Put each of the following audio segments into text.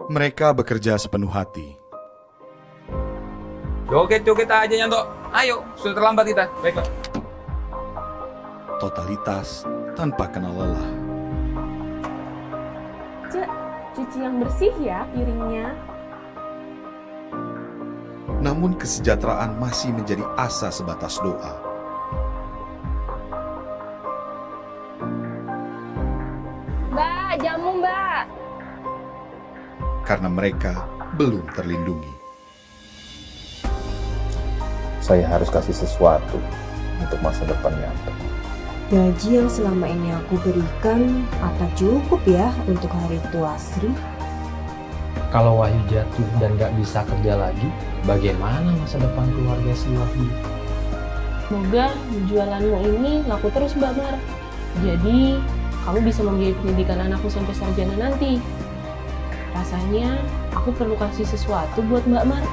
Mereka bekerja sepenuh hati. Joget-joget aja Nyanto. Ayo, sudah terlambat kita. Baiklah. Totalitas tanpa kenal lelah. Cek, cuci yang bersih ya piringnya. Namun kesejahteraan masih menjadi asa sebatas doa. Mbak, jamu mbak. Karena mereka belum terlindungi. Saya harus kasih sesuatu untuk masa depan Yanto. Gaji yang selama ini aku berikan, apa cukup ya untuk hari tua Sri? Kalau Wahyu jatuh dan gak bisa kerja lagi, bagaimana masa depan keluarga si Wahyu? Semoga jualanmu ini laku terus Mbak Mar. Jadi kamu bisa membiayai pendidikan anakku sampai sarjana nanti. Rasanya aku perlu kasih sesuatu buat Mbak Mar.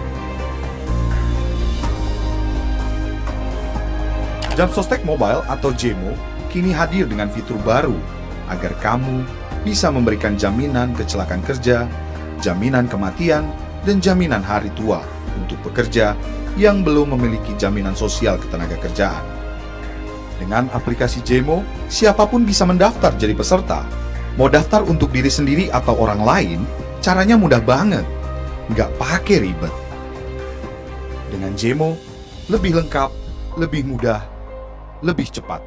Jamsostek Mobile atau JEMO kini hadir dengan fitur baru agar kamu bisa memberikan jaminan kecelakaan kerja, jaminan kematian, dan jaminan hari tua untuk pekerja yang belum memiliki jaminan sosial ketenagakerjaan. Dengan aplikasi JEMO, siapapun bisa mendaftar jadi peserta. Mau daftar untuk diri sendiri atau orang lain, caranya mudah banget. Nggak pakai ribet. Dengan JEMO, lebih lengkap, lebih mudah, lebih cepat.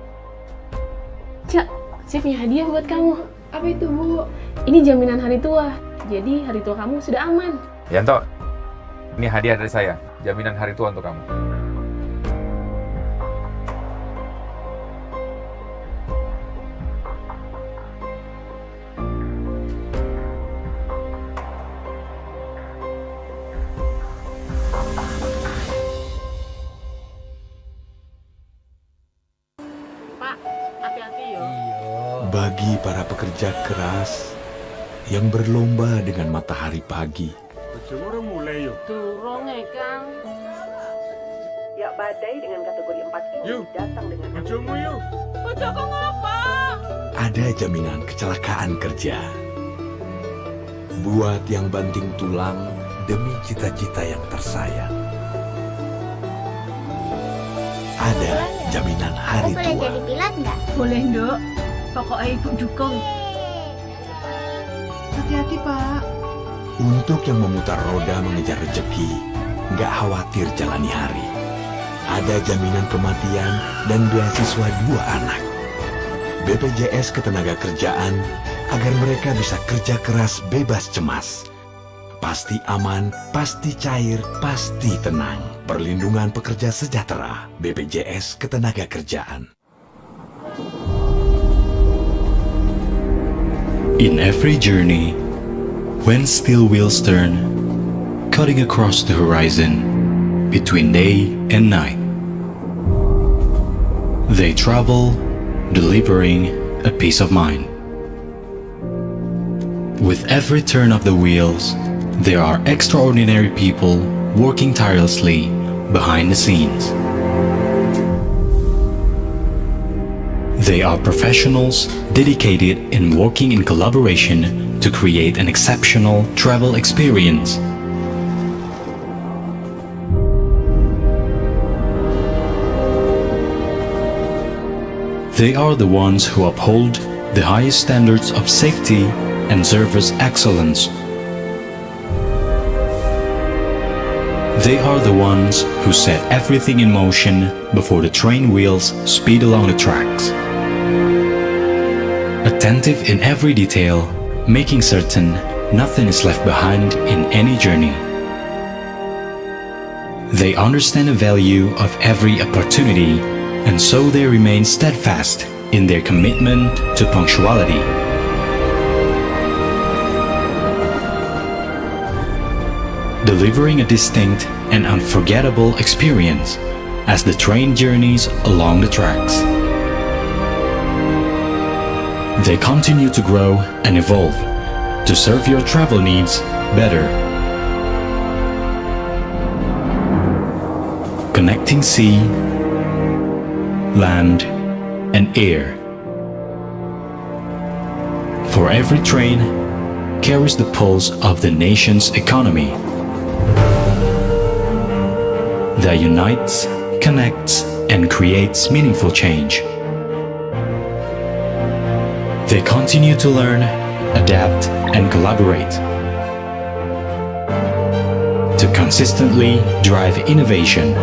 Cak, saya punya hadiah buat kamu. Apa itu, Bu? Ini jaminan hari tua. Jadi hari tua kamu sudah aman. Yanto, ini hadiah dari saya. Jaminan hari tua untuk kamu. Pak, hati-hati yo. Bagi para pekerja keras yang berlomba dengan matahari pagi, Turun ya, Kang. Ya, badai dengan kategori 4 ini datang dengan Bojoku ngapa? ada jaminan kecelakaan kerja. Buat yang banting tulang demi cita-cita yang tersayang. Ada jaminan hari Boleh tua. jadi pilot nggak? Boleh, Nduk. Pokoknya Ibu dukung. Hati-hati, Pak. Untuk yang memutar roda mengejar rezeki, nggak khawatir jalani hari. Ada jaminan kematian dan beasiswa 2 anak. BPJS Ketenagakerjaan agar mereka bisa kerja keras bebas cemas. Pasti aman, pasti cair, pasti tenang. Perlindungan pekerja sejahtera. BPJS Ketenagakerjaan. In every journey, when steel wheels turn, cutting across the horizon, between day and night, they travel, delivering a peace of mind. With every turn of the wheels, there are extraordinary people working tirelessly behind the scenes. They are professionals dedicated in working in collaboration to create an exceptional travel experience. They are the ones who uphold the highest standards of safety and service excellence. They are the ones who set everything in motion before the train wheels speed along the tracks. Attentive in every detail, making certain nothing is left behind in any journey. They understand the value of every opportunity, and so they remain steadfast in their commitment to punctuality. Delivering a distinct and unforgettable experience as the train journeys along the tracks. They continue to grow and evolve to serve your travel needs better. Connecting sea, land, and air. For every train, carries the pulse of the nation's economy. That unites, connects, and creates meaningful change. They continue to learn, adapt, and collaborate to consistently drive innovation.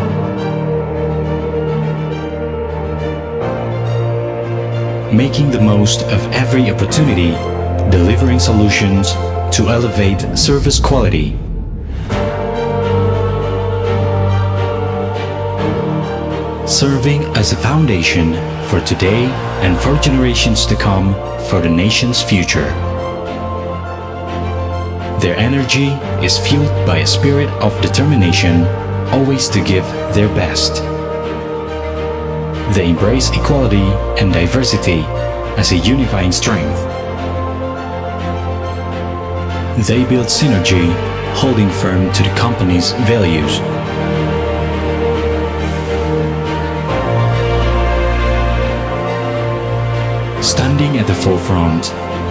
Making the most of every opportunity, delivering solutions to elevate service quality. Serving as a foundation for today and for generations to come for the nation's future. Their energy is fueled by a spirit of determination, always to give their best. They embrace equality and diversity as a unifying strength. They build synergy, holding firm to the company's values. Standing at the forefront,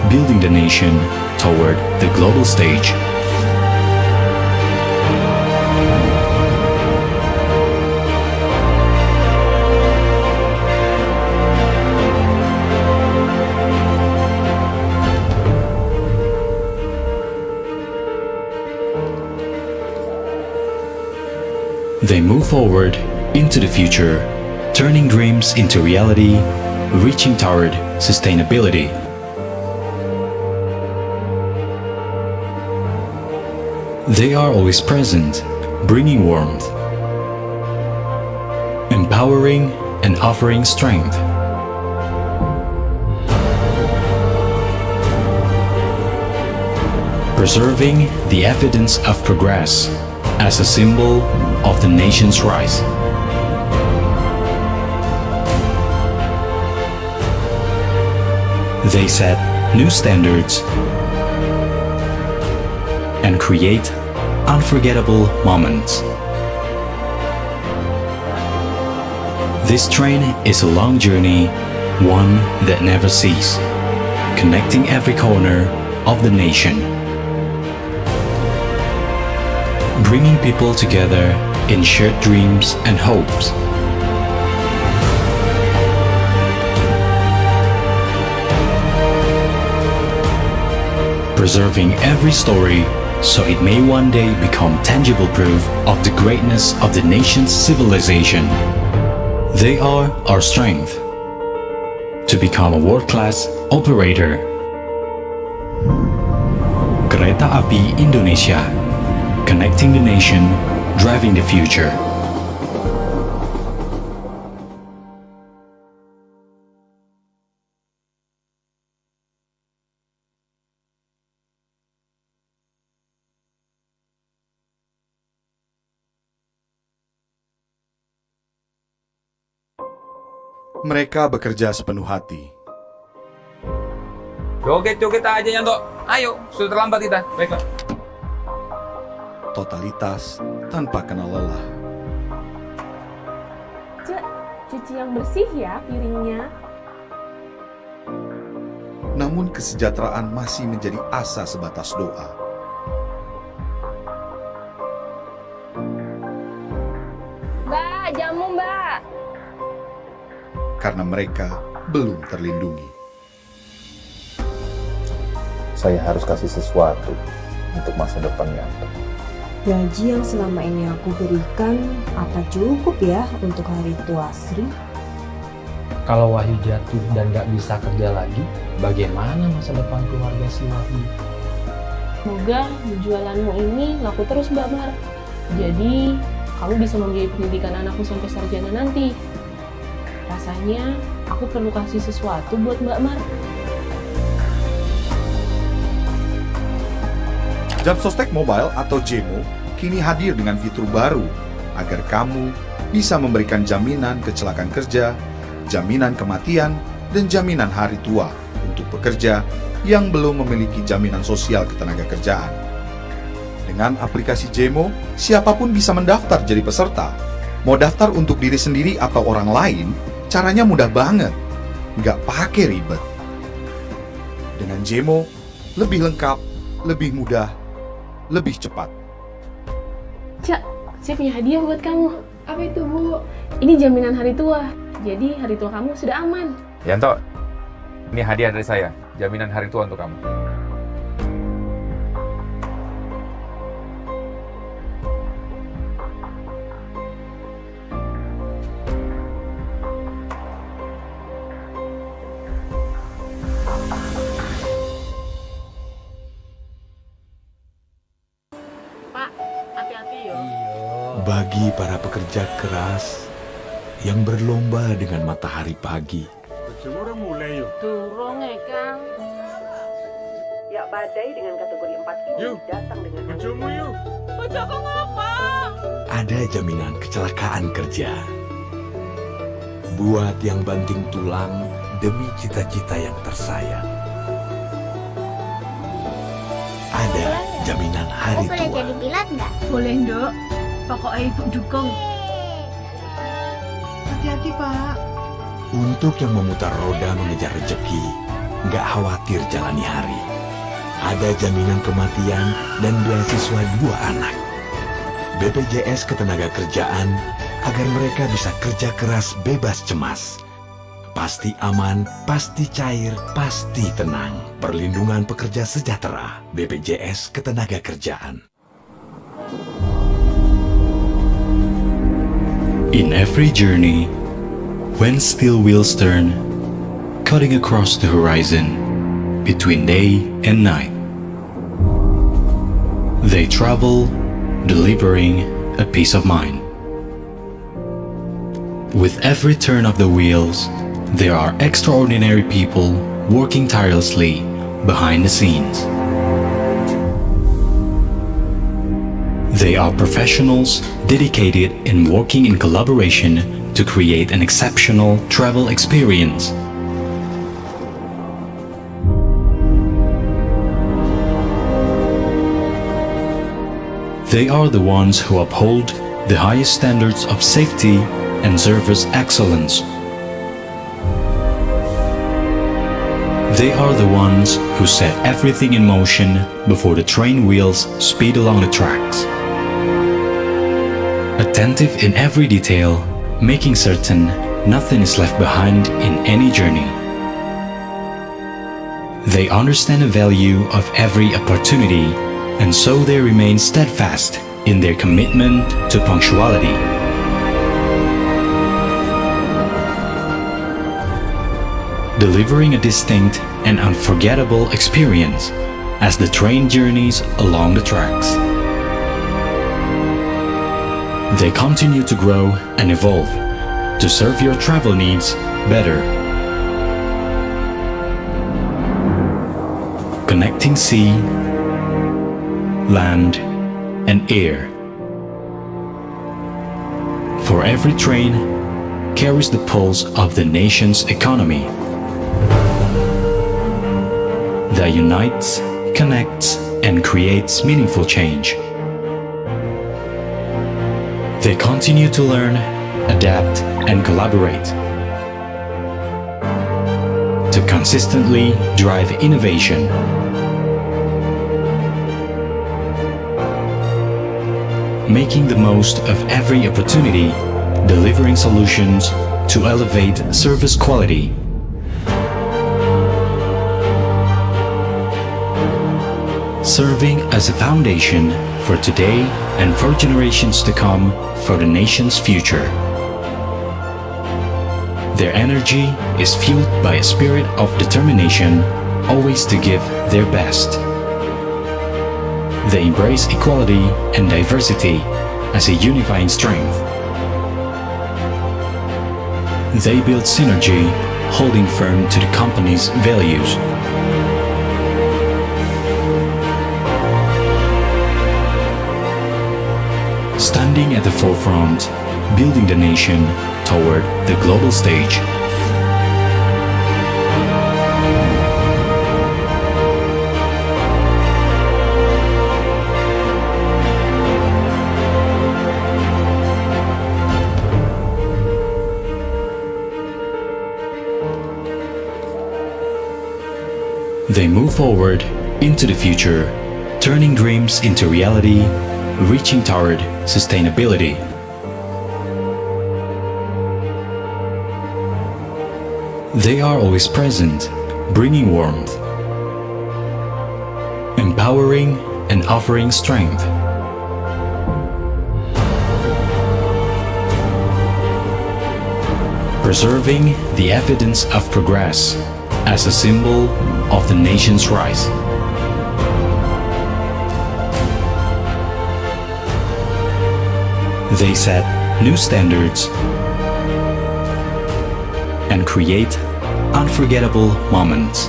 building the nation toward the global stage. They move forward into the future, turning dreams into reality, reaching toward sustainability. They are always present, bringing warmth, empowering and offering strength. Preserving the evidence of progress as a symbol of the nation's rise. They set new standards and create unforgettable moments. This train is a long journey, one that never ceases, connecting every corner of the nation. Bringing people together in shared dreams and hopes. Preserving every story so it may one day become tangible proof of the greatness of the nation's civilization. They are our strength to become a world-class operator. Kereta Api Indonesia, connecting the nation, driving the future. Mereka bekerja sepenuh hati. Joget-joget aja ya, Tok. Ayo, sudah terlambat kita. Baiklah. Totalitas tanpa kenal lelah. Cek, cuci yang bersih ya piringnya. Namun kesejahteraan masih menjadi asa sebatas doa. Mbak, jamu mbak. Karena mereka belum terlindungi. Saya harus kasih sesuatu untuk masa depan nyata. Gaji yang selama ini aku berikan, apa cukup ya untuk hari tua Sri? Kalau Wahyu jatuh dan gak bisa kerja lagi, bagaimana masa depan keluarga si Wahyu? Semoga jualanmu ini laku terus Mbak Mar. Jadi kamu bisa membiayai pendidikan anakku sampai sarjana nanti. Rasanya aku perlu kasih sesuatu buat Mbak Mar. Jam Sostek Mobile atau JEMO kini hadir dengan fitur baru agar kamu bisa memberikan jaminan kecelakaan kerja, jaminan kematian, dan jaminan hari tua untuk pekerja yang belum memiliki jaminan sosial ketenagakerjaan. Dengan aplikasi JEMO, siapapun bisa mendaftar jadi peserta. Mau daftar untuk diri sendiri atau orang lain, caranya mudah banget, nggak pakai ribet. Dengan JEMO, lebih lengkap, lebih mudah, lebih cepat. Cak, saya punya hadiah buat kamu. Apa itu, Bu? Ini jaminan hari tua. Jadi hari tua kamu sudah aman. Yanto, ini hadiah dari saya. Jaminan hari tua untuk kamu. Bagi para pekerja keras yang berlomba dengan matahari pagi, Turun Kang. Ya, badai dengan kategori 4 ini datang dengan Bojoku ngapa? ada jaminan kecelakaan kerja. Buat yang banting tulang demi cita-cita yang tersayang. Ada jaminan hari tua. Boleh jadi pilot nggak? Boleh, Dok. Pokoknya Ibu dukung. Hati-hati, Pak. Untuk yang memutar roda mengejar rezeki, nggak khawatir jalani hari. Ada jaminan kematian dan beasiswa 2 anak. BPJS Ketenagakerjaan agar mereka bisa kerja keras bebas cemas. Pasti aman, pasti cair, pasti tenang. Perlindungan pekerja sejahtera. BPJS Ketenagakerjaan. In every journey, when steel wheels turn, cutting across the horizon, between day and night, they travel, delivering a peace of mind. With every turn of the wheels, there are extraordinary people working tirelessly behind the scenes. They are professionals dedicated in working in collaboration to create an exceptional travel experience. They are the ones who uphold the highest standards of safety and service excellence. They are the ones who set everything in motion before the train wheels speed along the tracks. Attentive in every detail, making certain nothing is left behind in any journey. They understand the value of every opportunity, and so they remain steadfast in their commitment to punctuality. Delivering a distinct and unforgettable experience as the train journeys along the tracks. They continue to grow and evolve to serve your travel needs better. Connecting sea, land, and air. For every train carries the pulse of the nation's economy that unites, connects, and creates meaningful change. They continue to learn, adapt, and collaborate to consistently drive innovation. Making the most of every opportunity, delivering solutions to elevate service quality. Serving as a foundation for today and for generations to come for the nation's future. Their energy is fueled by a spirit of determination, always to give their best. They embrace equality and diversity as a unifying strength. They build synergy, holding firm to the company's values. Standing at the forefront, building the nation toward the global stage. They move forward into the future turning dreams into reality, reaching toward sustainability. They are always present, bringing warmth, empowering and offering strength. Preserving the evidence of progress as a symbol of the nation's rise. They set new standards and create unforgettable moments.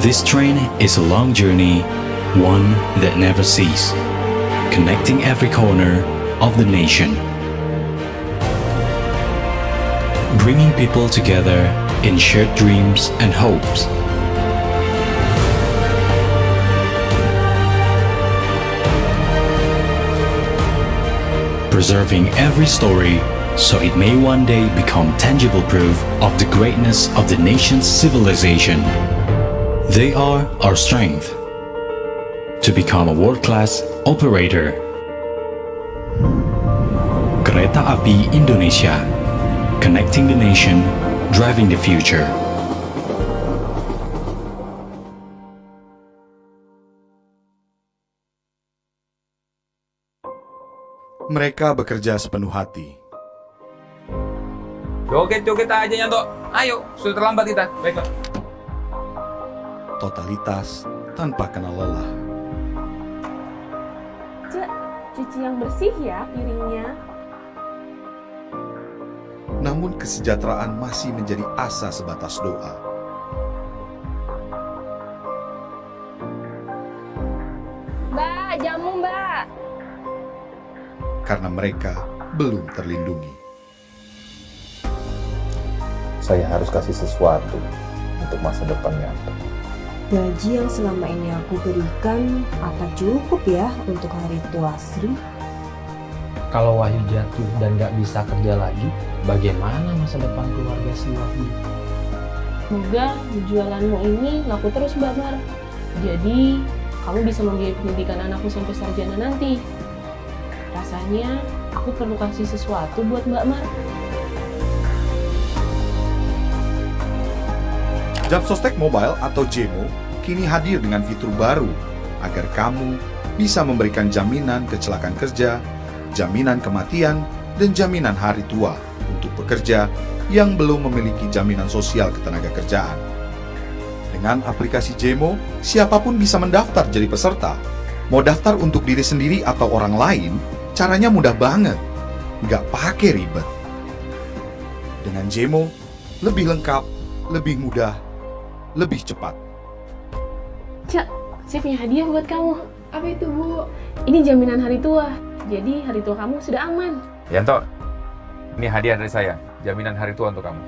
This train is a long journey, one that never ceases, connecting every corner of the nation, bringing people together in shared dreams and hopes. Preserving every story so it may one day become tangible proof of the greatness of the nation's civilization. They are our strength to become a world-class operator. Kereta Api Indonesia, connecting the nation, driving the future. Mereka bekerja sepenuh hati. Joget-joget aja Nyanto. Ayo, sudah terlambat kita. Baiklah. Totalitas tanpa kenal lelah. Cek, cuci yang bersih ya piringnya. Namun kesejahteraan masih menjadi asa sebatas doa. Mbak, jamu mbak. Karena mereka belum terlindungi. Saya harus kasih sesuatu untuk masa depan nyata. Gaji yang selama ini aku berikan, apa cukup ya untuk hari tua Sri? Kalau Wahyu jatuh dan nggak bisa kerja lagi, bagaimana masa depan keluarga si Wahyu? Semoga jualanmu ini laku terus Mbak Mar. Jadi, kamu bisa membiayai pendidikan anakku sampai sarjana nanti. Rasanya, aku perlu kasih sesuatu buat Mbak Mar. Jam Sostek Mobile atau JMO kini hadir dengan fitur baru agar kamu bisa memberikan jaminan kecelakaan kerja, jaminan kematian, dan jaminan hari tua untuk pekerja yang belum memiliki jaminan sosial ketenagakerjaan. Dengan aplikasi JMO, siapapun bisa mendaftar jadi peserta. Mau daftar untuk diri sendiri atau orang lain, caranya mudah banget. Nggak pakai ribet. Dengan JMO, lebih lengkap, lebih mudah, lebih cepat. Cak, saya punya hadiah buat kamu. Apa itu, Bu? Ini jaminan hari tua. Jadi hari tua kamu sudah aman. Yanto, ini hadiah dari saya. Jaminan hari tua untuk kamu.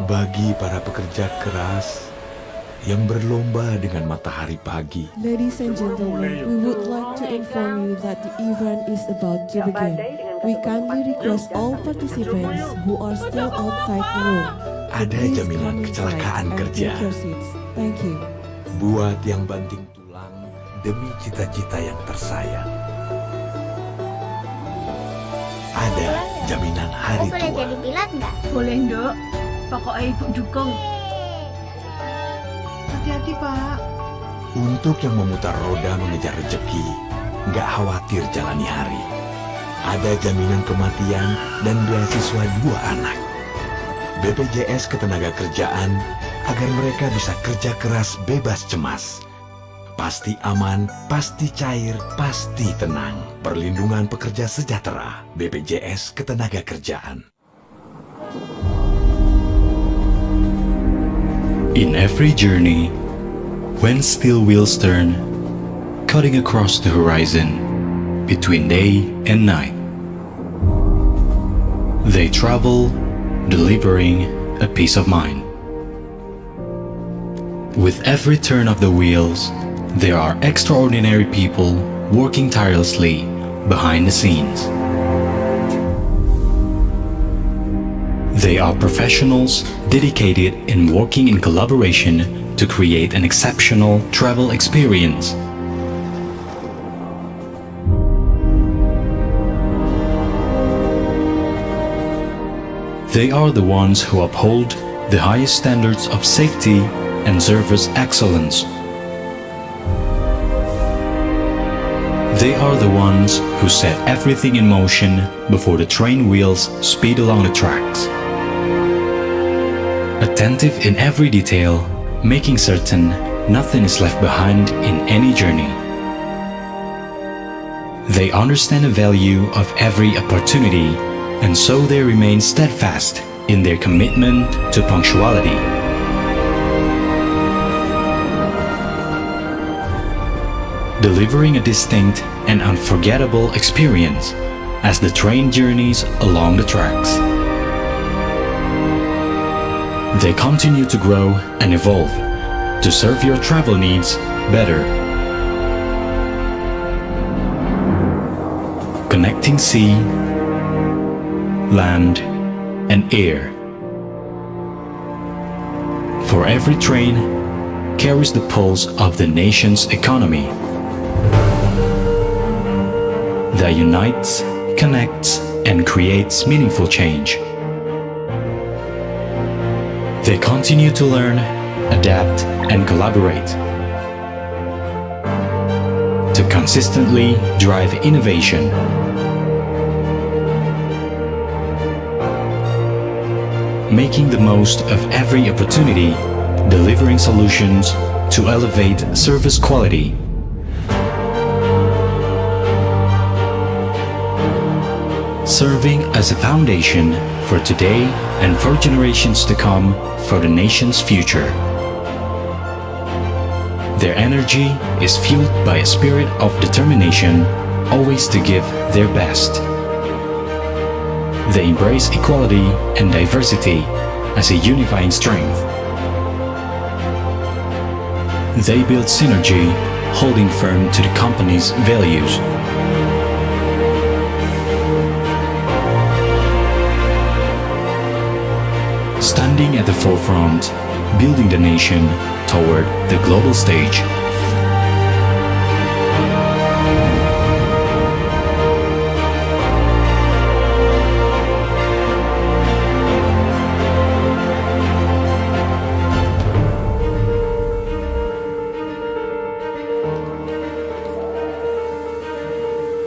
Bagi para pekerja keras yang berlomba dengan matahari pagi, Ladies and gentlemen, we would like to inform you that the event is about to begin. We kindly request all participants who are still outside the room. ada jaminan kecelakaan kerja. Thank you. Buat yang banting tulang demi cita-cita yang tersayang. Ada jaminan hari tua. Boleh jadi pilot nggak? Boleh, Dok. Pokoknya Ibu dukung. Hati-hati, Pak. Untuk yang memutar roda mengejar rezeki, nggak khawatir jalani hari. Ada jaminan kematian dan beasiswa 2 anak. BPJS Ketenagakerjaan agar mereka bisa kerja keras bebas cemas. Pasti aman, pasti cair, pasti tenang. Perlindungan pekerja sejahtera. BPJS Ketenagakerjaan. In every journey, when steel wheels turn, cutting across the horizon, between day and night, they travel delivering a peace of mind. With every turn of the wheels, there are extraordinary people working tirelessly behind the scenes. They are professionals dedicated in working in collaboration to create an exceptional travel experience. They are the ones who uphold the highest standards of safety and service excellence. They are the ones who set everything in motion before the train wheels speed along the tracks. Attentive in every detail, making certain nothing is left behind in any journey. They understand the value of every opportunity, and so they remain steadfast in their commitment to punctuality. Delivering a distinct and unforgettable experience as the train journeys along the tracks. They continue to grow and evolve to serve your travel needs better. Connecting sea, land, and air. For every train carries the pulse of the nation's economy that unites, connects, and creates meaningful change. They continue to learn, adapt, and collaborate to consistently drive innovation. Making the most of every opportunity, delivering solutions to elevate service quality. Serving as a foundation for today and for generations to come for the nation's future. Their energy is fueled by a spirit of determination, always to give their best. They embrace equality and diversity as a unifying strength. They build synergy, holding firm to the company's values. Standing at the forefront, building the nation toward the global stage.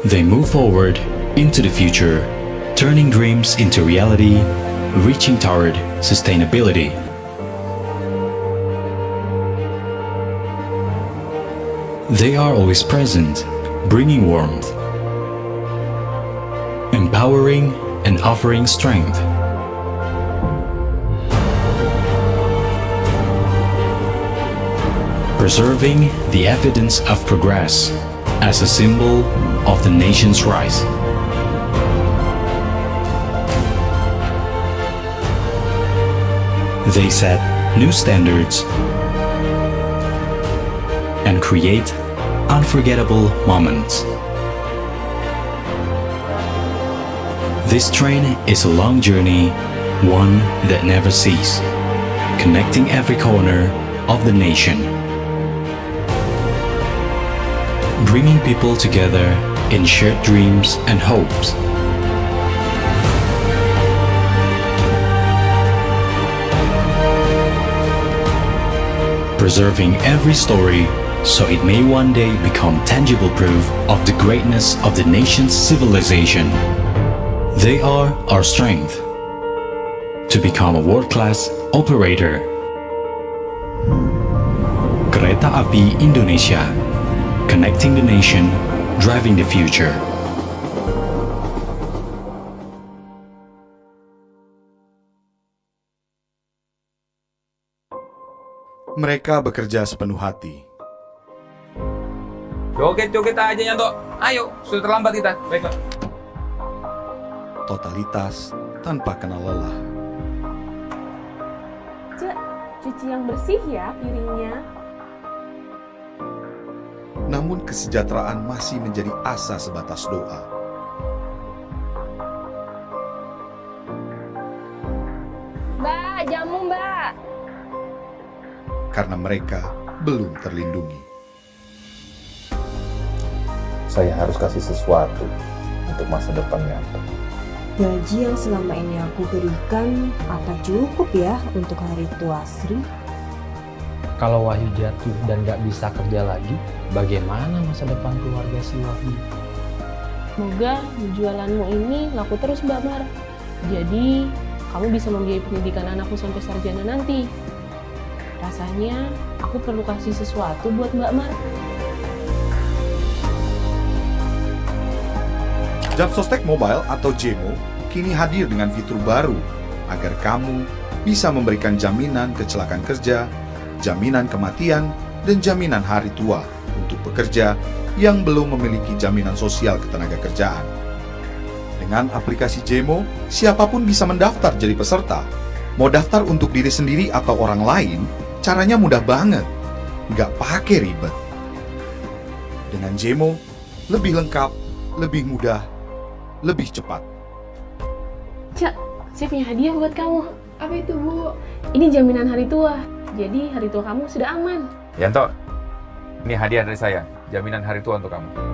They move forward into the future, turning dreams into reality, reaching toward sustainability. They are always present, bringing warmth, empowering and offering strength. Preserving the evidence of progress as a symbol of the nation's rise. They set new standards and create unforgettable moments. This train is a long journey, one that never ceases, connecting every corner of the nation. Bringing people together in shared dreams and hopes. Preserving every story so it may one day become tangible proof of the greatness of the nation's civilization. They are our strength to become a world-class operator. Kereta Api Indonesia, connecting the nation, driving the future. Mereka bekerja sepenuh hati. Joget-joget aja Nyanto. Ayo, sudah terlambat kita. Baiklah. Totalitas tanpa kenal lelah. Cuci yang bersih ya piringnya. Namun kesejahteraan masih menjadi asa sebatas doa. Mbak, jamu mbak. Karena mereka belum terlindungi. Saya harus kasih sesuatu untuk masa depan nyata. Gaji yang selama ini aku berikan, apa cukup ya untuk hari tua Sri? Kalau Wahyu jatuh dan gak bisa kerja lagi, bagaimana masa depan keluarga si Wahyu? Semoga jualanmu ini laku terus Mbak Mar. Jadi kamu bisa membiayai pendidikan anakku sampai sarjana nanti. Rasanya aku perlu kasih sesuatu buat Mbak Mar. Japsostek Mobile atau JEMO kini hadir dengan fitur baru agar kamu bisa memberikan jaminan kecelakaan kerja, jaminan kematian, dan jaminan hari tua untuk pekerja yang belum memiliki jaminan sosial ketenagakerjaan. Dengan aplikasi JEMO, siapapun bisa mendaftar jadi peserta. Mau daftar untuk diri sendiri atau orang lain, caranya mudah banget. Nggak pakai ribet. Dengan JEMO, lebih lengkap, lebih mudah, lebih cepat. Cak, saya punya hadiah buat kamu. Apa itu, Bu? Ini jaminan hari tua. Jadi hari tua kamu sudah aman. Yanto, ini hadiah dari saya. Jaminan hari tua untuk kamu.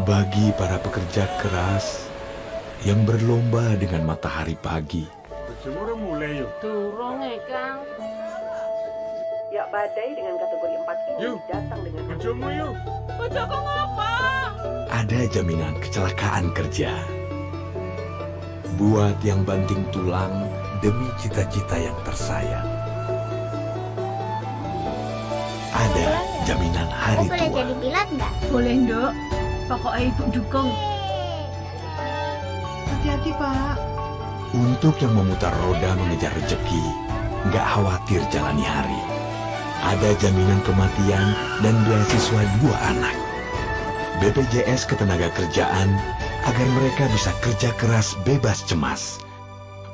Bagi para pekerja keras yang berlomba dengan matahari pagi, Turun Kang. Ya, badai dengan kategori 4 ini datang dengan ada jaminan kecelakaan kerja. Buat yang banting tulang demi cita-cita yang tersayang. Ada jaminan hari tua. Boleh jadi pilot nggak? Boleh, Dok. Pokoknya Ibu dukung. Hati-hati, Pak. Untuk yang memutar roda mengejar rezeki, nggak khawatir jalani hari. Ada jaminan kematian dan beasiswa 2 anak. BPJS Ketenagakerjaan agar mereka bisa kerja keras bebas cemas.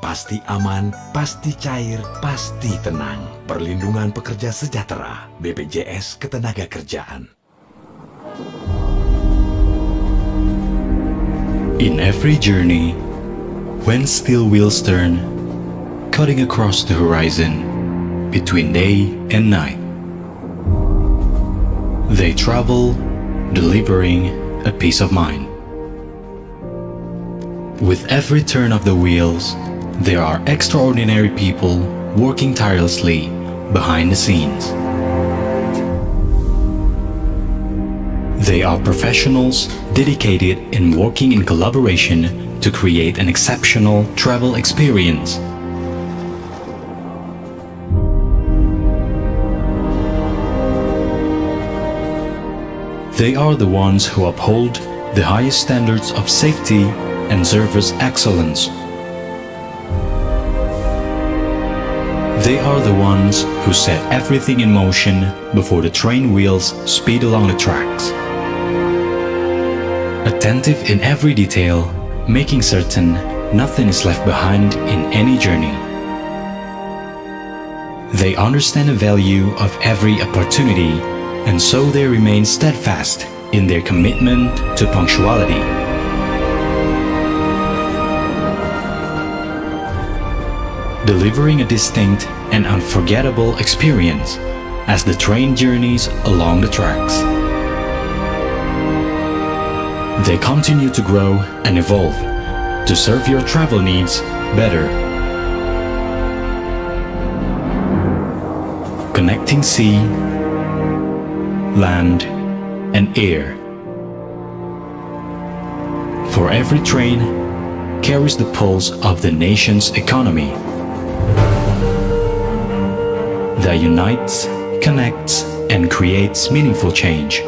Pasti aman, pasti cair, pasti tenang. Perlindungan pekerja sejahtera. BPJS Ketenagakerjaan. In every journey, when steel wheels turn, cutting across the horizon between day and night, they travel, delivering a peace of mind. With every turn of the wheels, there are extraordinary people working tirelessly behind the scenes. They are professionals dedicated in working in collaboration to create an exceptional travel experience. They are the ones who uphold the highest standards of safety and service excellence. They are the ones who set everything in motion before the train wheels speed along the tracks. Attentive in every detail, making certain nothing is left behind in any journey. They understand the value of every opportunity, and so they remain steadfast in their commitment to punctuality. Delivering a distinct and unforgettable experience as the train journeys along the tracks. They continue to grow and evolve to serve your travel needs better. Connecting sea, land, and air. For every train carries the pulse of the nation's economy that unites, connects, and creates meaningful change.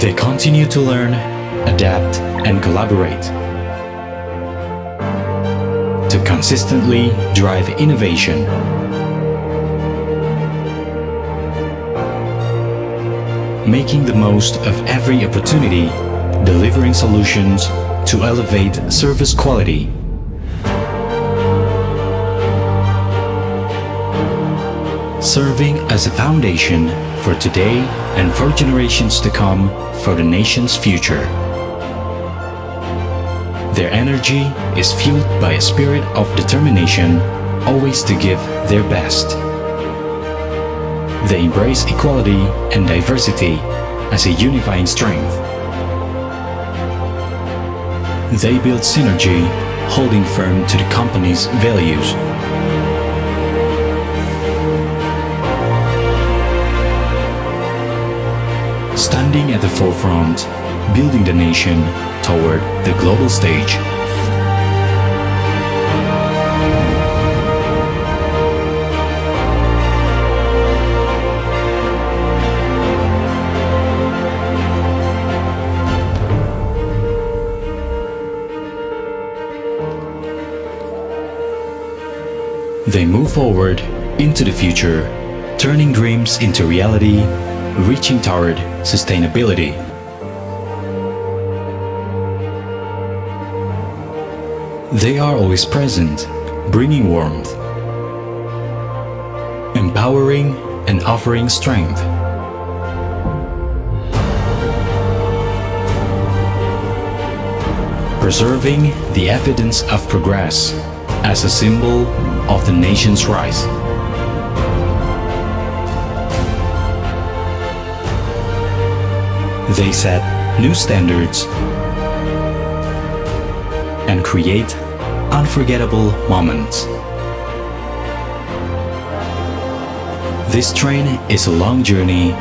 They continue to learn, adapt, and collaborate. To consistently drive innovation. Making the most of every opportunity, delivering solutions to elevate service quality. Serving as a foundation for today and for generations to come for the nation's future. Their energy is fueled by a spirit of determination, always to give their best. They embrace equality and diversity as a unifying strength. They build synergy, holding firm to the company's values. Standing at the forefront, building the nation toward the global stage. They move forward into the future, turning dreams into reality, reaching toward sustainability. They are always present, bringing warmth, empowering and offering strength. Preserving the evidence of progress as a symbol of the nation's rise. They set new standards and create unforgettable moments. This train is a long journey,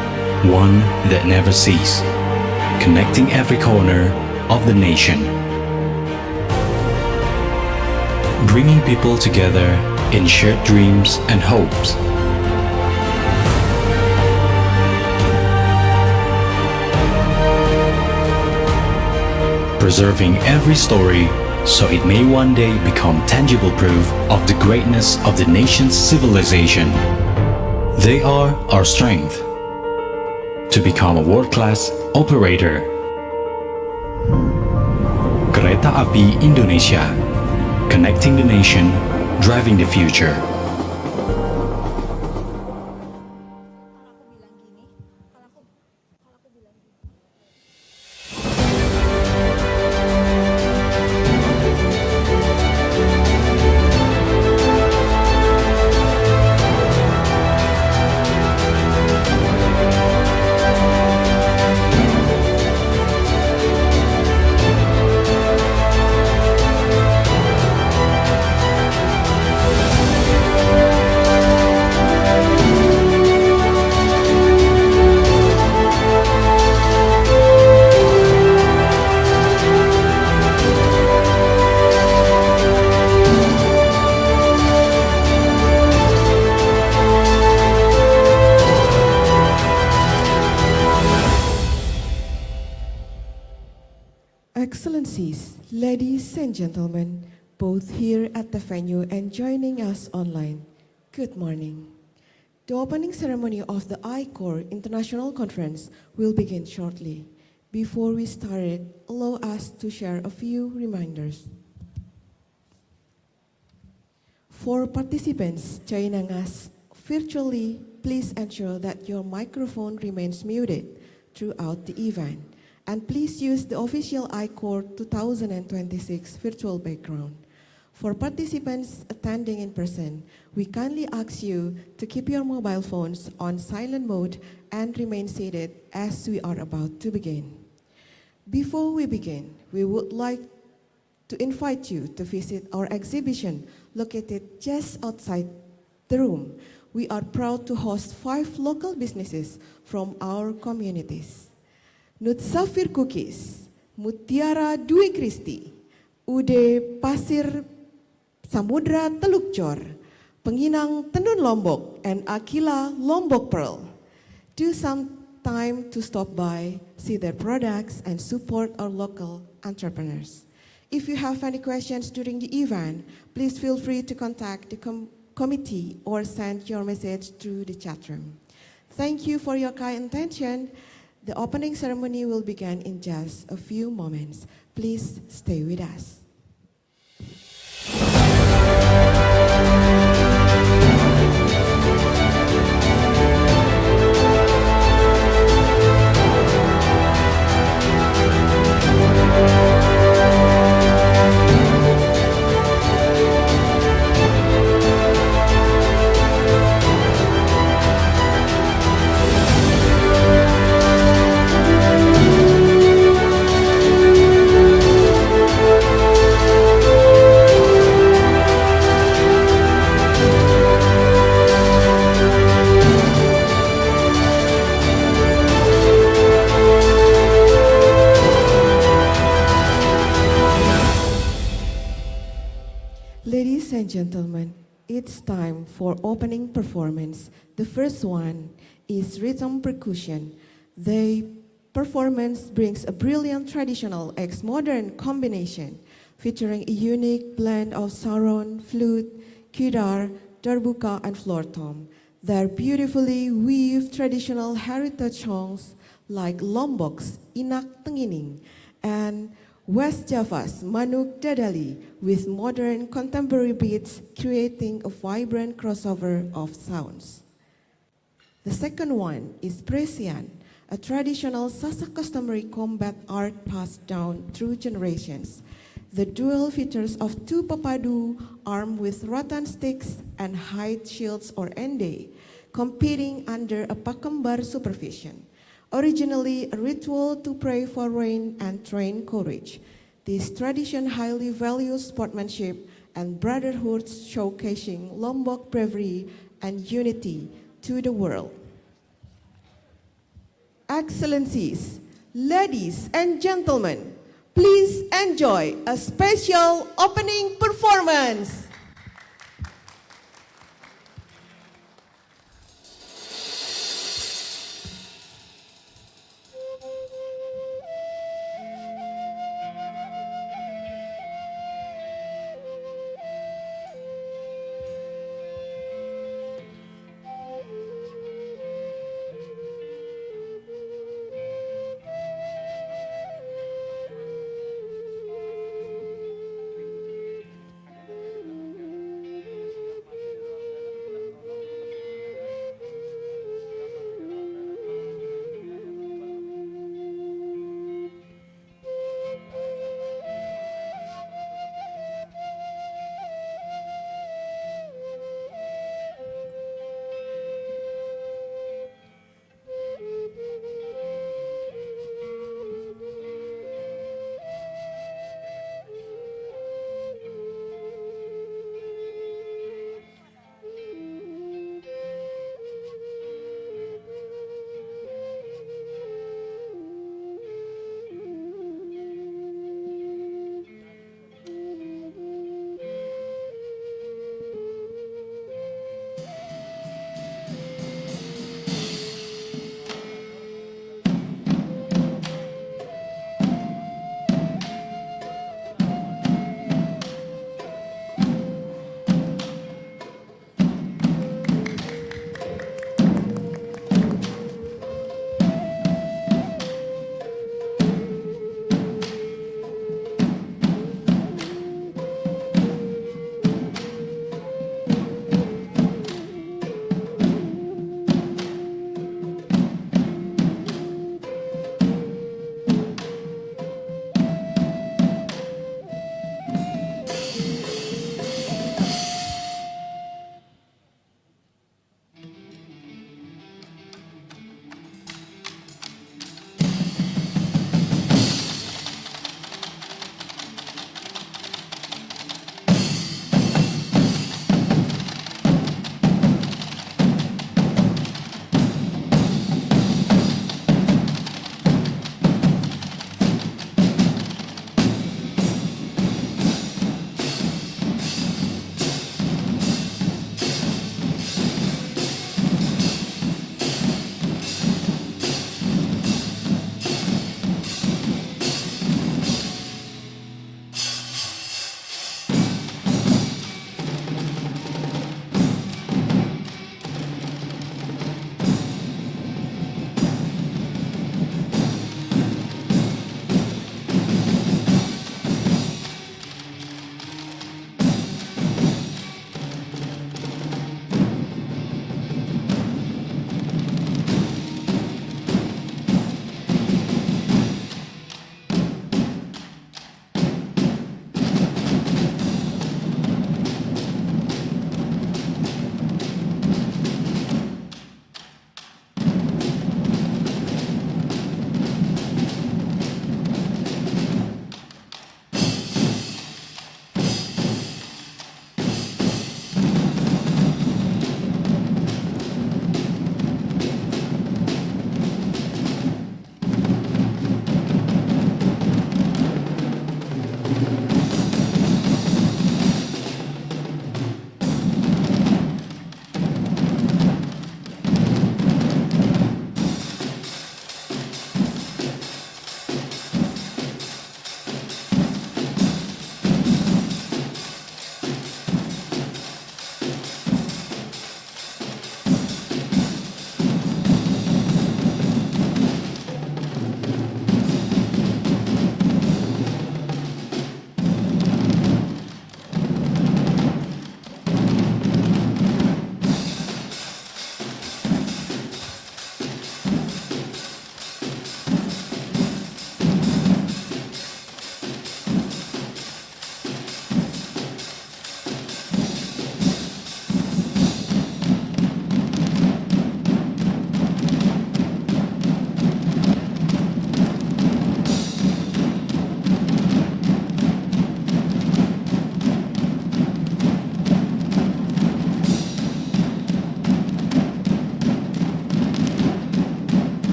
one that never ceases, connecting every corner of the nation. Bringing people together in shared dreams and hopes. Preserving every story so it may one day become tangible proof of the greatness of the nation's civilization. They are our strength to become a world-class operator. Kereta Api Indonesia, connecting the nation, driving the future. Excellencies, ladies and gentlemen, both here at the venue and joining us online, good morning. The opening ceremony of the ICORE International Conference will begin shortly. Before we start, allow us to share a few reminders. For participants joining us virtually, please ensure that your microphone remains muted throughout the event. And please use the official ICORE 2026 virtual background. For participants attending in person, we kindly ask you to keep your mobile phones on silent mode and remain seated as we are about to begin. Before we begin, we would like to invite you to visit our exhibition located just outside the room. We are proud to host 5 local businesses from our communities. Nutsafir Cookies, Mutiara Dwi Kristi, Ude Pasir Samudra Teluk Jor, Penginang Tenun Lombok, and Akila Lombok Pearl. Do time to stop by, see their products, and support our local entrepreneurs. If you have any questions during the event, please feel free to contact the committee or send your message through the chat room. Thank you for your kind attention. The opening ceremony will begin in just a few moments. Please stay with us. Ladies and gentlemen, it's time for opening performance. The first one is rhythm percussion. The performance brings a brilliant traditional ex-modern combination featuring a unique blend of saron, flute, guitar, darbuka, and floor tom. They beautifully weave traditional heritage songs like Lombok's Inak Tengining and West Java's Manuk Dadali with modern contemporary beats, creating a vibrant crossover of sounds. The second one is Presian, a traditional Sasak customary combat art passed down through generations. The dual features of two papadu armed with rattan sticks and hide shields or ende, competing under a pakembar supervision. Originally a ritual to pray for rain and train courage, this tradition highly values sportsmanship and brotherhood, showcasing Lombok bravery and unity to the world. Excellencies, ladies and gentlemen, please enjoy a special opening performance.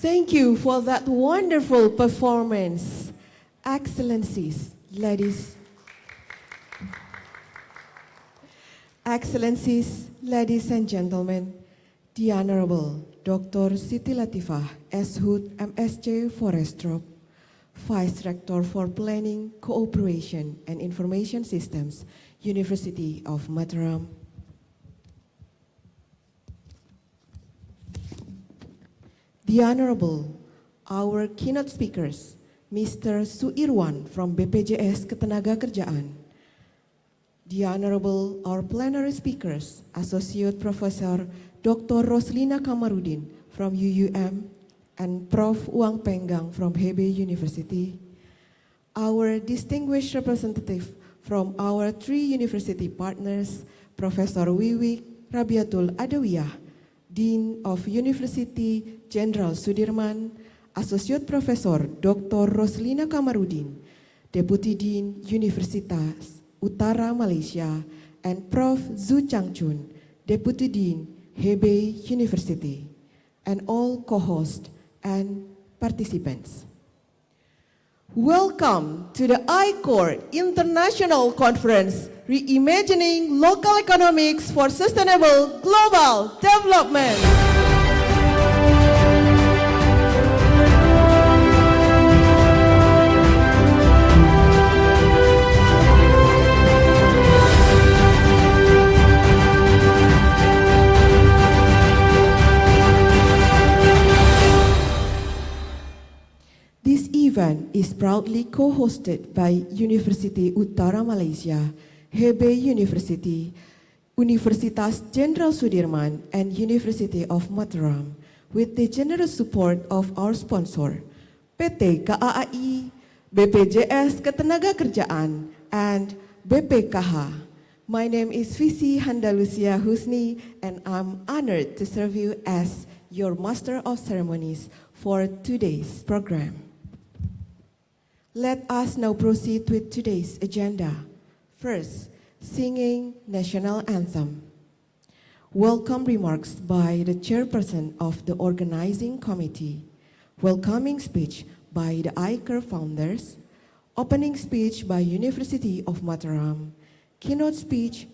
Thank you for that wonderful performance. Excellencies, ladies and gentlemen, the Honorable Dr. Siti Latifah, S.Hud, MSc Forestrop, Vice Rector for Planning, Cooperation and Information Systems, University of Mataram. The Honorable, our keynote speakers, Mr. Suirwan from BPJS Ketenagakerjaan. The Honorable, our plenary speakers, Associate Professor Dr. Roslina Kamaruddin from UUM and Prof. Uang Penggang from Hebei University. Our distinguished representative from our 3 university partners, Professor Wiwi Rabiatul Adawiyah, Dean of University Jenderal Sudirman, Associate Professor Dr. Roslina Kamaruddin, Deputy Dean Universitas Utara Malaysia, and Prof. Zhu Changchun, Deputy Dean Hebei University, and all co-hosts and participants. Welcome to the ICORE International Conference, Reimagining Local Economics for Sustainable Global Development. This event is proudly co-hosted by Universiti Utara Malaysia, Hebei University, Universitas Jenderal Sudirman, and University of Mataram, with the generous support of our sponsor, PT KAAI, BPJS Ketenagakerjaan, and BPKH. My name is Visi Handalusia Husni, and I'm honored to serve you as your Master of Ceremonies for today's program. Let us now proceed with today's agenda. First, singing National Anthem. Welcome remarks by the chairperson of the organizing committee. Welcoming speech by the ICORE founders. Opening speech by University of Mataram. Keynote speech,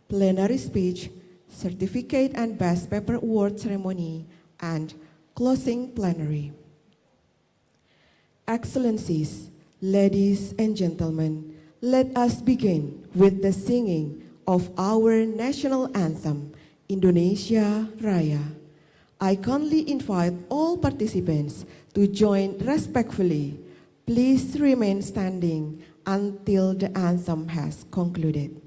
plenary speech, certificate and best paper award ceremony, and closing plenary. Excellencies, ladies and gentlemen, let us begin with the singing of our national anthem, Indonesia Raya. I kindly invite all participants to join respectfully. Please remain standing until the anthem has concluded.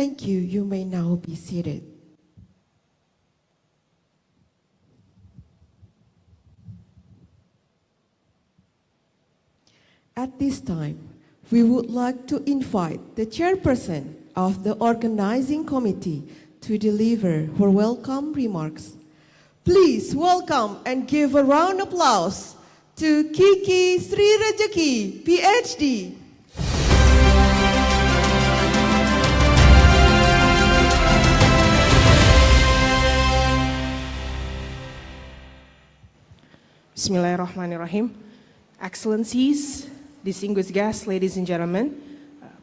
Thank you. You may now be seated. At this time, we would like to invite the chairperson of the organizing committee to deliver her welcome remarks. Please welcome and give a round of applause to Kiki Sri Rejeki, PhD. Bismillahirrahmanirrahim. Excellencies, distinguished guests, ladies and gentlemen,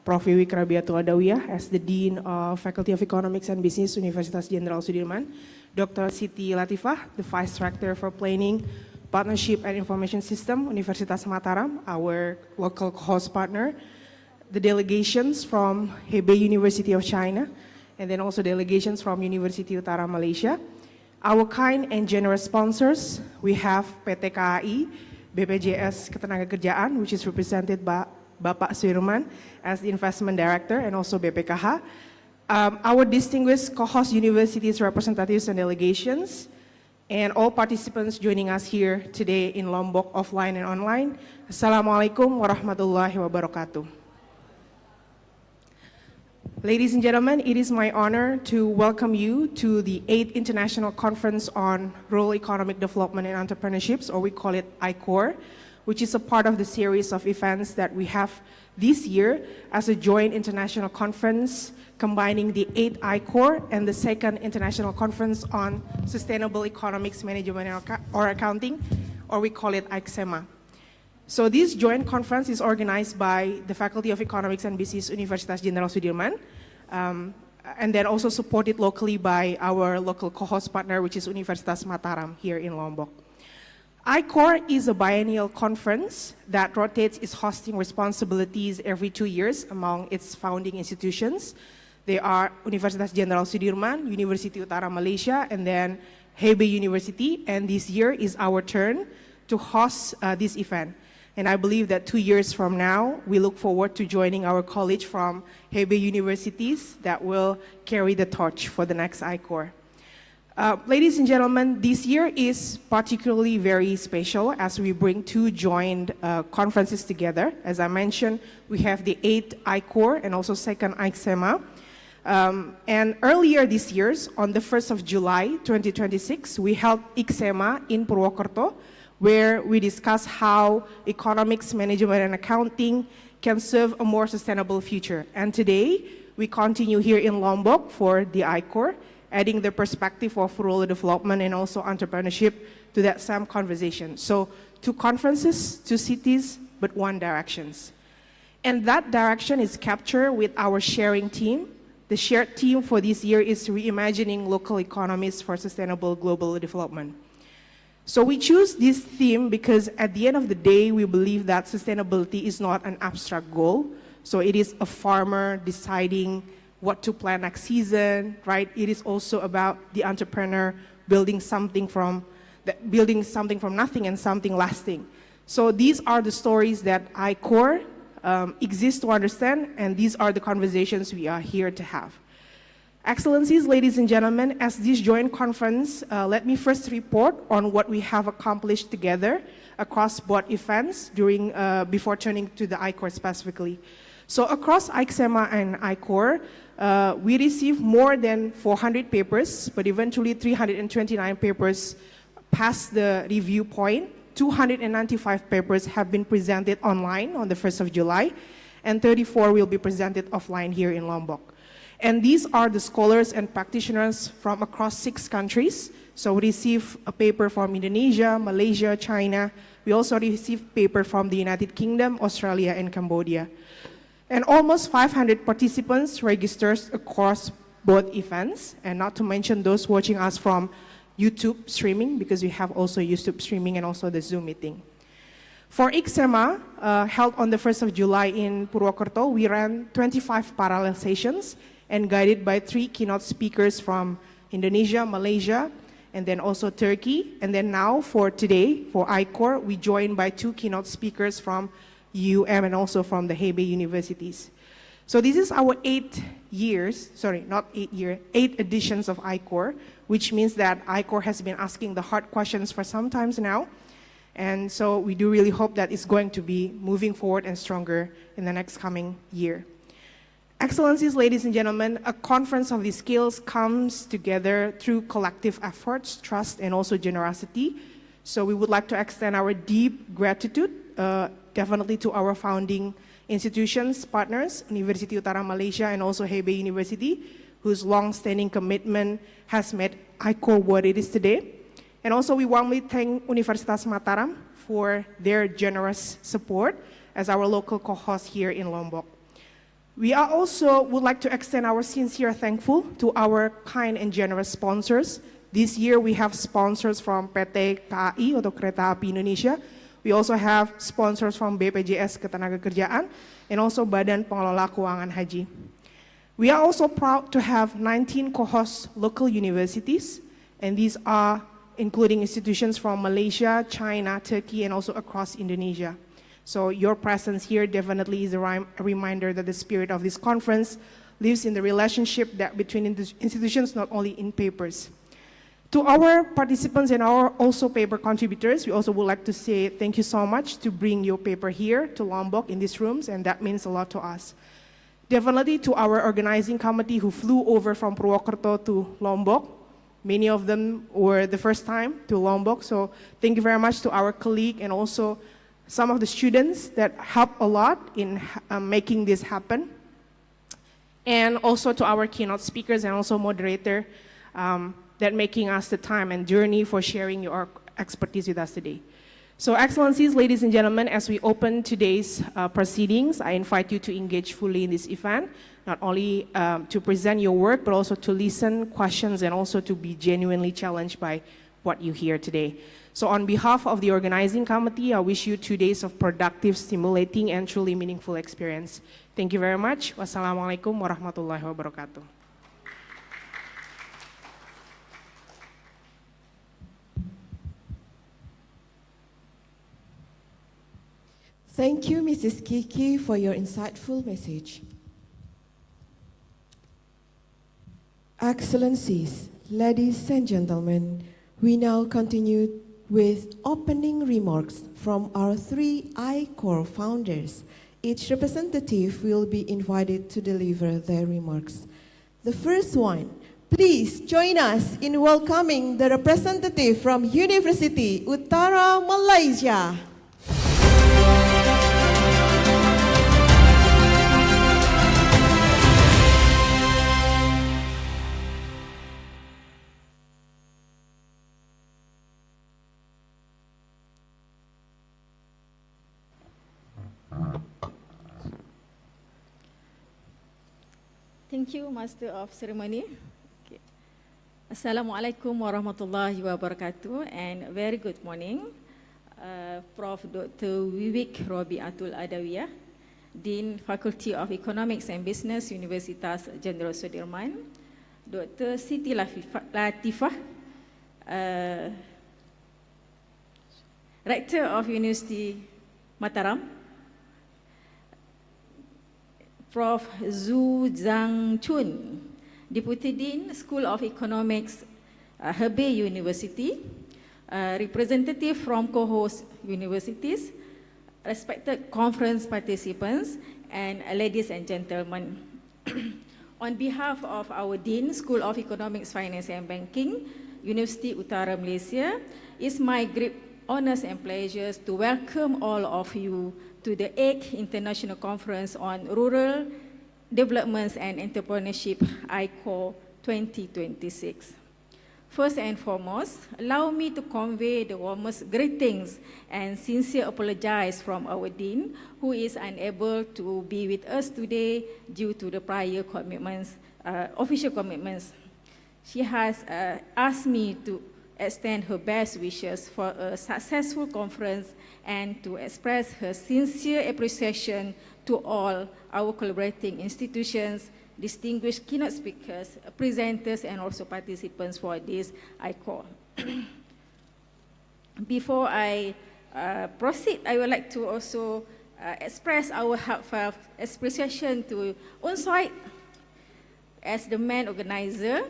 Prof. as the Dean of Faculty of Economics and Business, Universitas Jenderal Sudirman, Dr. Siti Latifah, the Vice Rector for Planning, Partnership and Information System, Universitas Mataram, our local host partner, the delegations from Hebei University of China, and then also delegations from Universiti Utara, Malaysia. Our kind and generous sponsors, we have PT KAI, BPJS Ketenagakerjaan, which is represented by Bapak Suirman as the Investment Director, and also BPKH. Our distinguished co-host universities, representatives and delegations, and all participants joining us here today in Lombok, offline and online. Assalamualaikum warahmatullahi wabarakatuh. Ladies and gentlemen, it is my honor to welcome you to the 8th International Conference on Rural Economic Development and Entrepreneurships, or we call it ICORE, which is a part of the series of events that we have this year as a joint international conference combining the 8th ICORE and the 2nd International Conference on Sustainable Economics Management or Accounting, or we call it ICSEMA. So this joint conference is organized by the Faculty of Economics and Business, Universitas Jenderal Sudirman, and then also supported locally by our local co-host partner, which is Universitas Mataram here in Lombok. ICORE is a biennial conference that rotates its hosting responsibilities every 2 years among its founding institutions. They are Universitas Jenderal Sudirman, Universiti Utara Malaysia, and then Hebei University, and this year is our turn to host this event. And I believe that 2 years from now, we look forward to joining our college from Hebei Universities that will carry the torch for the next ICORE. Ladies and gentlemen, this year is particularly very special as we bring two joint conferences together. As I mentioned, we have the 8th ICORE and also 2nd ICSEMA. And earlier this year, on the 1st of July 2026, we held ICSEMA in Purwokerto, where we discussed how economics, management, and accounting can serve a more sustainable future. And today, we continue here in Lombok for the ICORE, adding the perspective of rural development and also entrepreneurship to that same conversation. So 2 conferences, 2 cities, but 1 directions. And that direction is captured with our sharing team. The shared team for this year is Reimagining Local Economies for Sustainable Global Development. So we choose this theme because at the end of the day, we believe that sustainability is not an abstract goal. So it is a farmer deciding what to plant next season, right? It is also about the entrepreneur building something from nothing and something lasting. So these are the stories that ICORE exists to understand, and these are the conversations we are here to have. Excellencies, ladies and gentlemen, as this joint conference, let me first report on what we have accomplished together across both events before turning to the ICORE specifically. So across ICSEMA and ICORE, we received more than 400 papers, but eventually 329 papers passed the review point. 295 papers have been presented online on the 1st of July, and 34 will be presented offline here in Lombok. And these are the scholars and practitioners from across 6 countries. So we received a paper from Indonesia, Malaysia, China. We also received paper from the United Kingdom, Australia, and Cambodia. And almost 500 participants registered across both events, and not to mention those watching us from YouTube streaming, because we have also YouTube streaming and also the Zoom meeting. For ICSEMA, held on the 1st of July in Purwokerto, we ran 25 parallel sessions and guided by 3 keynote speakers from Indonesia, Malaysia, and then also Turkey. And then now for today, for ICORE, we joined by 2 keynote speakers from UM and also from the Hebei Universities. So this is our 8 editions of ICORE, which means that ICORE has been asking the hard questions for some times now. And so we do really hope that it's going to be moving forward and stronger in the next coming year. Excellencies, ladies and gentlemen, a conference of these skills comes together through collective efforts, trust, and also generosity. So we would like to extend our deep gratitude, definitely to our founding institutions, partners, Universiti Utara Malaysia, and also Hebei University, whose long-standing commitment has made ICORE what it is today. And also we warmly thank Universitas Mataram for their generous support as our local co-host here in Lombok. We are also would like to extend our sincere thankful to our kind and generous sponsors. This year we have sponsors from PT KAI atau Kereta Api Indonesia. We also have sponsors from BPJS Ketenagakerjaan and also Badan Pengelola Keuangan Haji. We are also proud to have 19 co-host local universities, and these are including institutions from Malaysia, China, Turkey, and also across Indonesia. So your presence here definitely is a reminder that the spirit of this conference lives in the relationship that between institutions, not only in papers. To our participants and our also paper contributors, we also would like to say thank you so much to bring your paper here to Lombok in these rooms, and that means a lot to us. Definitely to our organizing committee who flew over from Purwokerto to Lombok. Many of them were the first time to Lombok, so thank you very much to our colleague and also some of the students that helped a lot in making this happen. And also to our keynote speakers and also moderator that making us the time and journey for sharing your expertise with us today. So excellencies, ladies and gentlemen, as we open today's proceedings, I invite you to engage fully in this event, not only to present your work, but also to listen questions and also to be genuinely challenged by what you hear today. So on behalf of the organizing committee, I wish you 2 days of productive, stimulating, and truly meaningful experience. Thank you very much. Wassalamualaikum warahmatullahi wabarakatuh. Thank you, Mrs. Kiki, for your insightful message. Excellencies, ladies and gentlemen, we now continue with opening remarks from our 3 ICORE founders. Each representative will be invited to deliver their remarks. The first one, please join us in welcoming the representative from Universiti Utara, Malaysia. Thank you, Master of Ceremony. Okay. Assalamualaikum warahmatullahi wabarakatuh, and very good morning. Prof. Dr. Wiwik Robiatul Adawiyah, Dean Faculty of Economics and Business, Universitas Jenderal Sudirman, Dr. Siti Latifah, Rector of Universiti Mataram, Prof. Zhu Zhangchun, Deputy Dean, School of Economics, Hebei University, representative from co-host universities, respected conference participants, and ladies and gentlemen. On behalf of our Dean, School of Economics, Finance and Banking, Universiti Utara Malaysia, it's my great honors and pleasures to welcome all of you to the 8th International Conference on Rural Developments and Entrepreneurship, ICORE 2026. First and foremost, allow me to convey the warmest greetings and sincere apologize from our Dean, who is unable to be with us today due to the prior commitments, official commitments. She has asked me to extend her best wishes for a successful conference and to express her sincere appreciation to all our collaborating institutions, distinguished keynote speakers, presenters, and also participants for this ICORE. Before I proceed, I would like to also express our heartfelt appreciation to Unsoit as the main organizer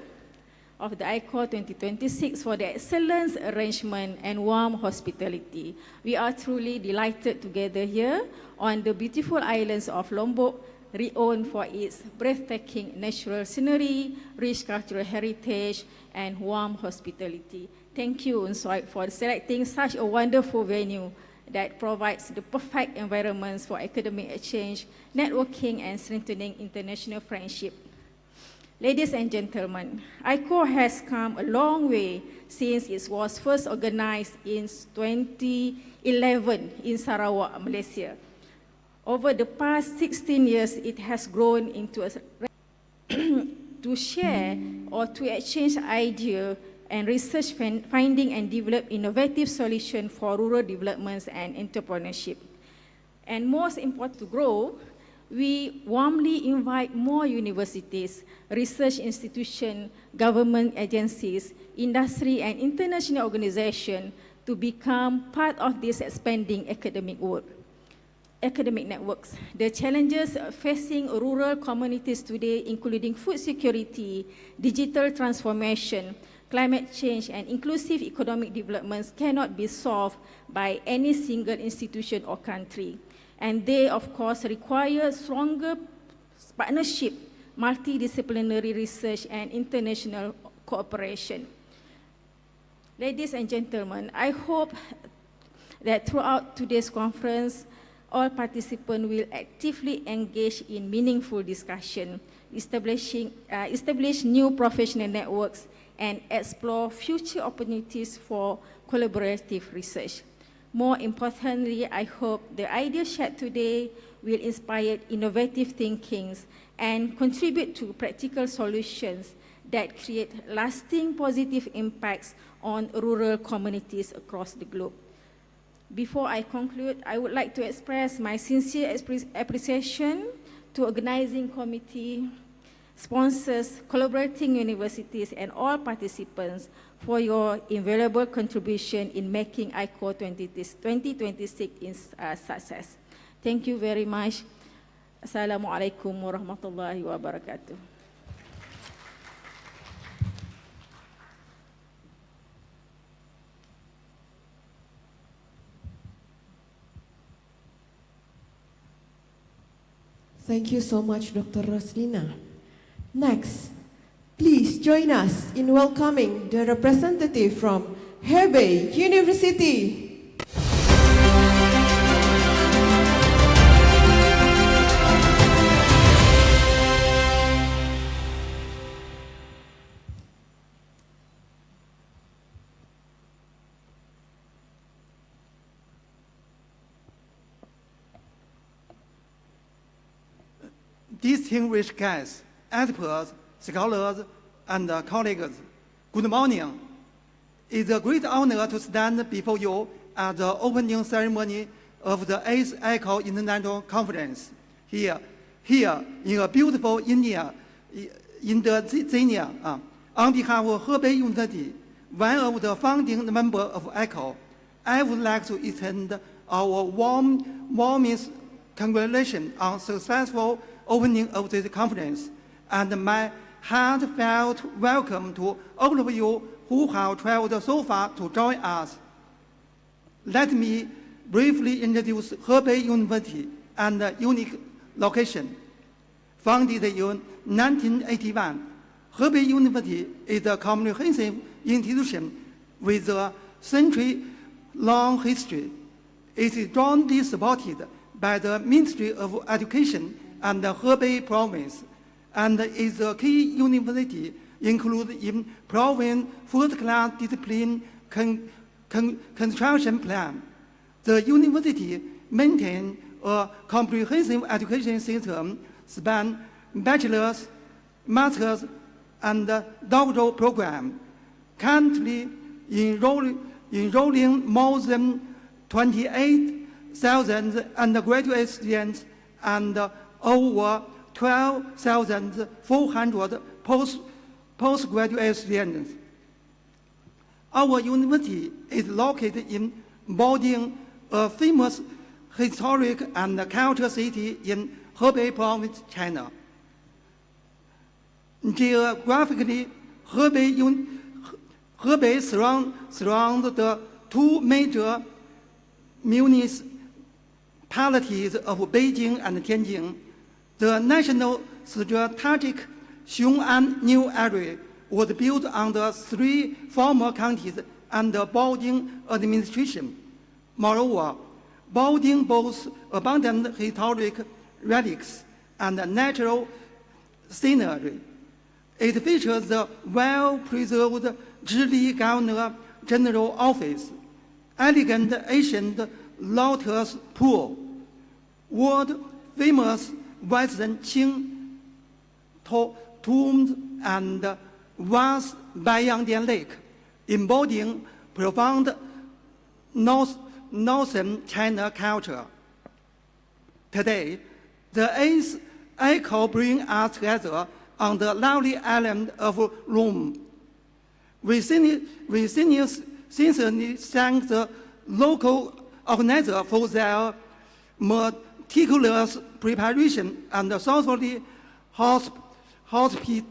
of the ICORE 2026 for the excellent arrangement and warm hospitality. We are truly delighted to gather here on the beautiful islands of Lombok, renowned for its breathtaking natural scenery, rich cultural heritage, and warm hospitality. Thank you, Unsoit, for selecting such a wonderful venue that provides the perfect environments for academic exchange, networking, and strengthening international friendship. Ladies and gentlemen, ICORE has come a long way since it was first organized in 2011 in Sarawak, Malaysia. Over the past 16 years, it has grown into a to share or to exchange ideas and research finding and develop innovative solutions for rural developments and entrepreneurship. And most important to grow, we warmly invite more universities, research institutions, government agencies, industry, and international organizations to become part of this expanding academic networks. The challenges facing rural communities today, including food security, digital transformation, climate change, and inclusive economic developments, cannot be solved by any single institution or country. And they, of course, require stronger partnership, multidisciplinary research, and international cooperation. Ladies and gentlemen, I hope that throughout today's conference, all participants will actively engage in meaningful discussion, establish new professional networks, and explore future opportunities for collaborative research. More importantly, I hope the ideas shared today will inspire innovative thinkings and contribute to practical solutions that create lasting positive impacts on rural communities across the globe. Before I conclude, I would like to express my sincere appreciation to organizing committee, sponsors, collaborating universities, and all participants for your invaluable contribution in making ICORE 2026 a success. Thank you very much. Assalamualaikum warahmatullahi wabarakatuh. Thank you so much, Dr. Roslina. Next, please join us in welcoming the representative from Hebei University. Distinguished guests, experts, scholars, and colleagues, good morning. It's a great honor to stand before you at the opening ceremony of the 8th ICORE International Conference here in a beautiful Indonesia. On behalf of Hebei University, one of the founding members of ICORE, I would like to extend our warmest congratulations on successful opening of this conference, and my heartfelt welcome to all of you who have traveled so far to join us. Let me briefly introduce Hebei University and a unique location. Founded in 1981, Hebei University is a comprehensive institution with a century-long history. It is jointly supported by the Ministry of Education and the Hebei province, and is a key university included in province first-class discipline construction plan. The university maintains a comprehensive education system spanning bachelor's, master's, and doctoral program, currently enrolling more than 28,000 undergraduate students and over 12,400 postgraduate students. Our university is located in boarding a famous historic and cultural city in Hebei province, China. Geographically, Hebei surrounds the two major municipalities of Beijing and Tianjin. The national strategic Xiong'an New Area was built under three former counties under Baoding administration. Moreover, Baoding boasts abundant historic relics and natural scenery. It features the well-preserved Zhili Governor General Office, elegant ancient lotus pool, world-famous Western Qing tombs, and vast Baiyangdian Lake, embodying profound Northern China culture. Today, the 8th ICORE brings us together on the lovely island of Rome. We sincerely thank the local organizers for their meticulous preparation and thoughtful hospitality.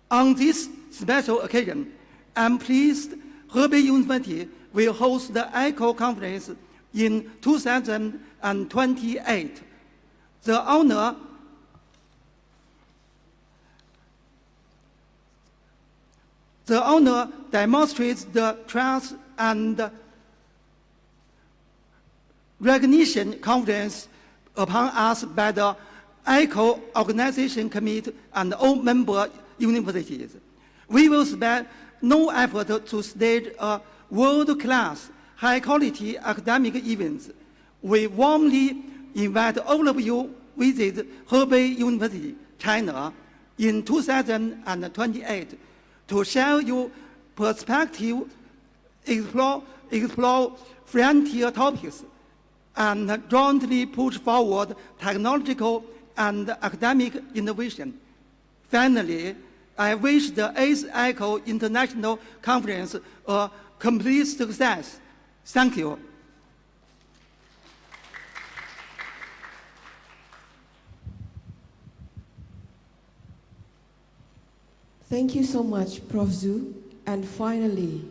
On this special occasion, I'm pleased Hebei University will host the ICORE conference in 2028. The honor demonstrates the trust and recognition confidence upon us by the ICORE Organization Committee and all member universities. We will spare no effort to stage a world-class, high-quality academic event. We warmly invite all of you visit Hebei University, China, in 2028 to share your perspective, explore frontier topics, and jointly push forward technological and academic innovation. Finally, I wish the 8th ICORE International Conference a complete success. Thank you. Thank you so much, Prof. Zhu. And finally,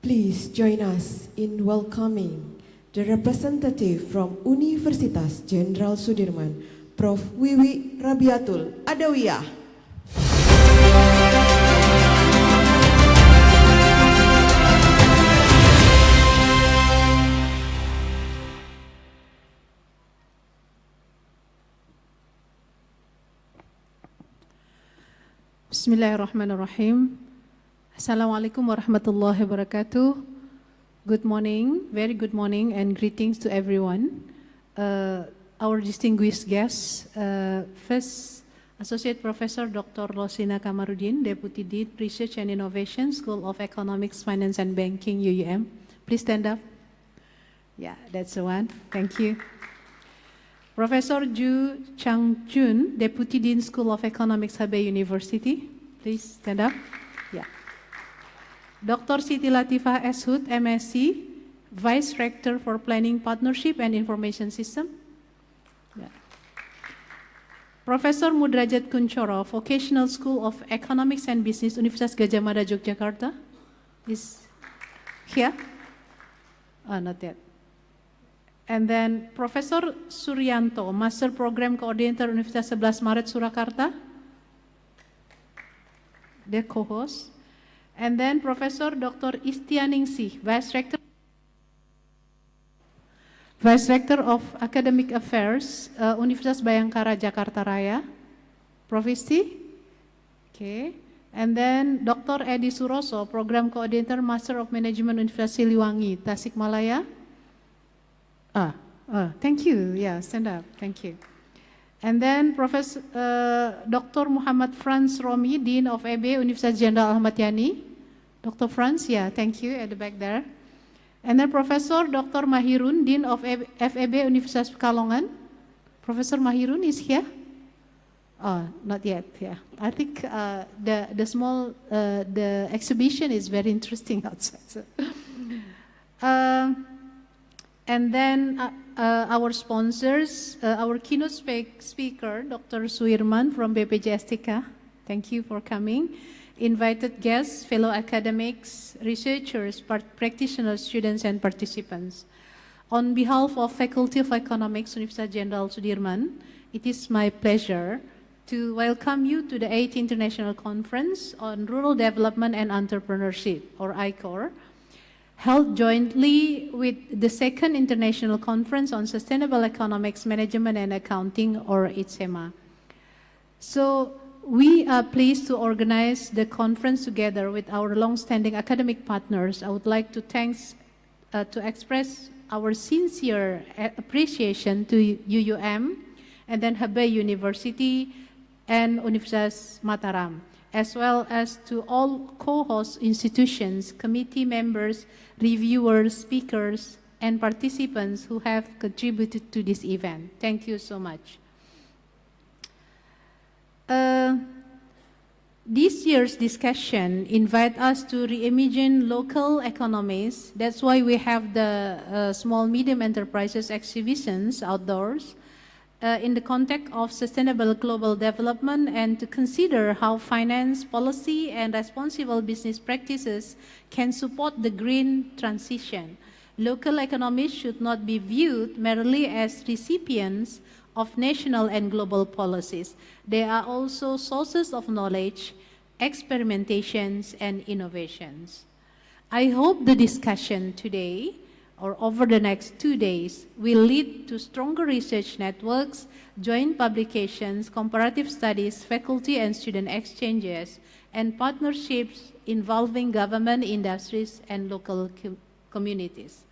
please join us in welcoming the representative from Universitas Jenderal Sudirman, Prof. Wiwi Rabiatul Adawiyah. Bismillahirrahmanirrahim. Assalamualaikum warahmatullahi wabarakatuh. Good morning, very good morning, and greetings to everyone. Our distinguished guests, first Associate Professor Dr. Roslina Kamaruddin, Deputy Dean, Research and Innovation, School of Economics, Finance and Banking, UUM. Please stand up. Yeah, that's the one. Thank you. Professor Ju Chang-jun, Deputy Dean, School of Economics, Hebei University. Please stand up. Yeah. Dr. Siti Latifah Eshud, MSc, Vice Rector for Planning, Partnership and Information System. Yeah. Professor Mudrajat Kunchoro, Vocational School of Economics and Business, Universitas Gadjah Mada, Yogyakarta. Is here? Oh, not yet. And then Professor Suryanto, Master Program Coordinator, Universitas 11 Maret, Surakarta. Their co-host. And then Professor Dr. Istianingsih, Vice Rector of Academic Affairs, Universitas Bayangkara, Jakarta Raya. Prof. Isti. Okay. And then Dr. Edi Suroso, Program Coordinator, Master of Management, Universitas Siliwangi, Tasikmalaya. Thank you. Yeah, stand up. Thank you. And then Professor Dr. Muhammad Franz Romi, Dean of EB, Universitas Jenderal Ahmad Yani. Dr. Franz, yeah, thank you, at the back there. And then Professor Dr. Mahirun, Dean of FEB, Universitas Pekalongan. Professor Mahirun is here? Oh, not yet, yeah. I think the exhibition is very interesting outside. So. And then our sponsors, our keynote speaker, Dr. Suirman from BPJS. Thank you for coming. Invited guests, fellow academics, researchers, practitioners, students, and participants. On behalf of Faculty of Economics, Universitas Jenderal Sudirman, it is my pleasure to welcome you to the 8th International Conference on Rural Development and Entrepreneurship, or ICORE, held jointly with the 2nd International Conference on Sustainable Economics Management and Accounting, or ICSEMA. So we are pleased to organize the conference together with our long-standing academic partners. I would like to express our sincere appreciation to UUM, and then Hebei University and Universitas Mataram, as well as to all co-host institutions, committee members, reviewers, speakers, and participants who have contributed to this event. Thank you so much. This year's discussion invites us to reimagine local economies. That's why we have the small medium enterprises exhibitions outdoors in the context of sustainable global development, and to consider how finance, policy, and responsible business practices can support the green transition. Local economies should not be viewed merely as recipients of national and global policies. They are also sources of knowledge, experimentations, and innovations. I hope the discussion today, or over the next 2 days, will lead to stronger research networks, joint publications, comparative studies, faculty and student exchanges, and partnerships involving government, industries, and local communities.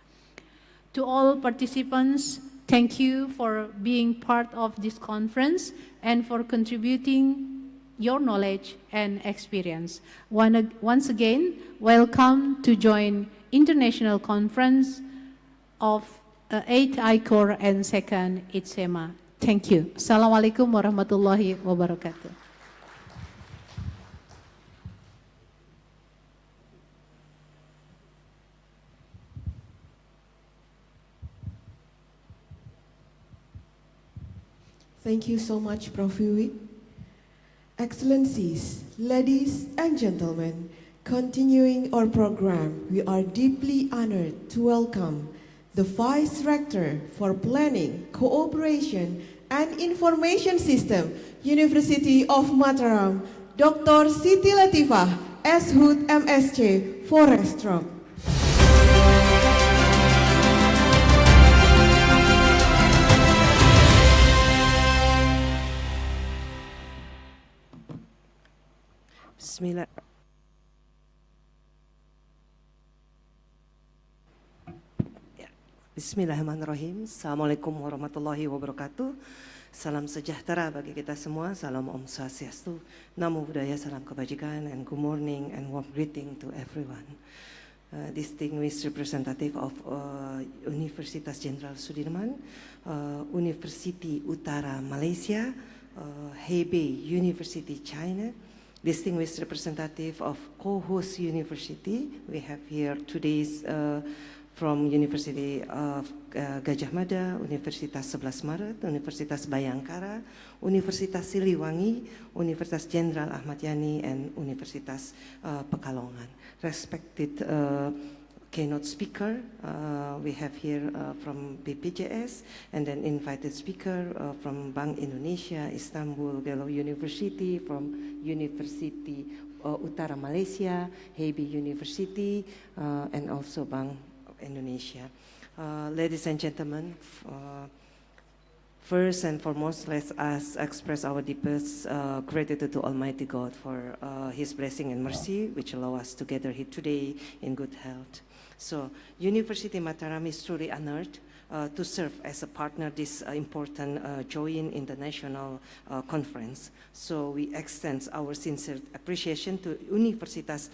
To all participants, thank you for being part of this conference and for contributing your knowledge and experience. Once again, welcome to join International Conference of 8th ICORE and 2nd ICSEMA. Thank you. Assalamualaikum warahmatullahi wabarakatuh. Thank you so much, Prof. Wiwit. Excellencies, ladies and gentlemen, continuing our program, we are deeply honored to welcome the Vice Rector for Planning, Cooperation, and Information System, University of Mataram, Dr. Siti Latifah, S.Hud MSc, Forestrom. Bismillah. Bismillahirrahmanirrahim. Assalamualaikum warahmatullahi wabarakatuh. Salam sejahtera bagi kita semua. Salam Om Swastiastu. Namo Buddhaya, salam kebajikan, and good morning and warm greeting to everyone. Distinguished representative of Universitas Jenderal Sudirman, Universiti Utara Malaysia, Hebei University China, distinguished representative of co-host university. We have here today's from University of Gajah Mada, Universitas 11 Maret, Universitas Bayangkara, Universitas Siliwangi, Universitas Jenderal Ahmad Yani, and Universitas Pekalongan. Respected keynote speaker, we have here from BPJS, and then invited speaker from Bank Indonesia, Istanbul Gelo University, from Universiti Utara Malaysia, Hebei University, and also Bank Indonesia. Ladies and gentlemen, first and foremost, let us express our deepest gratitude to Almighty God for His blessing and mercy, which allow us to gather here today in good health. So, University Mataram is truly honored to serve as a partner this important joint international conference. So we extend our sincere appreciation to Universitas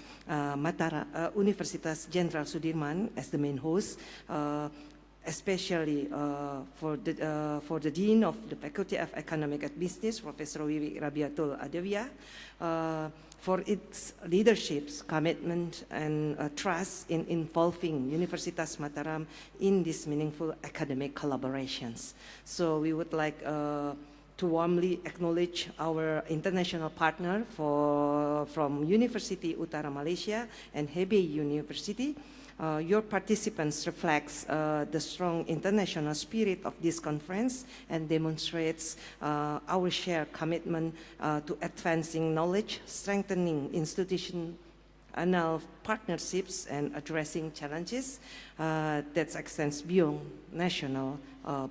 Jenderal Sudirman as the main host, especially for the Dean of the Faculty of Economic and Business, Professor Wiwi Rabiatul Adawiyah, for its leadership, commitment, and trust in involving Universitas Mataram in these meaningful academic collaborations. So we would like to warmly acknowledge our international partner from Universiti Utara Malaysia and Hebei University. Your participants reflects the strong international spirit of this conference and demonstrates our shared commitment to advancing knowledge, strengthening institutional partnerships, and addressing challenges that extends beyond national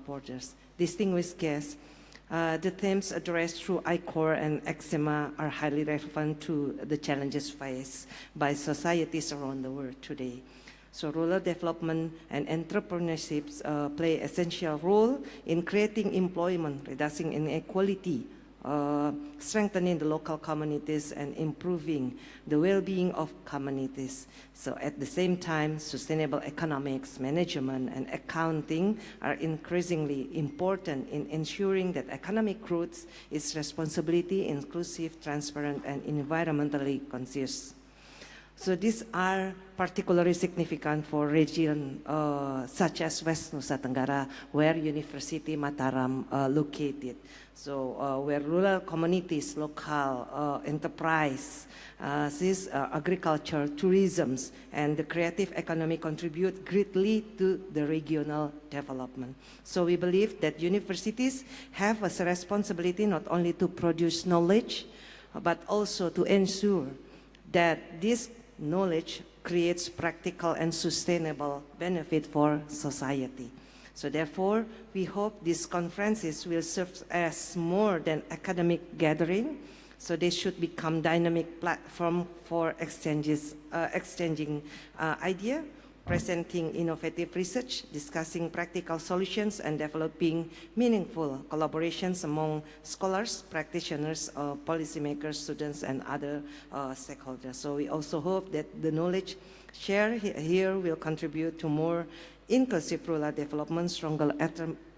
borders. Distinguished guests, the themes addressed through ICORE and ICSEMA are highly relevant to the challenges faced by societies around the world today. So rural development and entrepreneurship play an essential role in creating employment, reducing inequality, strengthening the local communities, and improving the well-being of communities. So at the same time, sustainable economics, management, and accounting are increasingly important in ensuring that economic growth is responsibility, inclusive, transparent, and environmentally conscious. So these are particularly significant for regions such as West Nusa Tenggara, where Universiti Mataram located. So where rural communities, local enterprise, agriculture, tourism, and the creative economy contribute greatly to the regional development. So we believe that universities have a responsibility not only to produce knowledge, but also to ensure that this knowledge creates practical and sustainable benefit for society. So therefore, we hope these conferences will serve as more than academic gathering. So they should become dynamic platform for exchanging idea, presenting innovative research, discussing practical solutions, and developing meaningful collaborations among scholars, practitioners, policymakers, students, and other stakeholders. So we also hope that the knowledge shared here will contribute to more inclusive rural development, stronger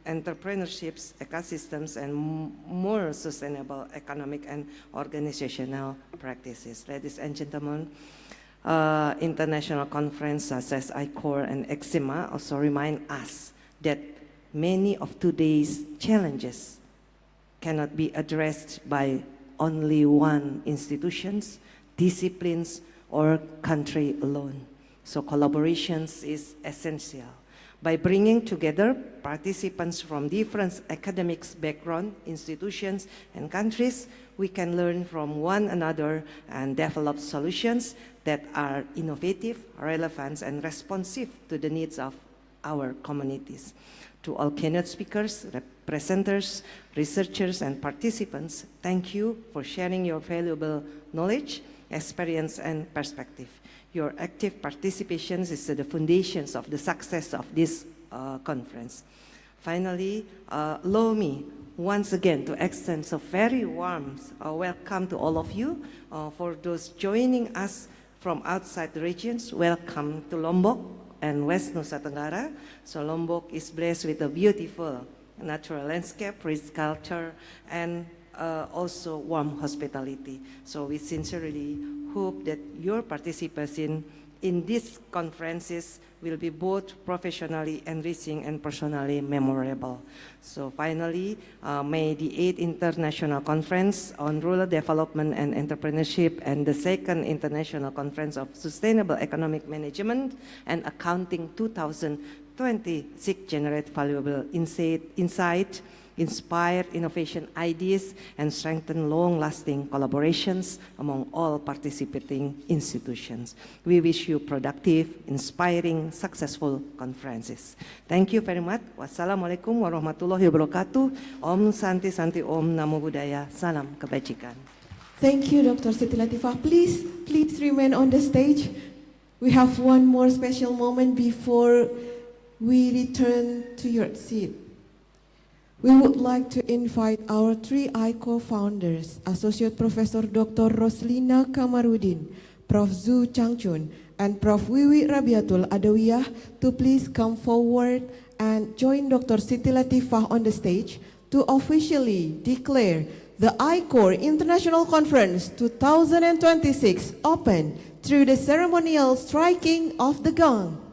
entrepreneurships, ecosystems, and more sustainable economic and organizational practices. Ladies and gentlemen, international conference such as ICORE and ICSEMA also remind us that many of today's challenges cannot be addressed by only one institutions, disciplines, or country alone. So collaborations is essential. By bringing together participants from different academic backgrounds, institutions, and countries, we can learn from one another and develop solutions that are innovative, relevant, and responsive to the needs of our communities. To all keynote speakers, presenters, researchers, and participants, thank you for sharing your valuable knowledge, experience, and perspective. Your active participation is the foundations of the success of this conference. Finally, allow me once again to extend a very warm welcome to all of you. For those joining us from outside the regions, welcome to Lombok and West Nusa Tenggara. So Lombok is blessed with a beautiful natural landscape, rich culture, and also warm hospitality. So we sincerely hope that your participation in these conferences will be both professionally enriching and personally memorable. So finally, may the 8th International Conference on Rural Development and Entrepreneurship and the 2nd International Conference of Sustainable Economic Management and Accounting 2026 generate valuable insight, inspire innovation ideas, and strengthen long-lasting collaborations among all participating institutions. We wish you productive, inspiring, successful conferences. Thank you very much. Wassalamualaikum warahmatullahi wabarakatuh. Om Santi Santi Om Namo Buddhaya. Salam kebajikan. Thank you, Dr. Siti Latifah. Please remain on the stage. We have one more special moment before we return to your seat. We would like to invite our 3 ICORE founders, Associate Professor Dr. Roslina Kamaruddin, Prof. Zhu Changchun, and Prof. Wiwi Rabiatul Adawiyah to please come forward and join Dr. Siti Latifah on the stage to officially declare the ICORE International Conference 2026 open through the ceremonial striking of the gong.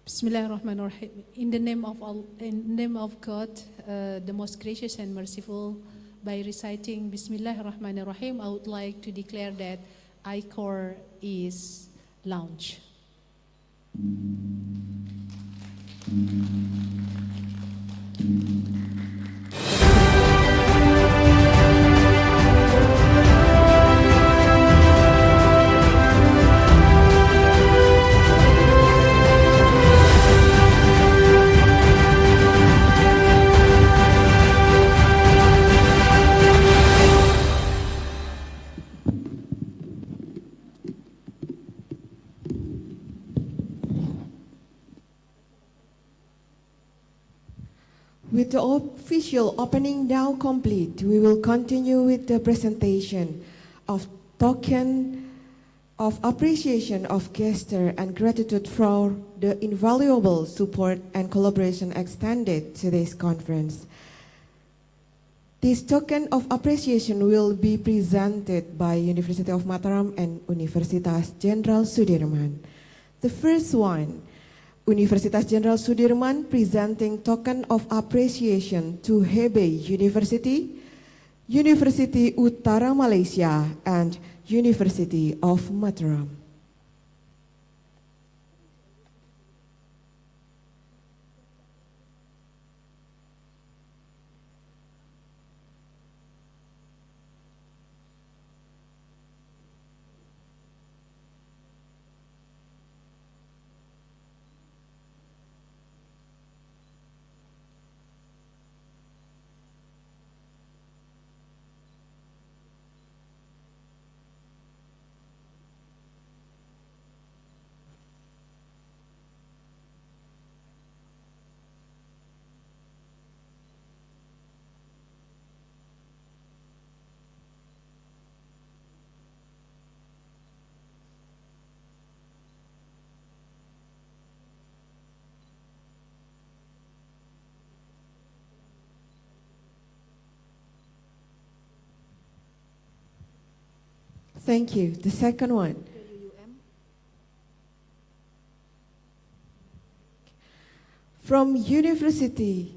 Bismillahirrahmanirrahim. In the name of God, the most gracious and merciful, by reciting Bismillahirrahmanirrahim, I would like to declare that ICORE is launched. With the official opening now complete, we will continue with the presentation of token of appreciation of gesture and gratitude for the invaluable support and collaboration extended to this conference. This token of appreciation will be presented by University of Mataram and Universitas Jenderal Sudirman. The first one, Universitas Jenderal Sudirman presenting token of appreciation to Hebei University, Universiti Utara Malaysia, and University of Mataram. Thank you. The second one. From Universiti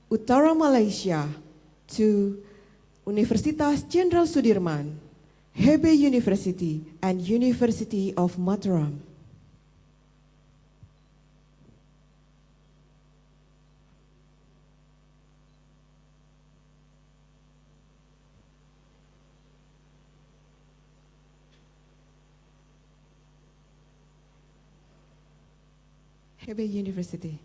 Utara Malaysia to Universitas Jenderal Sudirman, Hebei University, and University of Mataram. Hebei University.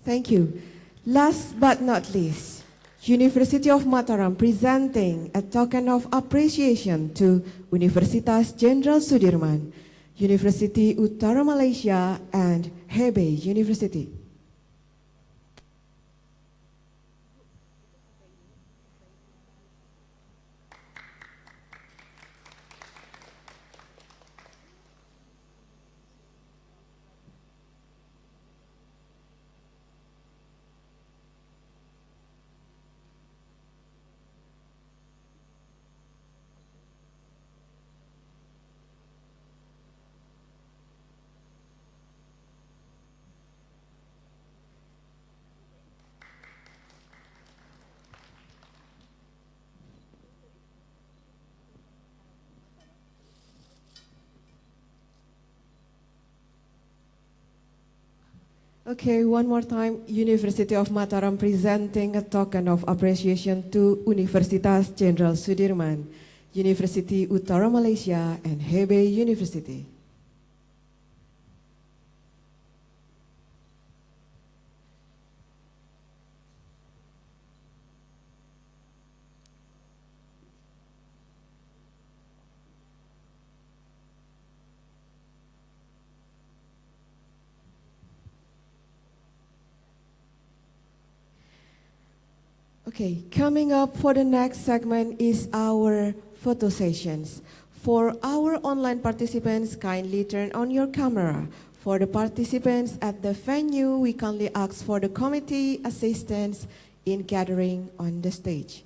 Thank you. Last but not least, University of Mataram presenting a token of appreciation to Universitas Jenderal Sudirman, Universiti Utara Malaysia, and Hebei University. Okay, one more time, University of Mataram presenting a token of appreciation to Universitas Jenderal Sudirman, Universiti Utara Malaysia, and Hebei University. Okay, coming up for the next segment is our photo sessions. For our online participants, kindly turn on your camera. For the participants at the venue, we kindly ask for the committee assistance in gathering on the stage.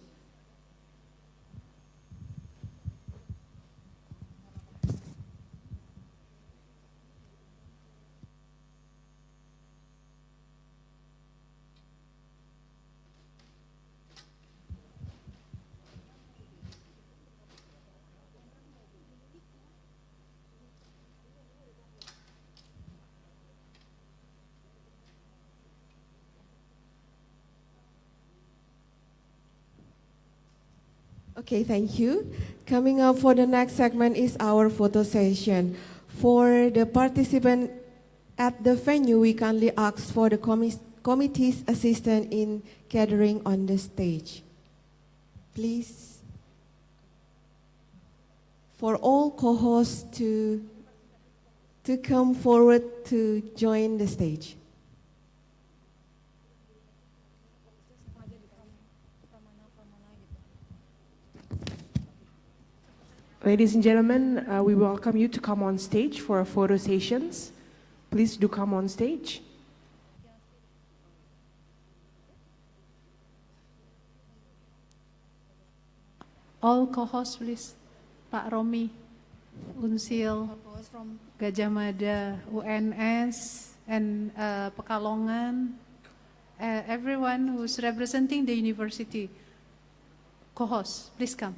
Okay, thank you. Coming up for the next segment is our photo session. For the participant at the venue, we kindly ask for the committee's assistance in gathering on the stage. Please, for all co-hosts to come forward to join the stage. Ladies and gentlemen, we welcome you to come on stage for our photo sessions. Please do come on stage. All co-hosts, please. Pak Romi, Unsil, Gajah Mada, UNS, and Pekalongan, everyone who's representing the university. Co-hosts, please come.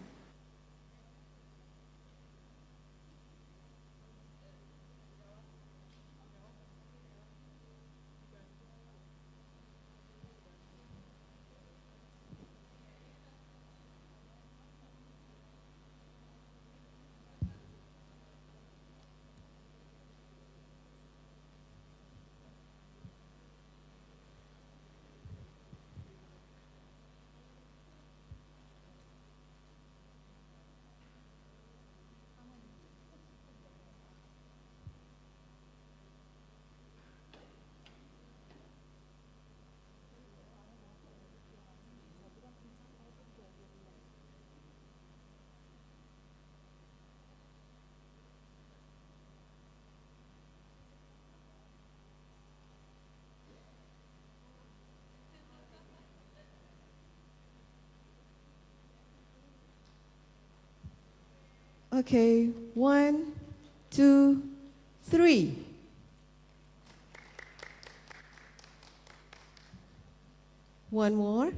Okay, 1, 2, 3. One more.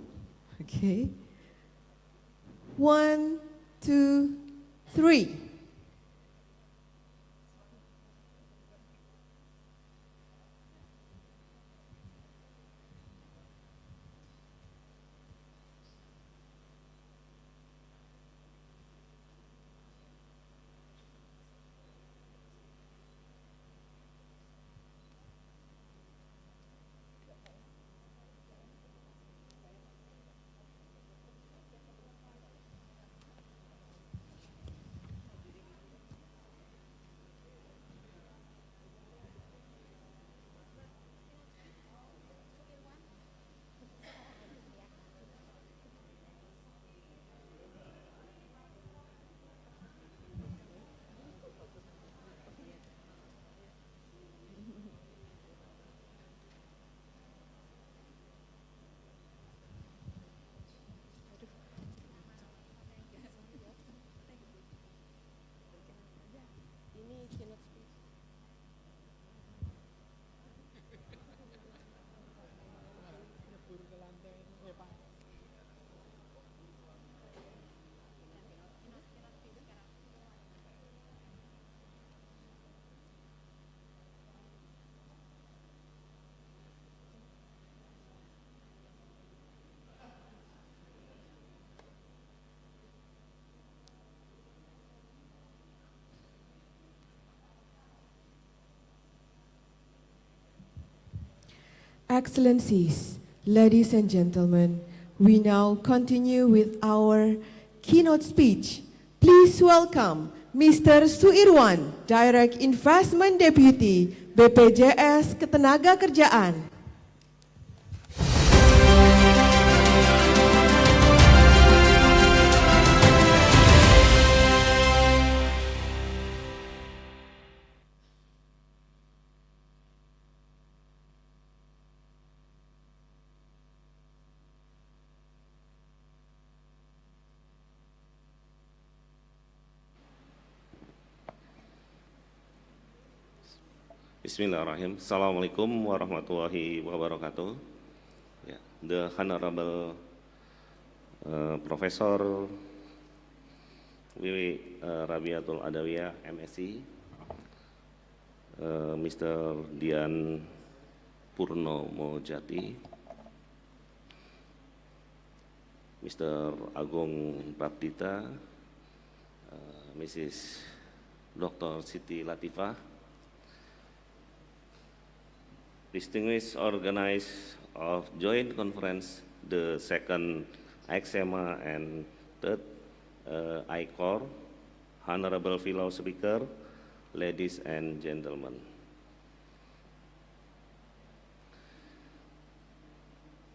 Okay. 1, 2, 3. Excellencies, ladies and gentlemen, we now continue with our keynote speech. Please welcome Mr. Suirwan, Direct Investment Deputy, BPJS Ketenagakerjaan. Bismillahirrahmanirrahim. Assalamualaikum warahmatullahi wabarakatuh. The Honorable Professor Wiwi Rabiatul Adawiyah, MSc, Mr. Dian Purnomo Jati, Mr. Agung Prapdita, Mrs. Dr. Siti Latifah, distinguished organizers of joint conference, the 2nd ICSEMA and 3rd ICORE, honorable fellow speaker, ladies and gentlemen.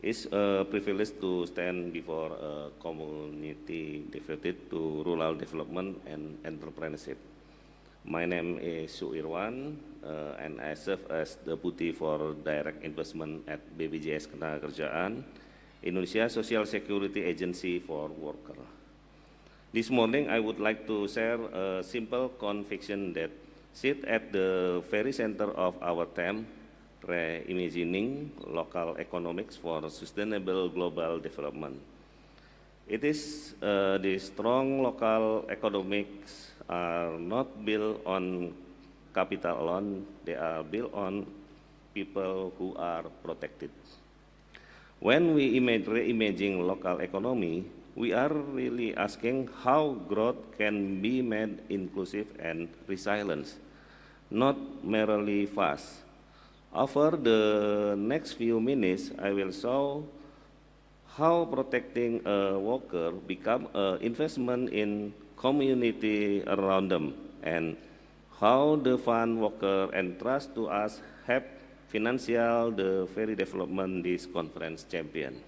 It's a privilege to stand before a community devoted to rural development and entrepreneurship. My name is Suirwan, and I serve as Deputy for Direct Investment at BPJS Ketenagakerjaan, Indonesia Social Security Agency for Worker. This morning, I would like to share a simple conviction that sits at the very center of our theme, Reimagining Local Economies for Sustainable Global Development. It is the strong local economics are not built on capital alone, they are built on people who are protected. When we reimagine local economy, we are really asking how growth can be made inclusive and resilient, not merely fast. Over the next few minutes, I will show how protecting a worker become an investment in community around them, and how the fund worker entrust to us help financial the very development this conference champion.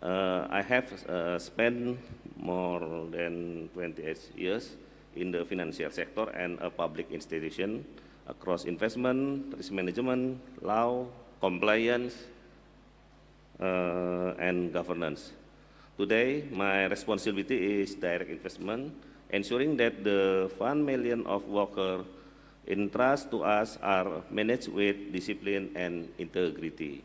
I have spent more than 28 years in the financial sector and a public institution across investment, risk management, law, compliance, and governance. Today, my responsibility is direct investment, ensuring that the 1 million of workers entrust to us are managed with discipline and integrity.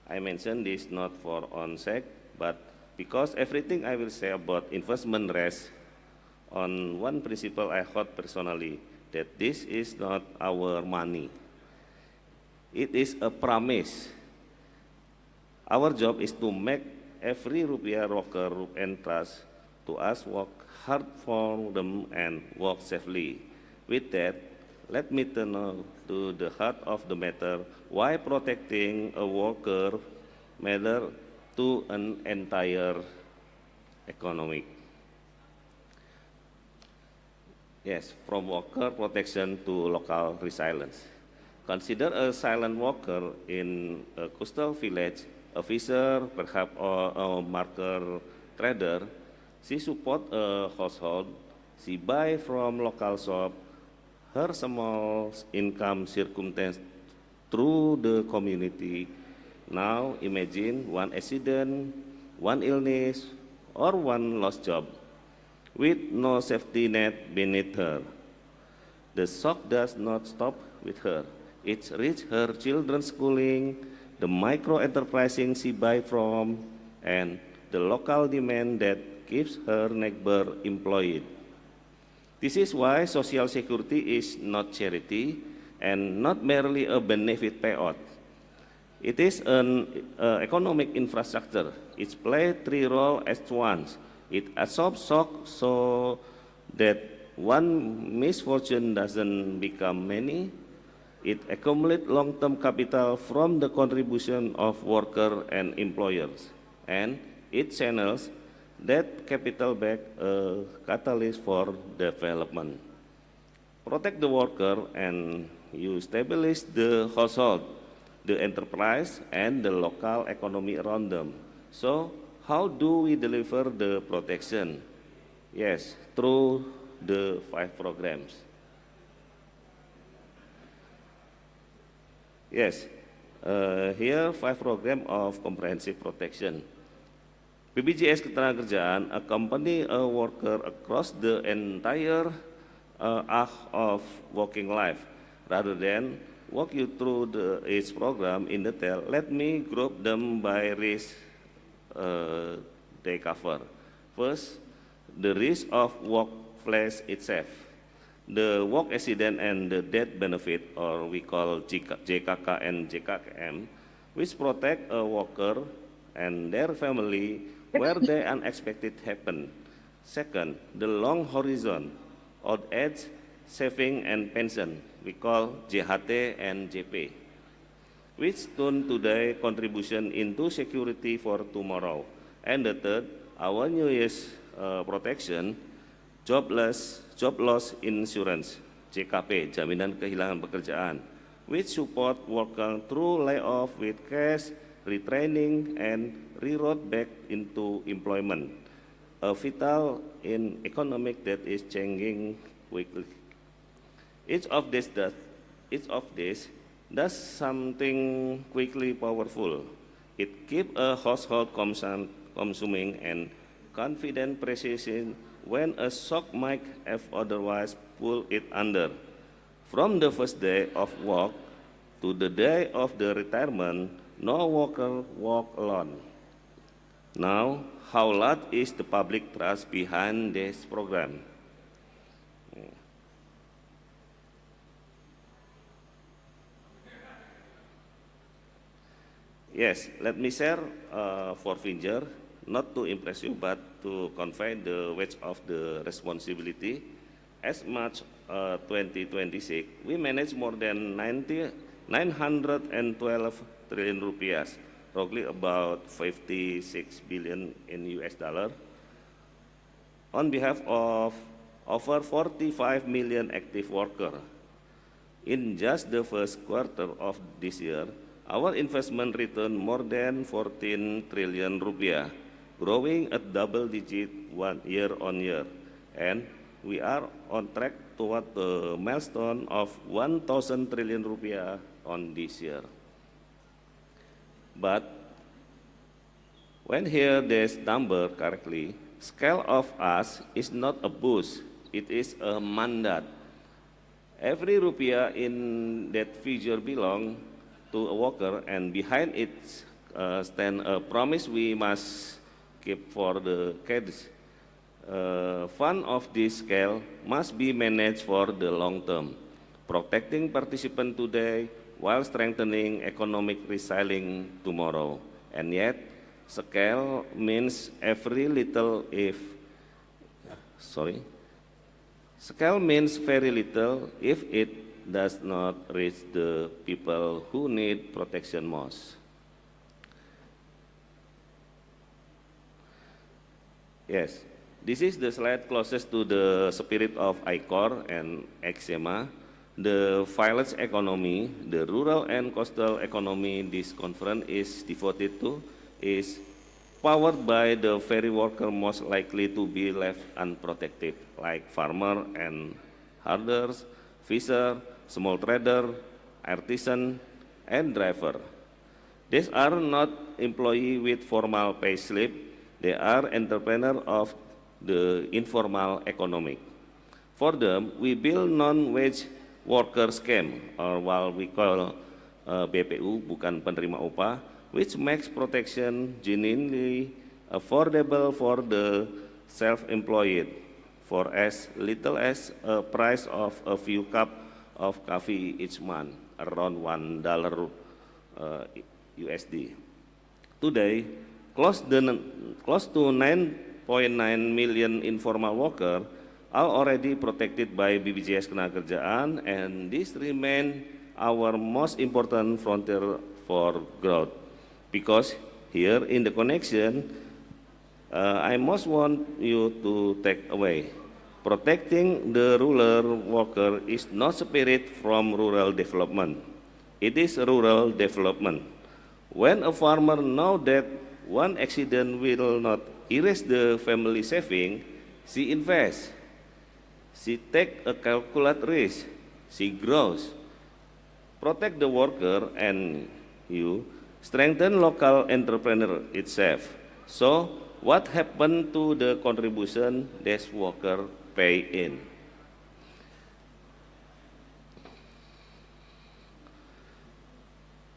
I mention this not for own sake, but because everything I will say about investment rests on one principle I hold personally, that this is not our money. It is a promise. Our job is to make every rupiah worker entrust to us work hard for them and work safely. With that, let me turn to the heart of the matter, why protecting a worker matters to an entire economy. Yes, from worker protection to local resilience. Consider a silent worker in a coastal village, a fisher, perhaps a market trader. She support a household, she buy from local shop, her small income circumstance through the community. Now imagine one accident, one illness, or one lost job, with no safety net beneath her. The shock does not stop with her. It reaches her children's schooling, the micro-enterprising she buy from, and the local demand that keeps her neighbor employed. This is why Social Security is not charity and not merely a benefit payout. It is an economic infrastructure. It plays three roles at once. It absorbs shock so that one misfortune doesn't become many. It accumulates long-term capital from the contribution of workers and employers, and it channels that capital back a catalyst for development. Protect the worker and you establish the household, the enterprise, and the local economy around them. So, how do we deliver the protection? Yes, through the 5 programs. Yes, here 5 program of comprehensive protection. BPJS Ketenagakerjaan accompany a worker across the entire arc of working life. Rather than walk you through each program in detail, let me group them by risk they cover. First, the risk of workplace itself. The work accident and the death benefit, or we call JKK and JKKM, which protect a worker and their family where the unexpected happen. Second, the long horizon, old age, saving and pension, we call JHT and JP, which turn today contribution into security for tomorrow. And the third, our newest protection, job loss insurance, JKP, jaminan kehilangan pekerjaan, which support worker through layoff with cash, retraining, and reroute back into employment, a vital in economic that is changing quickly. Each of this does something quickly powerful. It keeps a household consuming and confident precision when a shock might have otherwise pulled it under. From the first day of work to the day of the retirement, no worker walk alone. Now, how large is the public trust behind this program? Yes, let me share 4 fingers, not to impress you, but to convey the weight of the responsibility. As March 2026, we manage more than 912 trillion rupiahs, roughly about 56 billion in US dollar, on behalf of over 45 million active workers. In just the first quarter of this year, our investment returned more than 14 trillion rupiah, growing at double-digit year on year, and we are on track toward the milestone of 1,000 trillion rupiah on this year. But when hear this number correctly, scale of us is not a boost, it is a mandate. Every rupiah in that figure belong to a worker, and behind it stand a promise we must keep for the kids. Fund of this scale must be managed for the long term, protecting participants today while strengthening economic resilience tomorrow. And yet, scale means scale means very little if it does not reach the people who need protection most. Yes, this is the slide closest to the spirit of ICORE and ICSEMA. The village economy, the rural and coastal economy this conference is devoted to, is powered by the very worker most likely to be left unprotected, like farmer and herders, fisher, small trader, artisan, and driver. These are not employees with formal pay slip, they are entrepreneurs of the informal economy. For them, we build non-wage worker scheme, or what we call BPU, bukan penerima upah, which makes protection genuinely affordable for the self-employed, for as little as a price of a few cups of coffee each month, around $1 USD. Today, close to 9.9 million informal workers are already protected by BPJS Ketenagakerjaan, and this remain our most important frontier for growth. Because here in the connection, I most want you to take away. Protecting the rural worker is not separate from rural development. It is rural development. When a farmer knows that one accident will not erase the family saving, she invests. She takes a calculated risk. She grows. Protect the worker and you strengthen local entrepreneur itself. So, what happened to the contribution that worker pay in?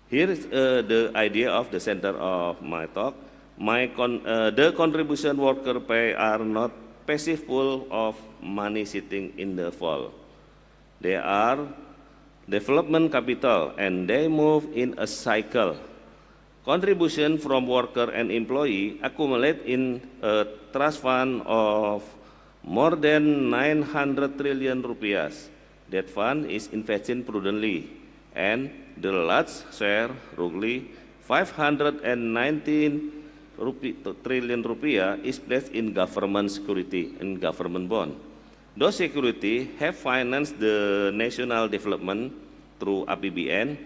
Here is the idea of the center of my talk. The contribution worker pay are not passive pool of money sitting in the vault. They are development capital and they move in a cycle. Contribution from worker and employee accumulate in a trust fund of more than 900 trillion rupiahs. That fund is invested prudently, and the large share, roughly 519 trillion rupiah, is placed in government security and government bond. Those security have financed the national development through APBN,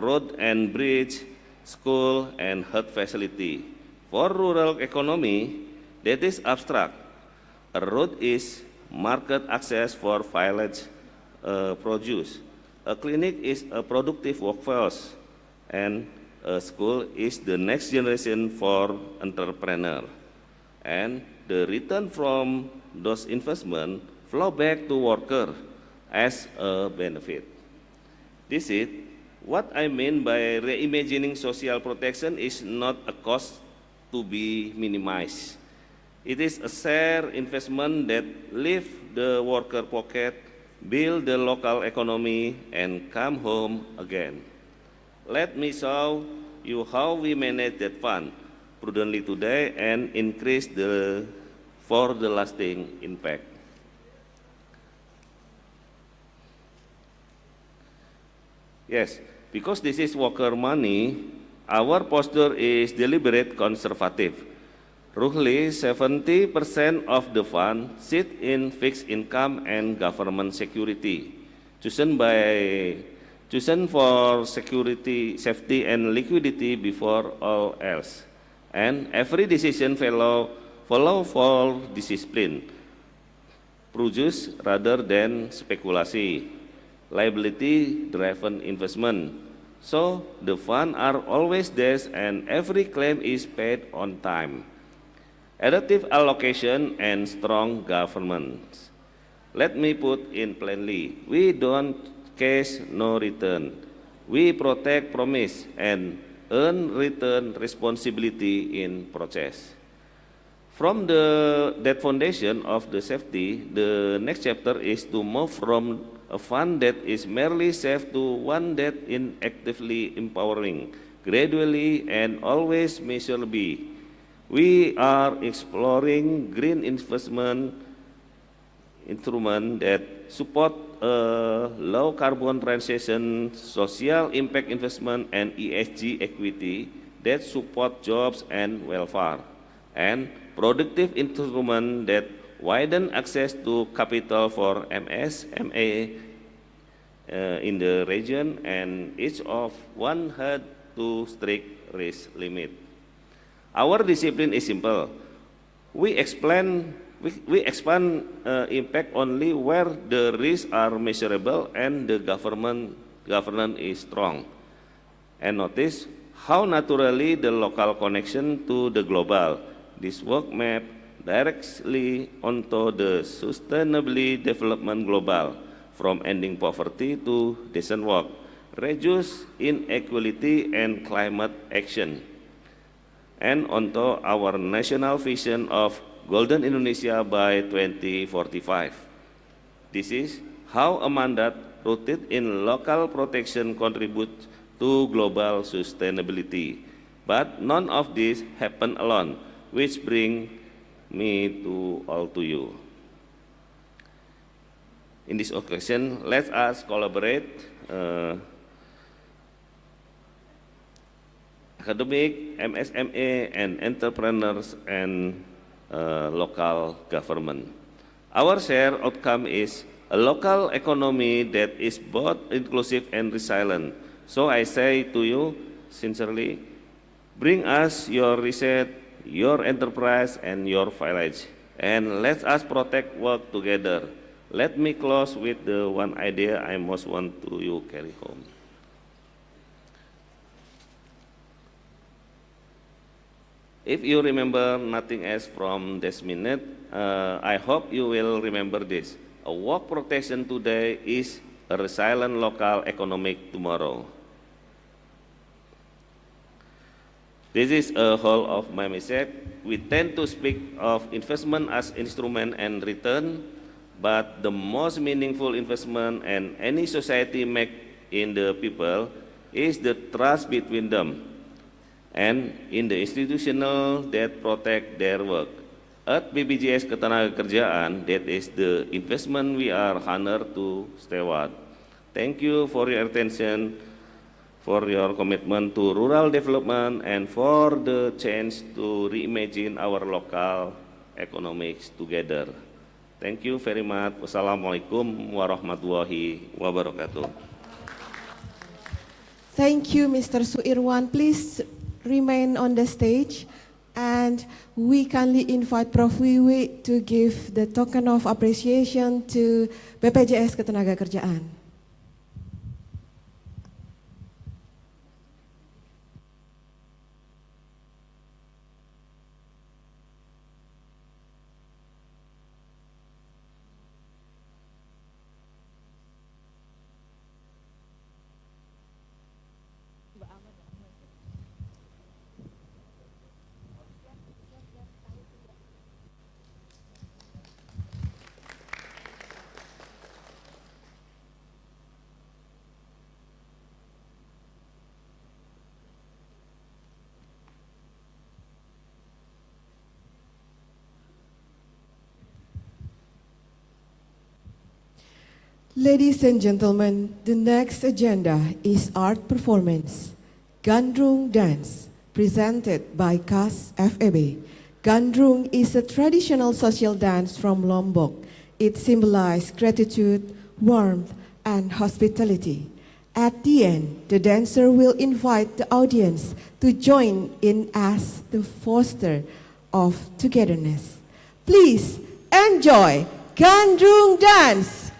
road and bridge, school and health facility. For rural economy, that is abstract. A road is market access for village produce. A clinic is a productive workforce, and a school is the next generation for entrepreneur. And the return from those investments flow back to worker as a benefit. This is what I mean by reimagining social protection is not a cost to be minimized. It is a shared investment that leaves the worker pocket, build the local economy, and come home again. Let me show you how we manage that fund prudently today and increase for the lasting impact. Yes, because this is worker money, our posture is deliberate conservative. Roughly 70% of the fund sit in fixed income and government security, chosen for security, safety, and liquidity before all else. And every decision follow for discipline, produce rather than speculasi, liability-driven investment. So the funds are always there and every claim is paid on time. Adaptive allocation and strong governance. Let me put in plainly, we don't cash no return. We protect promise and earn return responsibility in process. From that foundation of the safety, the next chapter is to move from a fund that is merely safe to one that is actively empowering, gradually and always measurably. We are exploring green investment instruments that support low carbon transition, social impact investment, and ESG equity that support jobs and welfare, and productive instruments that widen access to capital for MSME in the region, and each of one had to strict risk limit. Our discipline is simple. We expand impact only where the risks are measurable and the governance is strong. And notice how naturally the local connection to the global. This work map directly onto the sustainable development global, from ending poverty to decent work, reduce inequality and climate action, and onto our national vision of Golden Indonesia by 2045. This is how a mandate rooted in local protection contributes to global sustainability. But none of this happened alone, which brings me to all to you. In this occasion, let us collaborate academic, MSMA, and entrepreneurs and local government. Our shared outcome is a local economy that is both inclusive and resilient. So I say to you sincerely, bring us your research, your enterprise, and your village, and let us protect work together. Let me close with the one idea I most want to you carry home. If you remember nothing else from this minute, I hope you will remember this. A work protection today is a resilient local economic tomorrow. This is a whole of my message. We tend to speak of investment as instrument and return, but the most meaningful investment and any society make in the people is the trust between them and in the institutional that protect their work. At BPJS Ketenagakerjaan, that is the investment we are honored to steward. Thank you for your attention, for your commitment to rural development, and for the chance to reimagine our local economics together. Thank you very much. Wassalamualaikum warahmatullahi wabarakatuh. Thank you, Mr. Suirwan. Please remain on the stage, and we kindly invite Prof. Wiwi to give the token of appreciation to BPJS Ketenagakerjaan. Ladies and gentlemen, the next agenda is art performance, Gandrung Dance, presented by KAS FEB. Gandrung is a traditional social dance from Lombok. It symbolizes gratitude, warmth, and hospitality. At the end, the dancer will invite the audience to join in as the foster of togetherness. Please enjoy Gandrung Dance.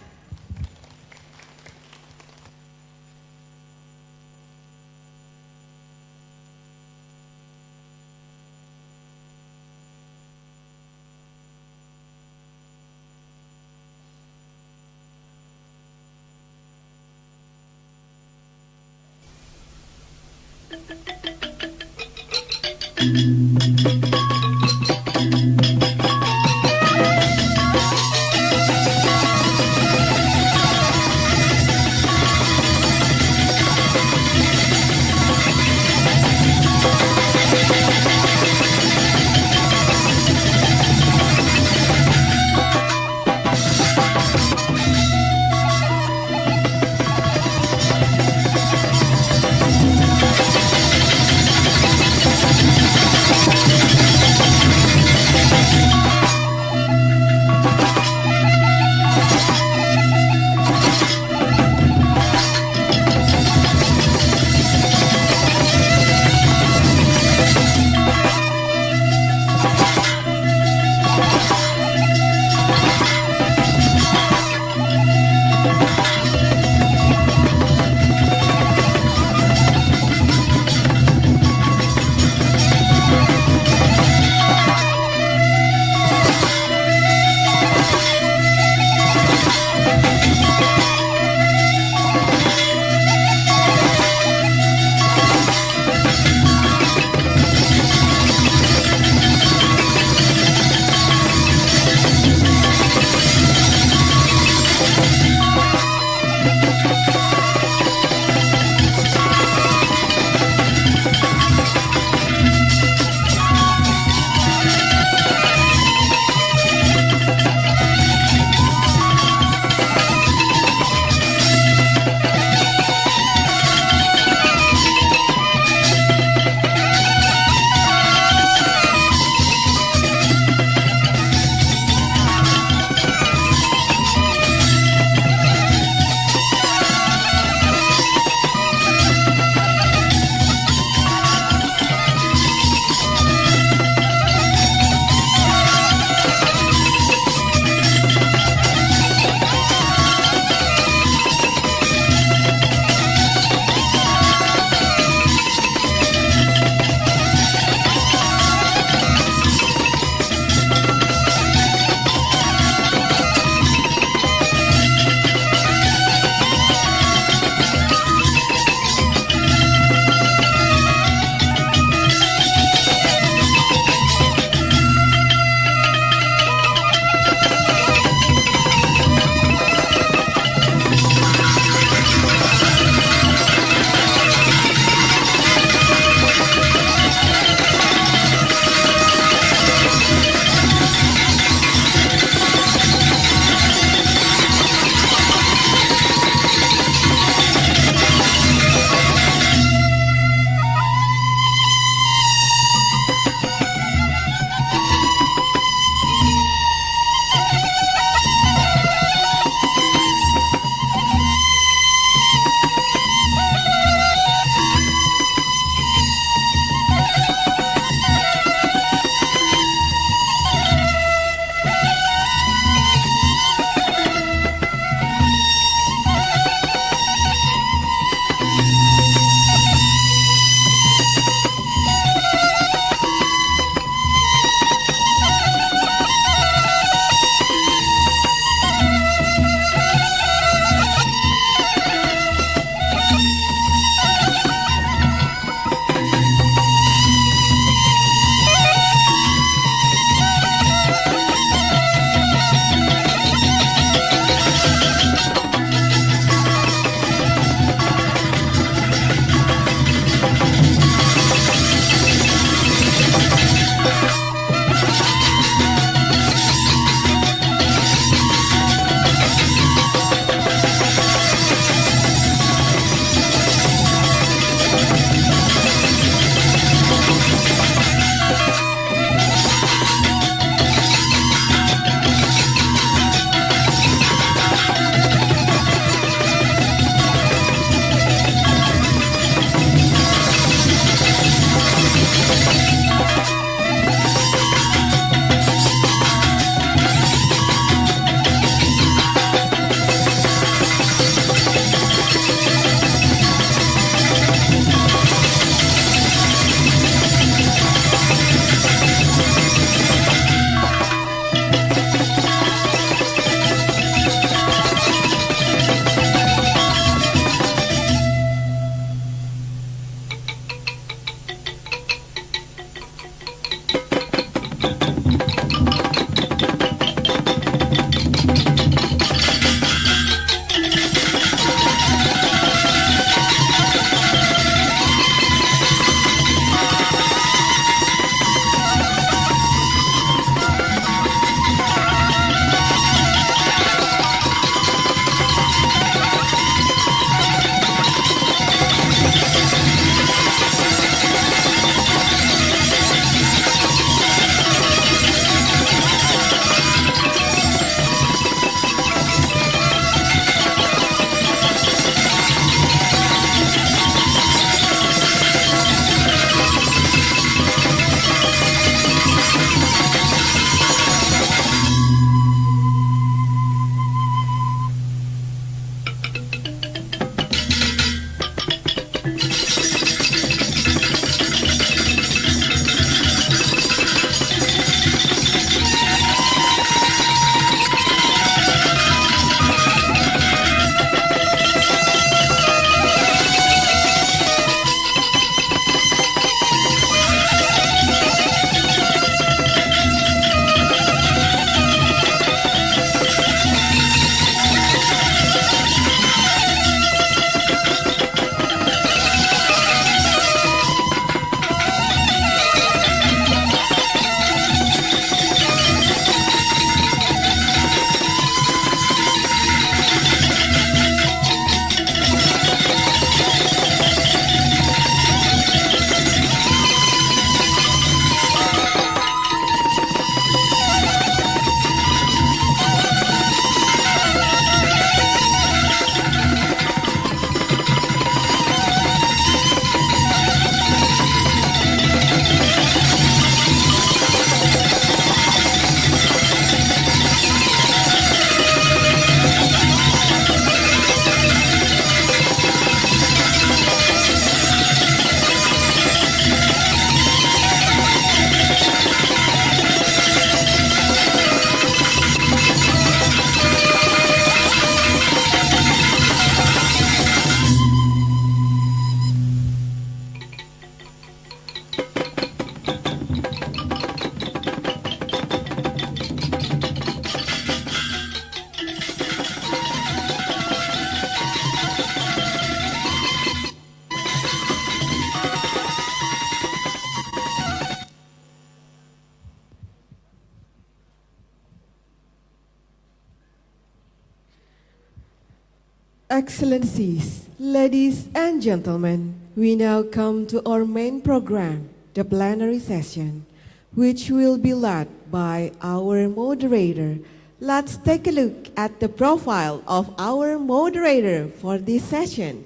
Excellencies, ladies and gentlemen, we now come to our main program, the plenary session, which will be led by our moderator. Let's take a look at the profile of our moderator for this session.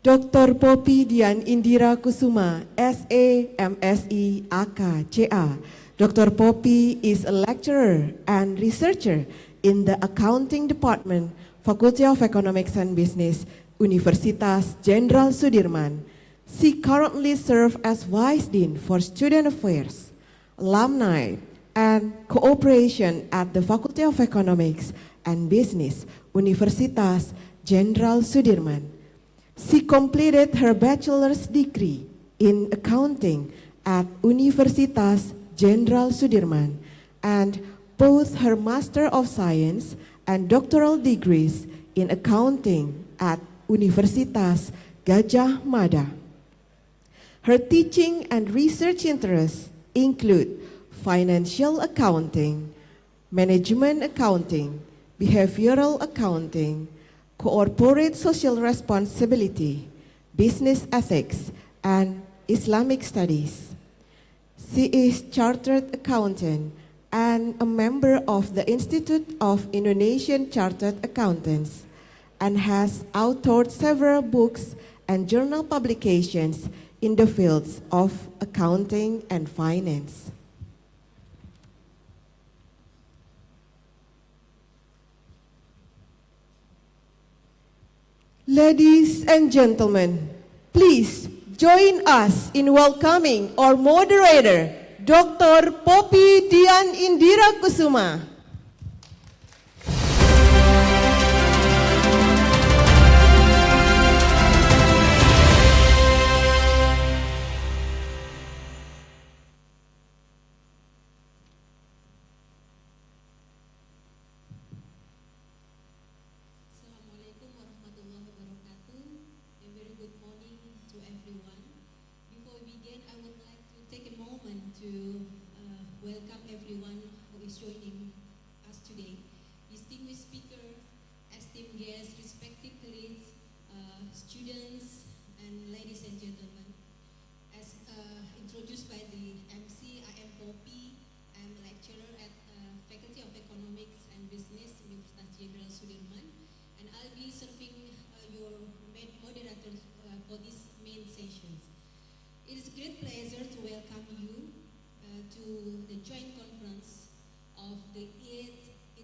Dr. Poppy Dian Indira Kusuma, SA, MSI, AK, CA. Dr. Poppy is a lecturer and researcher in the Accounting Department, Faculty of Economics and Business, Universitas Jenderal Sudirman. She currently serves as Vice Dean for Student Affairs, Alumni, and Cooperation at the Faculty of Economics and Business, Universitas Jenderal Sudirman. She completed her bachelor's degree in accounting at Universitas Jenderal Sudirman, and both her Master of Science and doctoral degrees in accounting at Universitas Gadjah Mada. Her teaching and research interests include financial accounting, management accounting, behavioral accounting, corporate social responsibility, business ethics, and Islamic studies. She is chartered accountant and a member of the Institute of Indonesian Chartered Accountants, and has authored several books and journal publications in the fields of accounting and finance. Ladies and gentlemen, please join us in welcoming our moderator, Dr. Poppy Dian Indira Kusuma.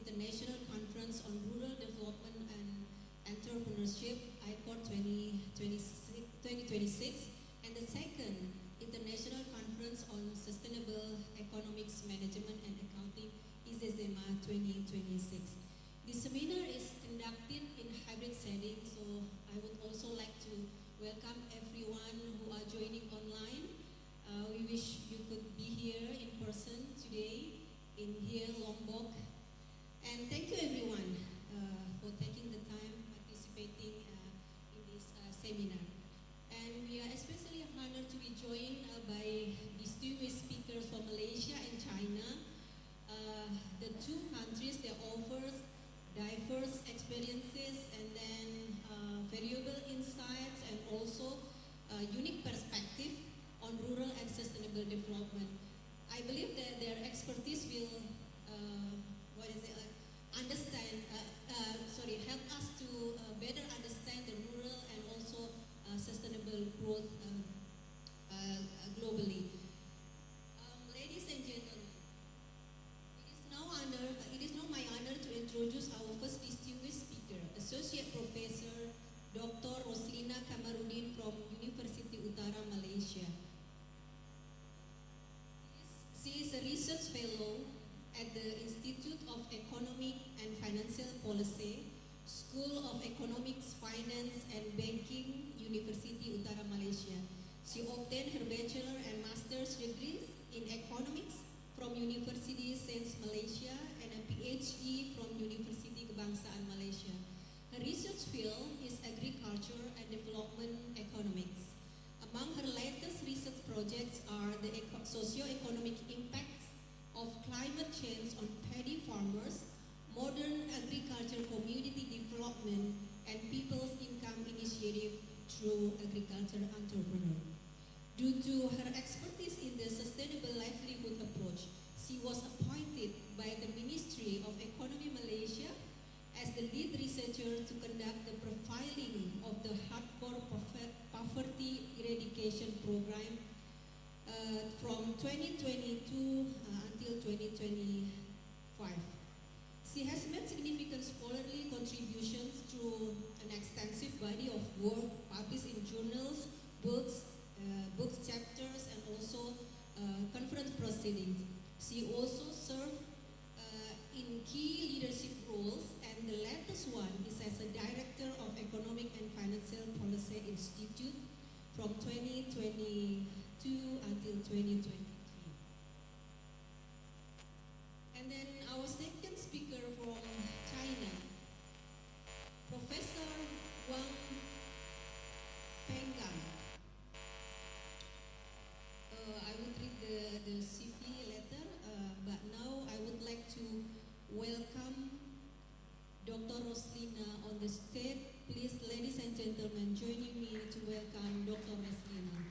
International Conference on Rural Development and Entrepreneurship, ICORE 2026, and the second International Conference on Sustainable Economics Management and Accounting, ICSEMA 2026. This seminar is conducted in hybrid setting, so I would also like to welcome everyone who are joining online. We wish you could be here in person today in here, Lombok. And thank you everyone for taking the time participating in this seminar. And we are especially honored to be joined by distinguished speakers from Malaysia and China. The two countries, they offer diverse experiences and then valuable insights and also unique perspective on rural and sustainable development. I believe that their expertise will help us to better understand the rural and also sustainable growth globally. Ladies and gentlemen, it is now my honor to introduce our first distinguished speaker, Associate Professor Dr. Roslina Kamaruddin from Universiti Utara, Malaysia. She is a research fellow at the Institute of Economic and Financial Policy, School of Economics, Finance and Banking, Universiti Utara, Malaysia. She obtained her bachelor and master's degrees in economics from University Sains Malaysia and a PhD from Universiti Kebangsaan Malaysia. Her research field is agriculture and development economics. Among her latest research projects are the socio-economic impacts of climate change on paddy farmers, modern agriculture community development development and people's income initiative through agriculture entrepreneur. Due to her expertise in the sustainable livelihood approach, she was appointed by the Ministry of Economy Malaysia as the lead researcher to conduct the profiling of the hardcore poverty eradication program from 2022 until 2025. She has made significant scholarly contributions through an extensive body of work published in journals, books chapters, and also conference proceedings. She also served in key leadership roles, and the latest one is as a Director of Economic and Financial Policy Institute from 2022 until 2023. And then our second speaker from China, Professor Wang Penggang. I would read the CV letter, but now I would like to welcome Dr. Roslina on the stage. Please, ladies and gentlemen, joining me to welcome Dr. Roslina.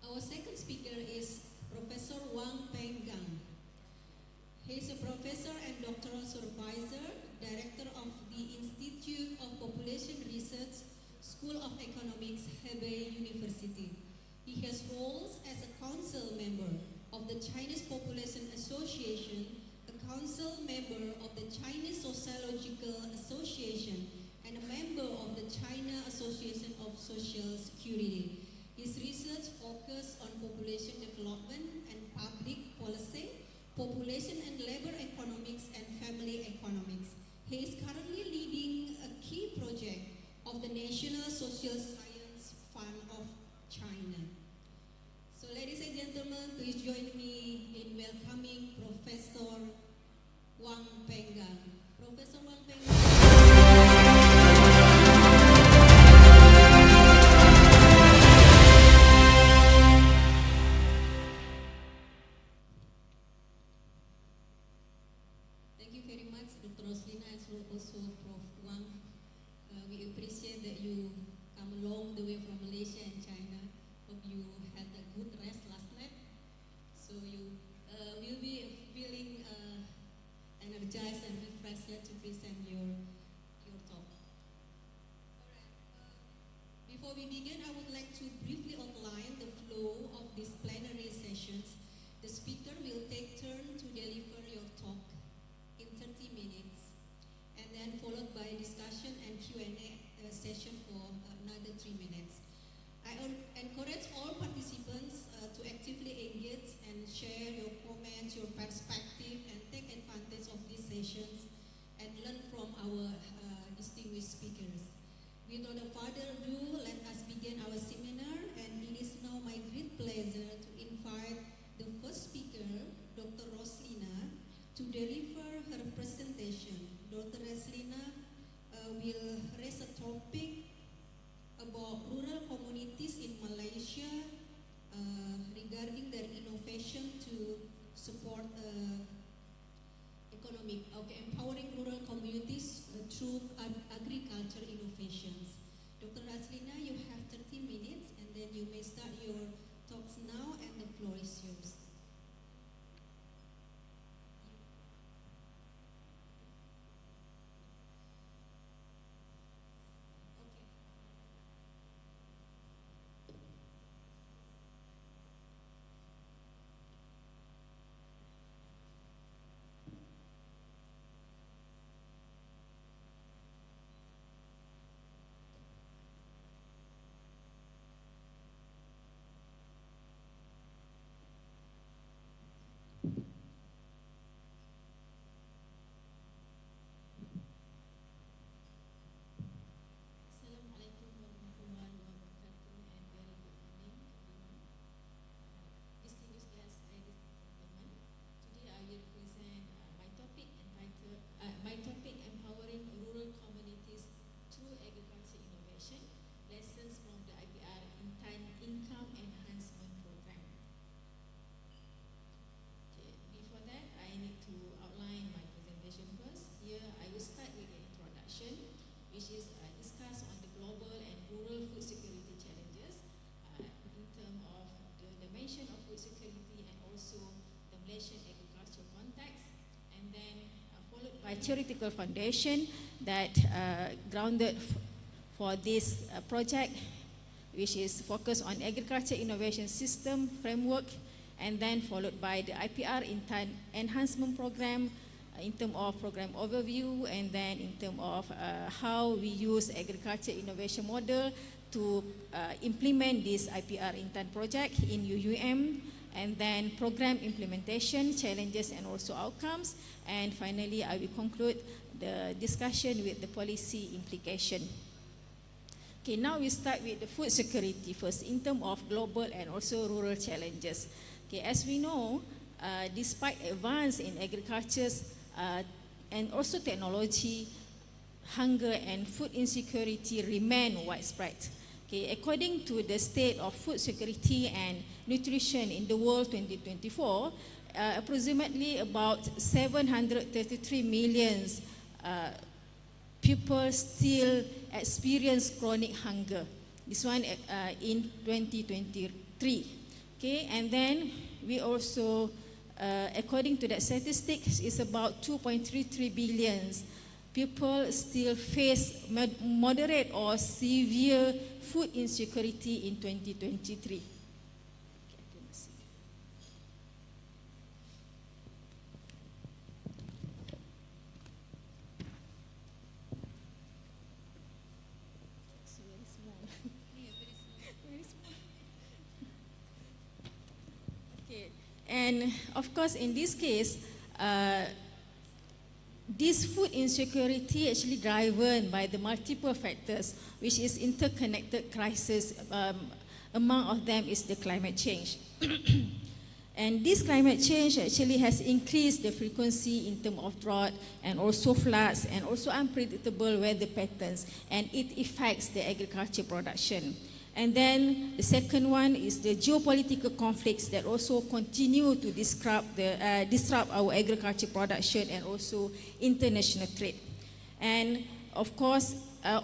Our second speaker is Professor Wang Penggang. He is a professor and doctoral supervisor, director of the Institute of Population Research, School of Economics, Hebei University. He has roles as a council member of the Chinese Population Association, a council member of the Chinese Sociological Association, and a member of the China Association of Social Security. His research focuses on population development and public policy, population and labor economics, and family economics. He is currently leading a key project of the National Social Science Fund of China. So ladies and gentlemen, please join me in welcoming Professor Wang Penggang. Professor Wang Penggang. Roslina and also Prof. Wang, we appreciate that you come along the way from Malaysia and China. Hope you had a good rest last night. So you will be feeling energized and refreshed to present your talk. Alright, before we begin, I would like to briefly outline the flow of these plenary sessions. The speaker will take turn to deliver your talk in 30 minutes, and then followed by discussion and Q&A session for another 3 minutes. I encourage all participants to actively engage and share your comments, your perspective, and take advantage of these sessions and learn from our distinguished speakers. Without further ado, let us begin our seminar, and it is now my great pleasure to invite the first speaker, Dr. Roslina, to deliver her presentation. Dr. Roslina will raise a topic theoretical foundation that grounded for this project, which is focused on agriculture innovation system framework, and then followed by the IPR enhancement program in terms of program overview, and then in terms of how we use agriculture innovation model to implement this IPR intern project in UUM, and then program implementation, challenges and also outcomes, and finally I will conclude the discussion with the policy implication. Okay, now we start with the food security first in terms of global and also rural challenges. Okay, as we know, despite advance in agriculture and also technology, hunger and food insecurity remain widespread. Okay, according to the State of Food Security and Nutrition in the World 2024, approximately about 733 million people still experience chronic hunger. This one in 2023. Okay, and then we also, according to that statistics, is about 2.33 billion people still face moderate or severe food insecurity in 2023. And of course, in this case, this food insecurity actually driven by the multiple factors, which is interconnected crisis. Among of them is the climate change. And this climate change actually has increased the frequency in terms of drought and also floods and also unpredictable weather patterns, and it affects the agriculture production. And then the second one is the geopolitical conflicts that also continue to disrupt our agriculture production and also international trade. And of course,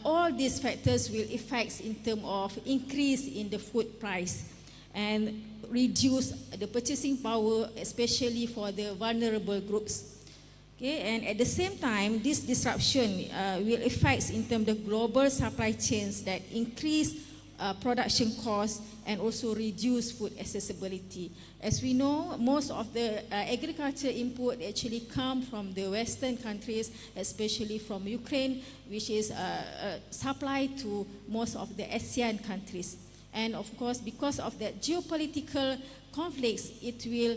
all these factors will affect in terms of increase in the food price and reduce the purchasing power, especially for the vulnerable groups. Okay, and at the same time, this disruption will affect in terms of the global supply chains that increase production costs and also reduce food accessibility. As we know, most of the agriculture input actually come from the Western countries, especially from Ukraine, which is supplied to most of the ASEAN countries. And of course, because of that geopolitical conflicts, it will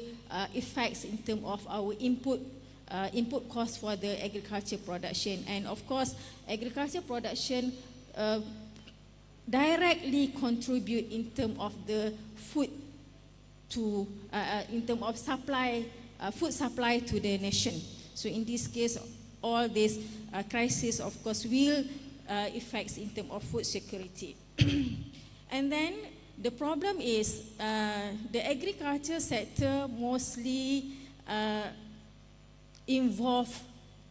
affect in terms of our input costs for the agriculture production. And of course, agriculture production directly contribute in terms of the food to, in terms of supply, food supply to the nation. So in this case, all this crisis, of course, will affect in terms of food security. And then the problem is the agriculture sector mostly involve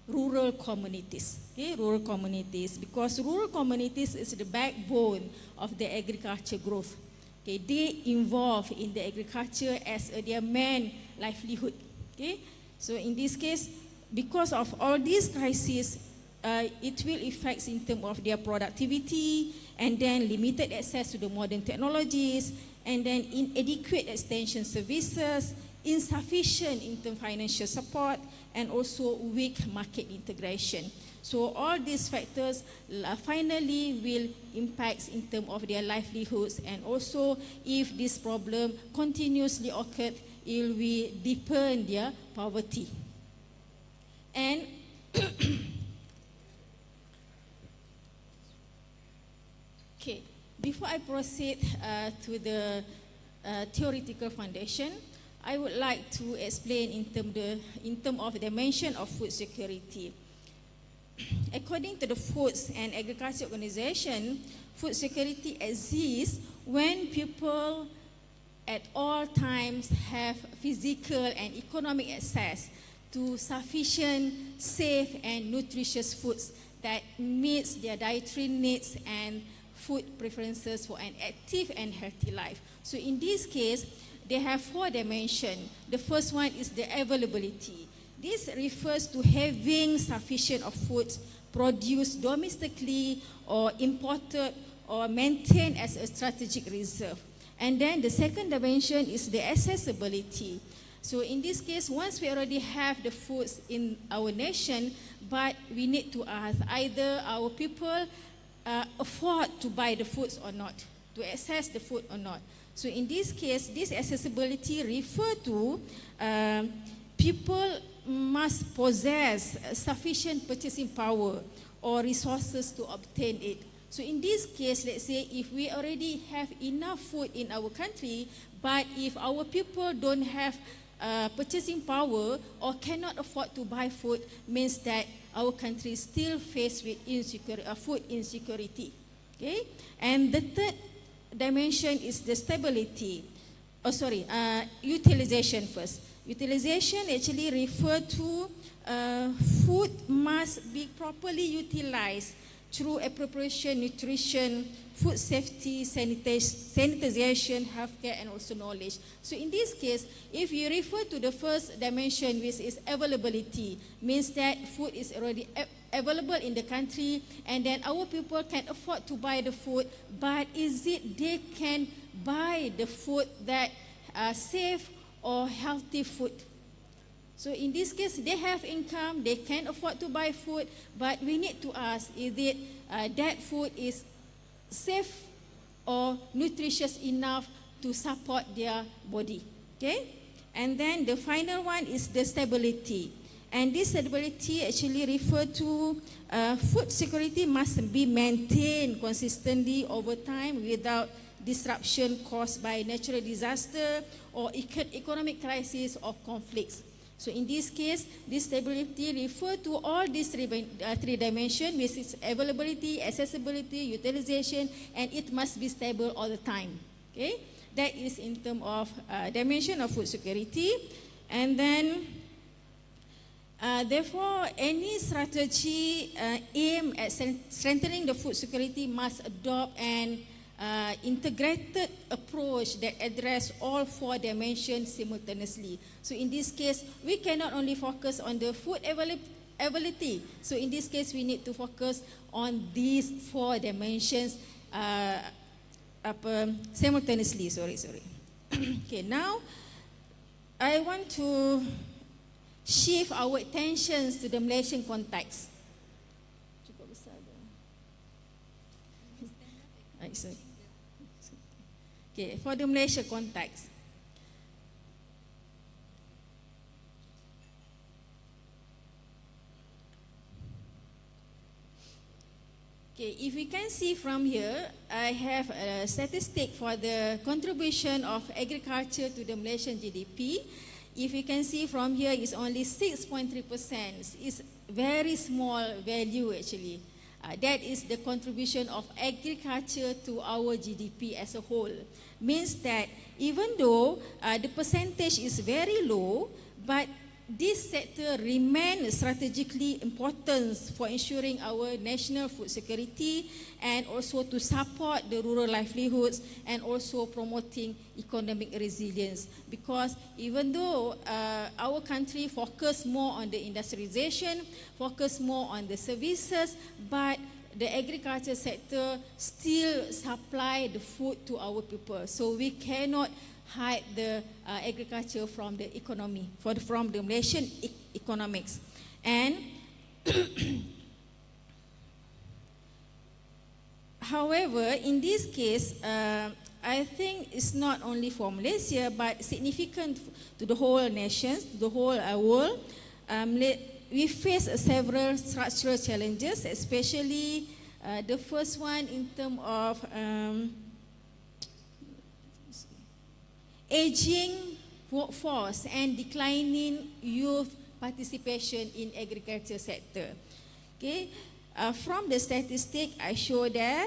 rural communities, okay? Rural communities, because rural communities is the backbone of the agriculture growth. Okay? They involve in the agriculture as their main livelihood. Okay? So in this case, because of all these crises, it will affect in terms of their productivity, and then limited access to the modern technologies, and then inadequate extension services, insufficient in terms of financial support, and also weak market integration. So all these factors finally will impact in terms of their livelihoods, and also if this problem continuously occurs, it will deepen their poverty. And okay, before I proceed to the theoretical foundation, I would like to explain in terms of the dimension of food security. According to the Food and Agriculture Organization, food security exists when people at all times have physical and economic access to sufficient, safe and nutritious foods that meets their dietary needs and food preferences for an active and healthy life. So in this case, they have 4 dimensions. The first one is the availability. This refers to having sufficient of food produced domestically or imported or maintained as a strategic reserve. And then the second dimension is the accessibility. So in this case, once we already have the foods in our nation, but we need to ask either our people afford to buy the foods or not, to access the food or not. So in this case, this accessibility refer to people must possess sufficient purchasing power or resources to obtain it. So in this case, let's say if we already have enough food in our country, but if our people don't have purchasing power or cannot afford to buy food, means that our country is still faced with food insecurity. Okay? And the third dimension is the stability. Utilization first. Utilization actually refer to food must be properly utilized through appropriation, nutrition, food safety, sanitization, healthcare, and also knowledge. So in this case, if you refer to the first dimension, which is availability, means that food is already available in the country, and then our people can afford to buy the food, but is it they can buy the food that are safe or healthy food? So in this case, they have income, they can afford to buy food, but we need to ask, is it that food is safe or nutritious enough to support their body? Okay? And then the final one is the stability. And this stability actually refer to food security must be maintained consistently over time without disruption caused by natural disaster or economic crisis or conflicts. So in this case, this stability refer to all these three dimensions, which is availability, accessibility, utilization, and it must be stable all the time. Okay, that is in terms of dimension of food security. And then, therefore, any strategy aimed at strengthening the food security must adopt an integrated approach that address all four dimensions simultaneously. So in this case, we cannot only focus on the food availability. So in this case, we need to focus on these four dimensions simultaneously. Sorry. Okay, now I want to shift our attentions to the Malaysian context. Okay, for the Malaysia context. Okay, if we can see from here, I have a statistic for the contribution of agriculture to the Malaysian GDP. If you can see from here, it's only 6.3%. It's very small value actually. That is the contribution of agriculture to our GDP as a whole. Means that even though the percentage is very low, but this sector remains strategically important for ensuring our national food security and also to support the rural livelihoods and also promoting economic resilience. Because even though our country focus more on the industrialization, focus more on the services, but the agriculture sector still supply the food to our people. So we cannot hide the agriculture from the economy, from the Malaysian economics. And however, in this case, I think it's not only for Malaysia, but significant to the whole nations, the whole world. We face several structural challenges, especially the first one in terms of aging workforce and declining youth participation in agriculture sector. Okay, from the statistic I show there,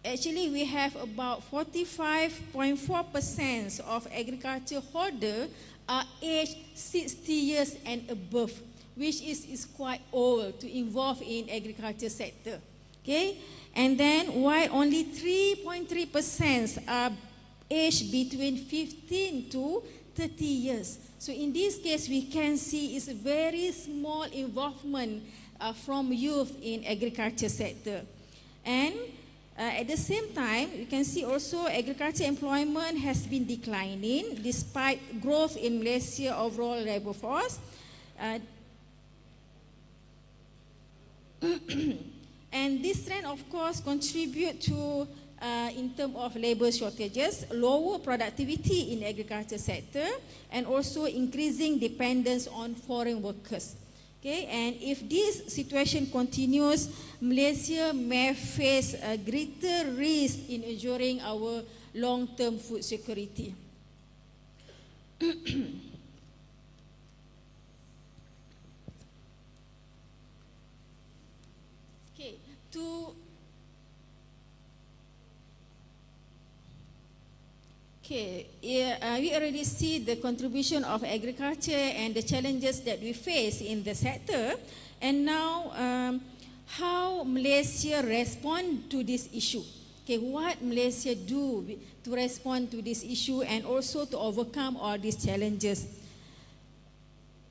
actually we have about 45.4% of agriculture holder are aged 60 years and above, which is quite old to involve in agriculture sector. Okay, and then why only 3.3% are aged between 15 to 30 years. So in this case, we can see it's a very small involvement from youth in agriculture sector. And at the same time, you can see also agriculture employment has been declining despite growth in Malaysia overall labor force. And this trend, of course, contribute to, in terms of labor shortages, lower productivity in agriculture sector, and also increasing dependence on foreign workers. Okay, and if this situation continues, Malaysia may face a greater risk in ensuring our long-term food security. We already see the contribution of agriculture and the challenges that we face in the sector. And now, how Malaysia respond to this issue? Okay, what Malaysia do to respond to this issue and also to overcome all these challenges?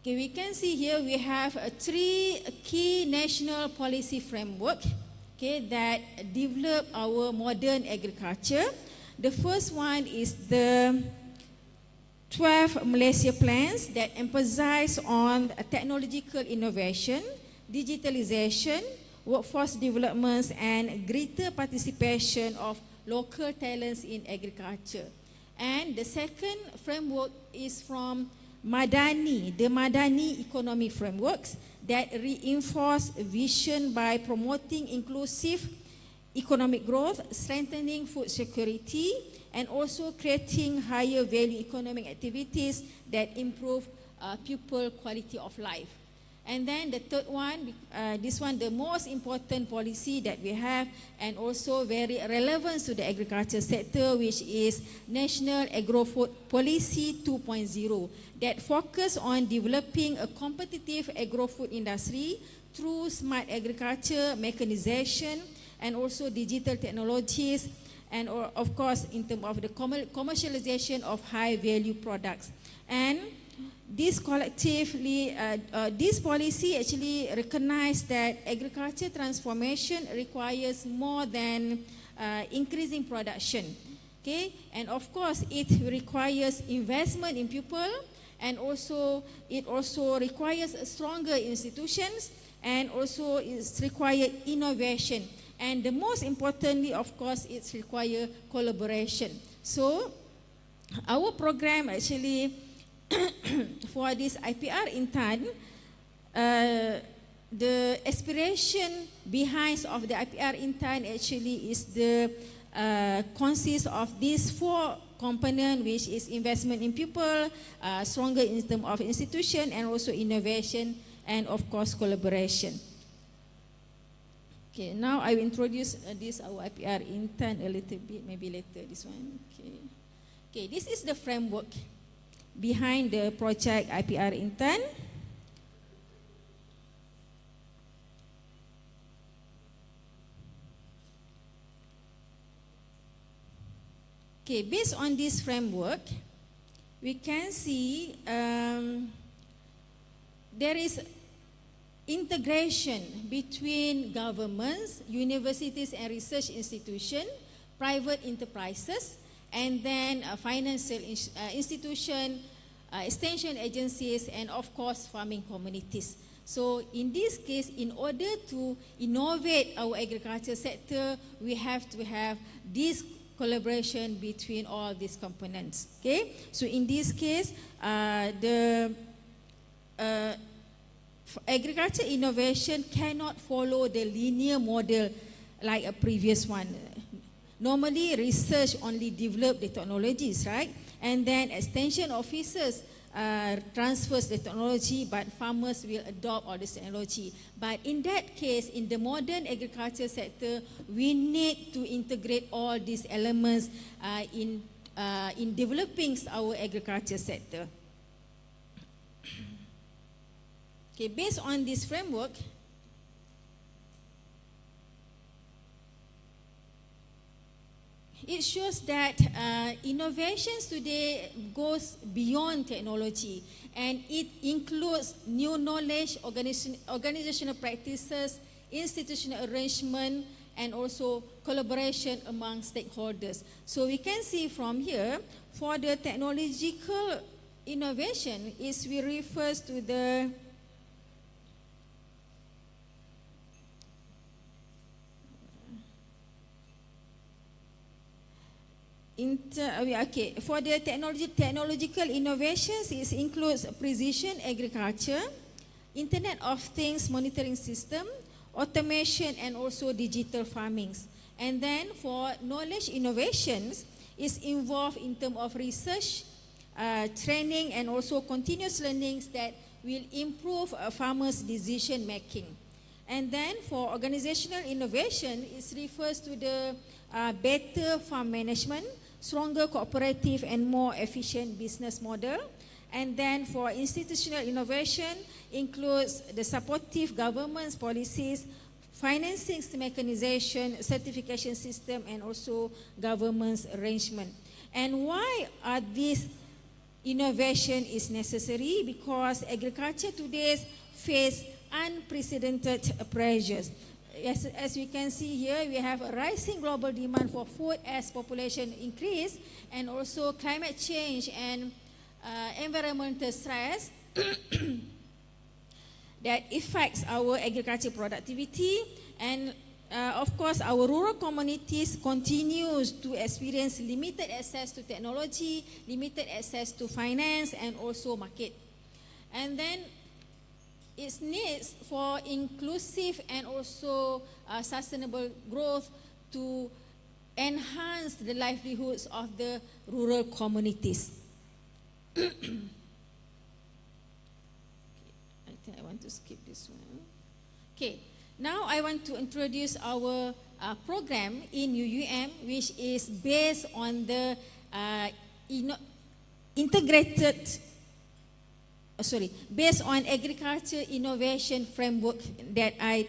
Okay, we can see here we have three key national policy framework, okay, that develop our modern agriculture. The first one is the 12 Malaysia plans that emphasize on technological innovation, digitalization, workforce developments, and greater participation of local talents in agriculture. And the second framework is from Madani, the Madani economic frameworks that reinforce vision by promoting inclusive economic growth, strengthening food security, and also creating higher value economic activities that improve people quality of life. And then the third one, this one, the most important policy that we have and also very relevant to the agriculture sector, which is National Agro-Food Policy 2.0 that focus on developing a competitive agro-food industry through smart agriculture, mechanization, and also digital technologies, and of course in terms of the commercialization of high value products. And this collectively, this policy actually recognize that agriculture transformation requires more than increasing production. Okay, and of course it requires investment in people, and also it also requires stronger institutions, and also it's required innovation. And the most importantly, of course, it's require collaboration. So our program actually for this IPR intern, the aspiration behind of the IPR intern actually is the consists of these four components, which is investment in people, stronger in terms of institution, and also innovation, and of course collaboration. Okay, now I will introduce this our IPR intern a little bit, maybe later this one. Okay, this is the framework behind the project IPR intern. Okay, based on this framework, we can see there is integration between governments, universities and research institutions, private enterprises, and then financial institutions, extension agencies, and of course farming communities. So in this case, in order to innovate our agriculture sector, we have to have this collaboration between all these components. Okay, so in this case, agriculture innovation cannot follow the linear model like a previous one. Normally, research only develop the technologies, right? And then extension officers transfers the technology, but farmers will adopt all this technology. But in that case, in the modern agriculture sector, we need to integrate all these elements in developing our agriculture sector. Okay, based on this framework, it shows that innovations today goes beyond technology, and it includes new knowledge, organizational practices, institutional arrangement, and also collaboration among stakeholders. So we can see from here, for the technological innovation, is we refers to the for the technological innovations, it includes precision agriculture, Internet of Things monitoring system, automation, and also digital farmings. And then for knowledge innovations, is involved in terms of research, training, and also continuous learnings that will improve farmers' decision making. And then for organizational innovation, it refers to the better farm management, stronger cooperative and more efficient business model. And then for institutional innovation, includes the supportive government's policies, financing mechanization, certification system, and also government's arrangement. And why are these innovation is necessary? Because agriculture today face unprecedented pressures. As we can see here, we have a rising global demand for food as population increase, and also climate change and environmental stress that affects our agriculture productivity. And of course, our rural communities continues to experience limited access to technology, limited access to finance, and also market. And then its needs for inclusive and also sustainable growth to enhance the livelihoods of the rural communities. I think I want to skip this one. Okay, now I want to introduce our program in UUM, which is based on the based on agriculture innovation framework that I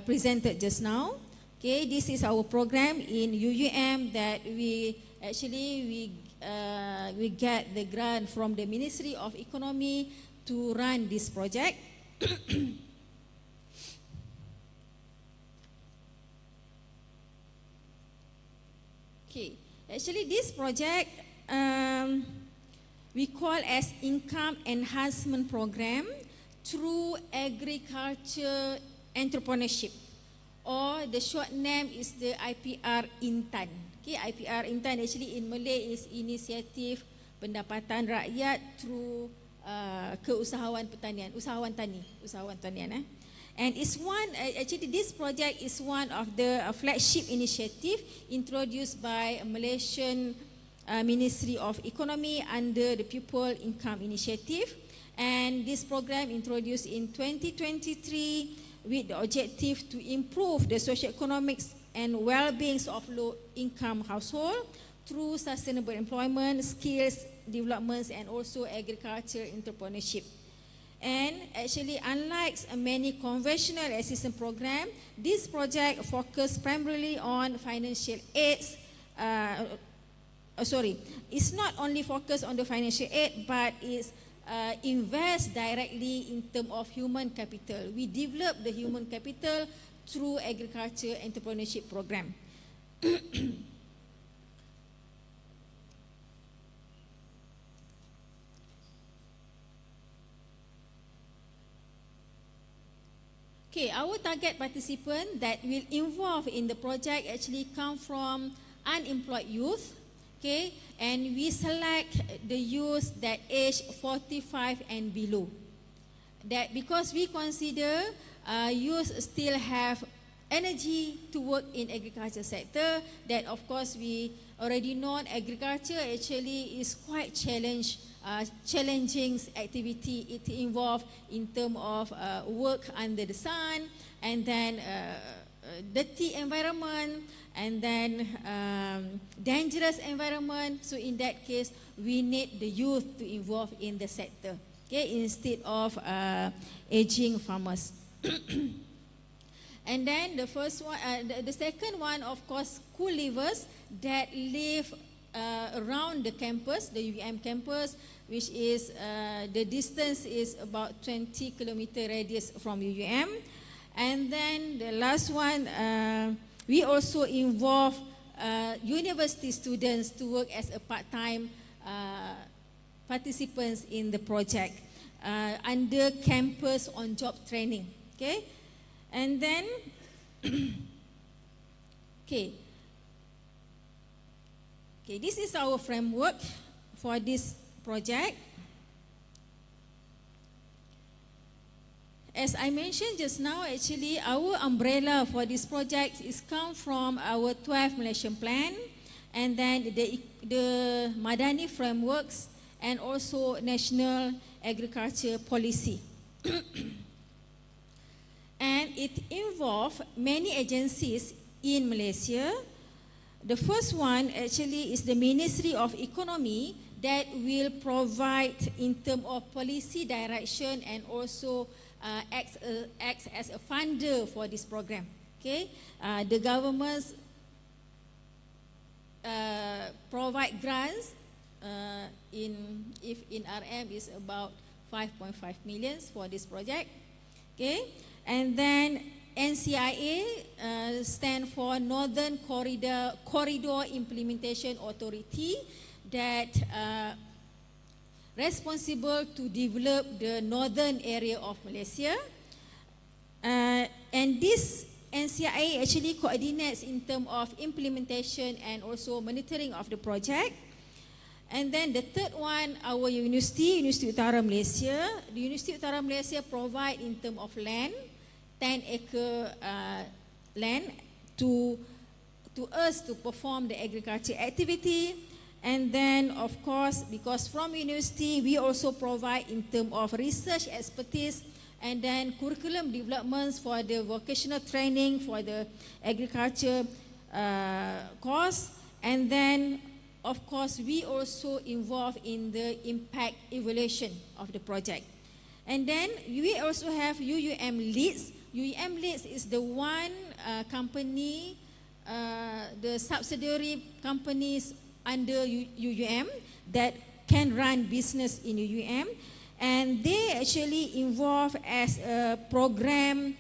presented just now. Okay, this is our program in UUM that we get the grant from the Ministry of Economy to run this project. Okay, actually this project we call as Income Enhancement Program through Agriculture Entrepreneurship, or the short name is the IPR Intan. Okay, IPR Intan actually in Malay is Inisiatif Pendapatan Rakyat through Keusahawan Pertanian, usahawan tanian. And it's one, actually this project is one of the flagship initiative introduced by Malaysian Ministry of Economy under the People Income Initiative. And this program introduced in 2023 with the objective to improve the socio-economics and well-being of low-income household through sustainable employment, skills developments, and also agriculture entrepreneurship. And actually, unlike many conventional assistance programs, this project focuses primarily on financial aids. It's not only focused on the financial aid, but it's invest directly in terms of human capital. We develop the human capital through agriculture entrepreneurship program. Okay, our target participant that will involve in the project actually come from unemployed youth. Okay, and we select the youth that age 45 and below. That because we consider youth still have energy to work in agriculture sector. That of course we already know agriculture actually is quite challenging activity. It involves in terms of work under the sun, and then dirty environment, and then dangerous environment. So in that case, we need the youth to involve in the sector, okay, instead of aging farmers. And then the first one, the second one, of course, school leavers that live around the campus, the UM campus, which is the distance is about 20 kilometer radius from UM. And then the last one, we also involve university students to work as a part-time participants in the project under campus on-job training. Okay, and then okay, this is our framework for this project. As I mentioned just now, actually our umbrella for this project is come from our 12 Malaysian plan, and then the Madani frameworks, and also national agriculture policy. And it involves many agencies in Malaysia. The first one actually is the Ministry of Economy that will provide in terms of policy direction and also acts as a funder for this program. Okay, the governments provide grants in RM is about 5.5 million for this project. Okay, and then NCIA stand for Northern Corridor Implementation Authority, that responsible to develop the northern area of Malaysia. And this NCIA actually coordinates in terms of implementation and also monitoring of the project. And then the third one, our Universiti Utara Malaysia. The Universiti Utara Malaysia provide in terms of land, 10-acre land to us to perform the agriculture activity. And then of course, because from university, we also provide in terms of research expertise and then curriculum developments for the vocational training for the agriculture course. And then of course, we also involve in the impact evaluation of the project. And then we also have UUM Leads. UUM Leads is the one company, the subsidiary companies under UUM that can run business in UUM, and they actually involve as a program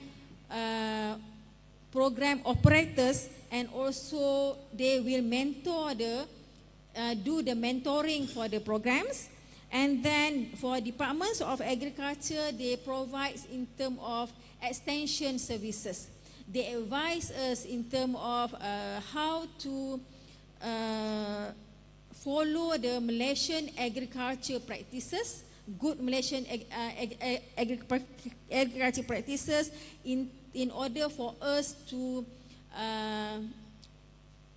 operators, and also they will mentor do the mentoring for the programs. And then for departments of agriculture, they provide in terms of extension services. They advise us in terms of how to follow the Malaysian agriculture practices, good Malaysian agriculture practices in order for us to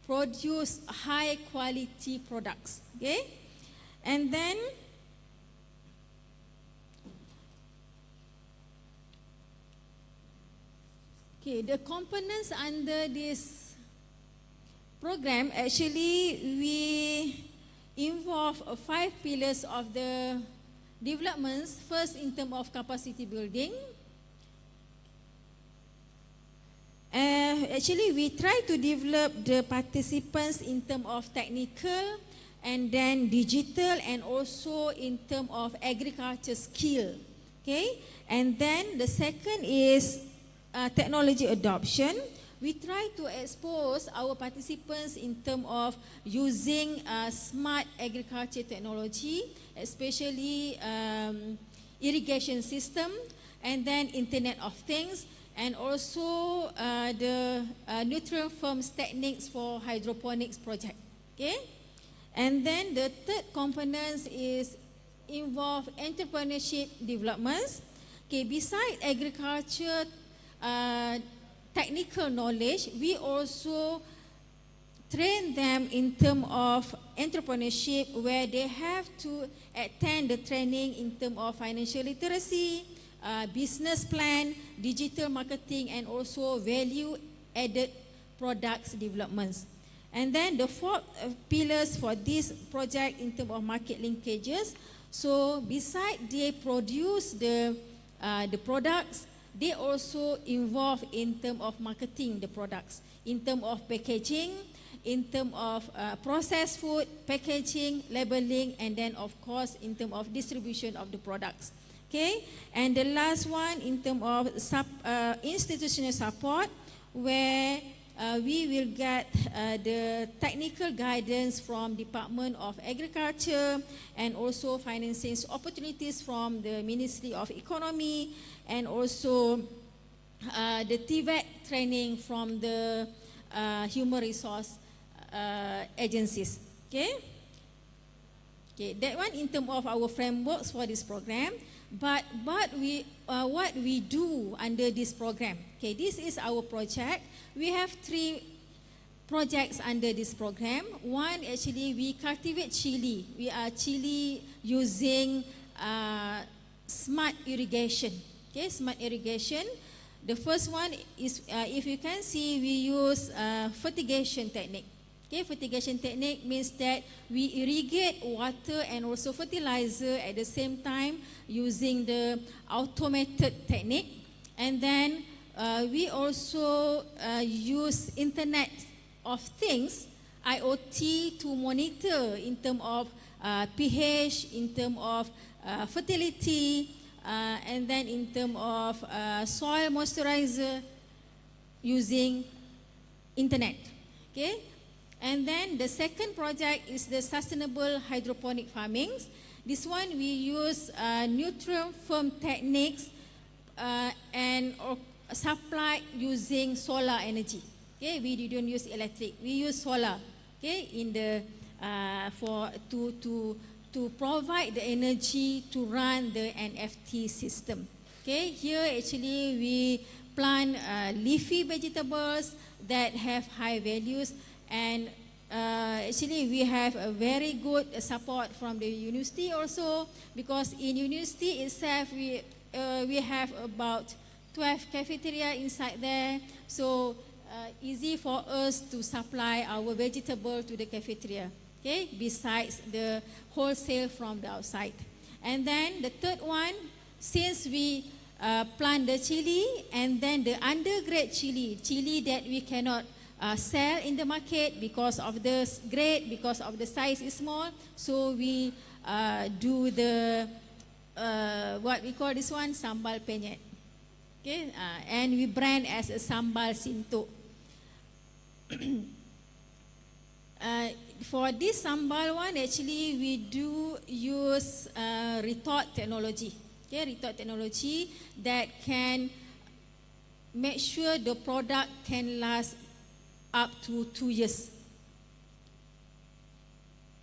produce high quality products. Okay, and then the components under this program, actually we involve 5 pillars of the developments. First, in terms of capacity building. Actually, we try to develop the participants in terms of technical and then digital, and also in terms of agriculture skill. Okay, and then the second is technology adoption. We try to expose our participants in terms of using smart agriculture technology, especially irrigation system, and then Internet of Things, and also the nutrient firms techniques for hydroponics project. Okay, and then the third component is involve entrepreneurship developments. Okay, beside agriculture technical knowledge, we also train them in terms of entrepreneurship, where they have to attend the training in terms of financial literacy, business plan, digital marketing, and also value-added products developments. And then the fourth pillars for this project in terms of market linkages. So beside they produce the products, they also involved in terms of marketing the products, in terms of packaging, in terms of processed food, packaging, labeling, and then of course in terms of distribution of the products. Okay, and the last one in terms of institutional support, where we will get the technical guidance from Department of Agriculture and also financing opportunities from the Ministry of Economy, and also the TVET training from the human resource agencies. Okay, that one in terms of our frameworks for this program. But what we do under this program. Okay, this is our project. We have 3 projects under this program. One, actually, we cultivate chili. We are chili using smart irrigation. Okay, smart irrigation. The first one is, if you can see, we use fertigation technique. Okay, fertigation technique means that we irrigate water and also fertilizer at the same time using the automated technique. And then we also use Internet of Things, IoT, to monitor in terms of pH, in terms of fertility, and then in terms of soil moisturizer using Internet. Okay. And then the second project is the sustainable hydroponic farming. This one we use nutrient firm techniques and supply using solar energy. Okay, we didn't use electric, we use solar. Okay, in the to provide the energy to run the NFT system. Okay, here actually we plant leafy vegetables that have high values. And actually we have a very good support from the university also, because in university itself we have about 12 cafeteria inside there, so easy for us to supply our vegetable to the cafeteria, okay, besides the wholesale from the outside. And then the third one, since we plant the chili and then the undergrade chili that we cannot sell in the market because of the grade, because of the size is small, so we do the what we call this one, sambal penyet. Okay, and we brand as a sambal sinto. For this sambal one, actually we do use retort technology. Okay, retort technology that can make sure the product can last up to 2 years.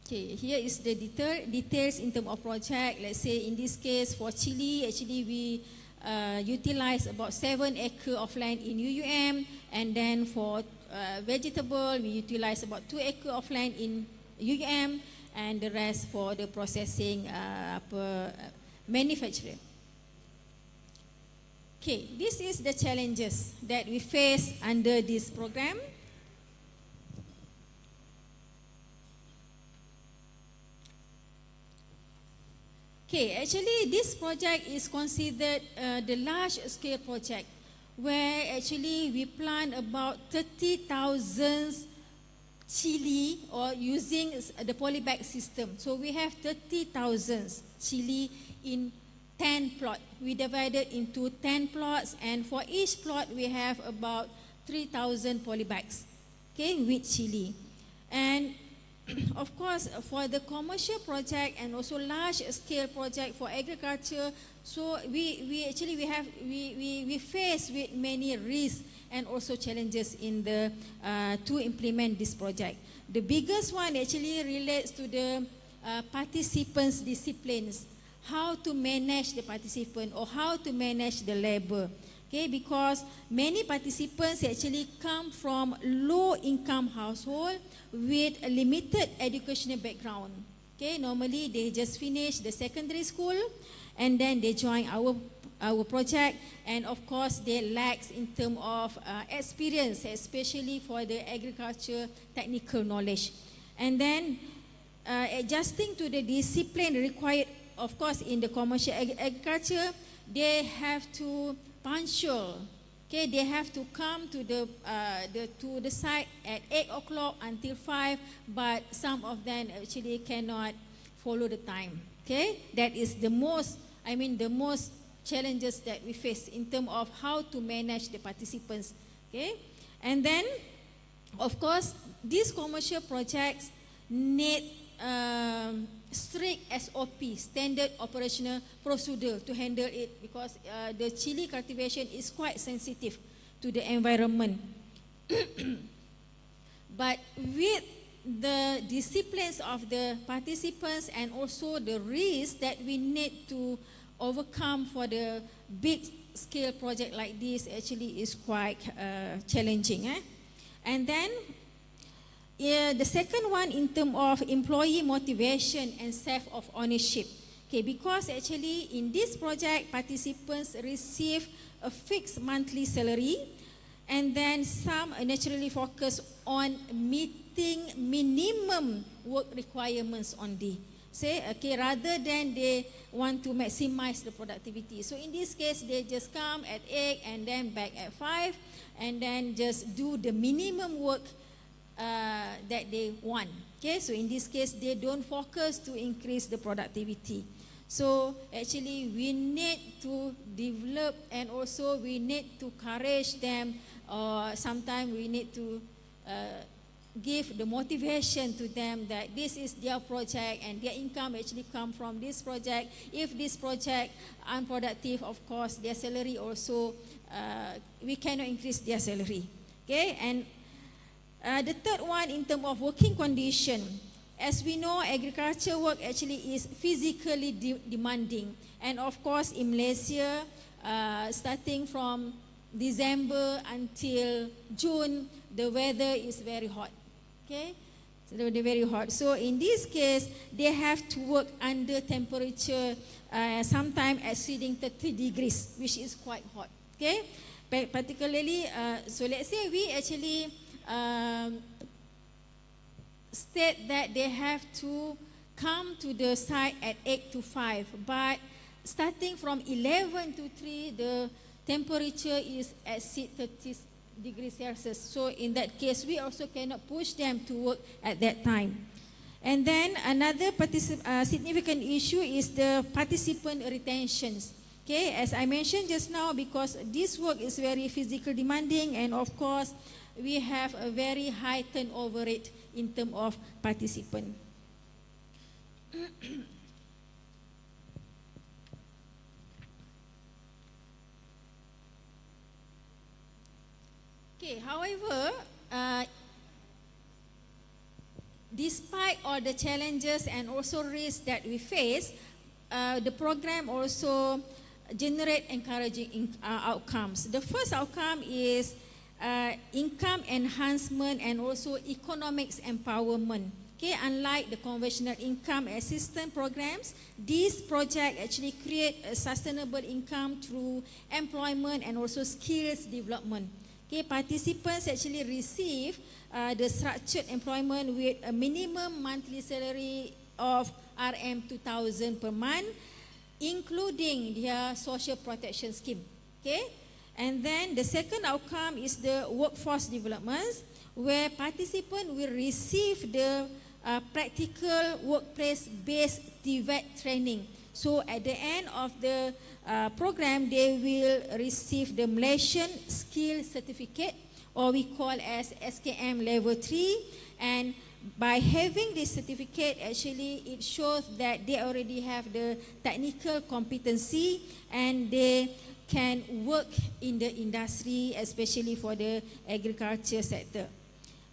Okay, here is the details in terms of project. Let's say in this case for chili, actually we utilize about 7 acres of land in UUM, and then for vegetable we utilize about 2 acres of land in UUM, and the rest for the processing manufacturing. Okay, this is the challenges that we face under this program. Okay, actually this project is considered the large-scale project, where actually we plant about 30,000 chili or using the polybag system. So we have 30,000 chili in 10 plots. We divided into 10 plots, and for each plot we have about 3,000 polybags, okay, with chili. And of course, for the commercial project and also large-scale project for agriculture, so we face with many risks and also challenges in the to implement this project. The biggest one actually relates to the participants' disciplines, how to manage the participant or how to manage the labor. Okay, because many participants actually come from low-income household with a limited educational background. Okay, normally they just finish the secondary school and then they join our project, and of course they lack in terms of experience, especially for the agriculture technical knowledge. And then adjusting to the discipline required, of course, in the commercial agriculture, they have to punctual. Okay, they have to come to the site at 8 o'clock until 5, but some of them actually cannot follow the time. Okay, that is the most challenges that we face in terms of how to manage the participants. Okay, and then of course these commercial projects need strict SOP, standard operational procedure, to handle it, because the chili cultivation is quite sensitive to the environment. But with the disciplines of the participants and also the risks that we need to overcome for the big scale project like this, actually is quite challenging. And then the second one, in terms of employee motivation and sense of ownership. Okay, because actually in this project, participants receive a fixed monthly salary, and then some naturally focus on meeting minimum work requirements only. Rather than they want to maximize the productivity. So in this case, they just come at 8 and then back at 5, and then just do the minimum work that they want. Okay, so in this case, they don't focus to increase the productivity. So actually, we need to develop, and also we need to encourage them, or sometimes we need to give the motivation to them that this is their project and their income actually come from this project. If this project unproductive, of course, their salary also, we cannot increase their salary. Okay, and the third one, in terms of working condition, as we know, agriculture work actually is physically demanding, and of course in Malaysia, starting from December until June, the weather is very hot. Okay, so they're very hot. So in this case, they have to work under temperature, sometimes exceeding 30 degrees, which is quite hot. Okay, particularly, so let's say we actually state that they have to come to the site at 8 to 5, but starting from 11 to 3, the temperature is exceed 30 degrees Celsius. So in that case, we also cannot push them to work at that time. And then another significant issue is the participant retentions. Okay, as I mentioned just now, because this work is very physical demanding, and of course, we have a very high turnover rate in terms of participants. Okay, however, despite all the challenges and also risks that we face, the program also generate encouraging outcomes. The first outcome is income enhancement and also economics empowerment. Okay, unlike the conventional income assistance programs, this project actually create a sustainable income through employment and also skills development. Okay, participants actually receive the structured employment with a minimum monthly salary of RM2,000 per month, including their social protection scheme. Okay, and then the second outcome is the workforce development, where participants will receive the practical workplace-based TVET training. So at the end of the program, they will receive the Malaysian Skill Certificate, or we call as SKM Level 3, and by having this certificate, actually it shows that they already have the technical competency and they can work in the industry, especially for the agriculture sector.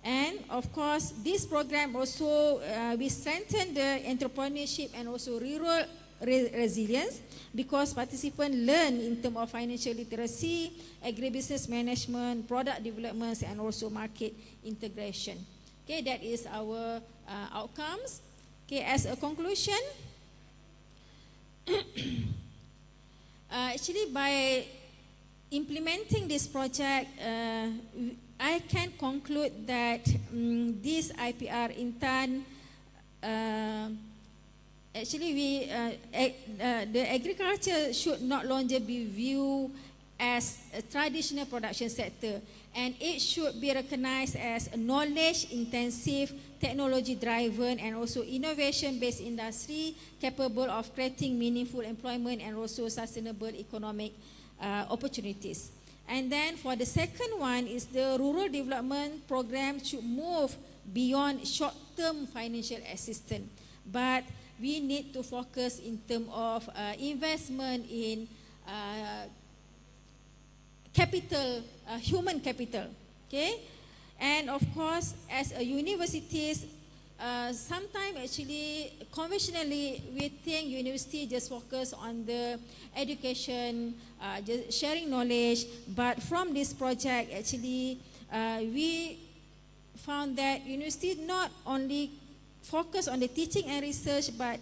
And of course, this program also we strengthen the entrepreneurship and also rural resilience, because participants learn in terms of financial literacy, agribusiness management, product development, and also market integration. Okay, that is our outcomes. Okay, as a conclusion, actually by implementing this project, I can conclude that this IPR intern, actually the agriculture should not longer be viewed as a traditional production sector, and it should be recognized as a knowledge-intensive, technology-driven, and also innovation-based industry capable of creating meaningful employment and also sustainable economic opportunities. And then for the second one is the rural development program should move beyond short-term financial assistance, but we need to focus in terms of investment in capital, human capital, okay? And of course, as a universities, sometimes actually, conventionally, we think university just focus on the education, just sharing knowledge, but from this project, actually, we found that university not only focus on the teaching and research, but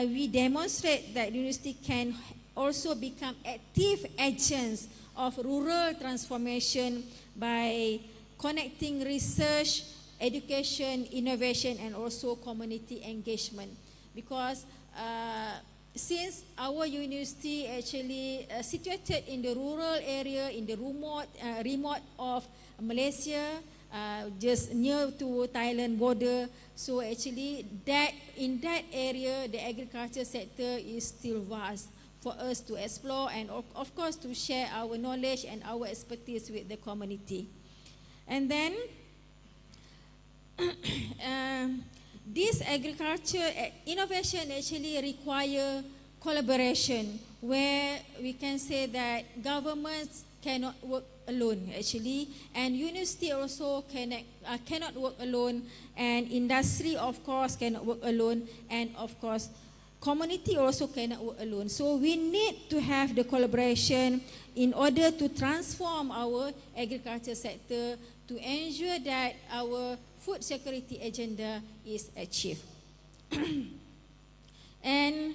we demonstrate that university can also become active agents of rural transformation by connecting research, education, innovation, and also community engagement. Because since our university actually situated in the rural area, in the remote of Malaysia, just near to Thailand border, so actually that in that area the agriculture sector is still vast for us to explore and of course to share our knowledge and our expertise with the community. And then this agriculture innovation actually require collaboration, where we can say that governments cannot work alone actually, and university also cannot work alone, and industry of course cannot work alone, and of course community also cannot work alone. So we need to have the collaboration in order to transform our agriculture sector to ensure that our food security agenda is achieved. And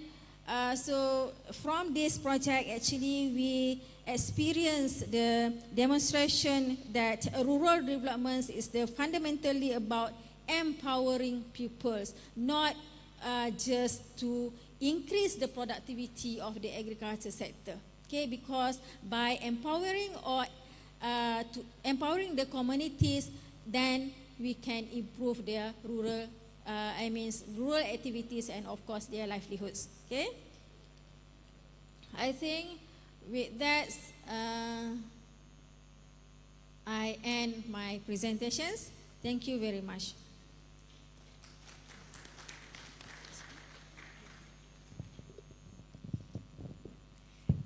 so from this project actually we experienced the demonstration that rural development is fundamentally about empowering pupils, not just to increase the productivity of the agriculture sector. Okay, because by empowering or to empowering the communities, then we can improve their rural activities and of course their livelihoods. Okay, I think with that I end my presentations. Thank you very much.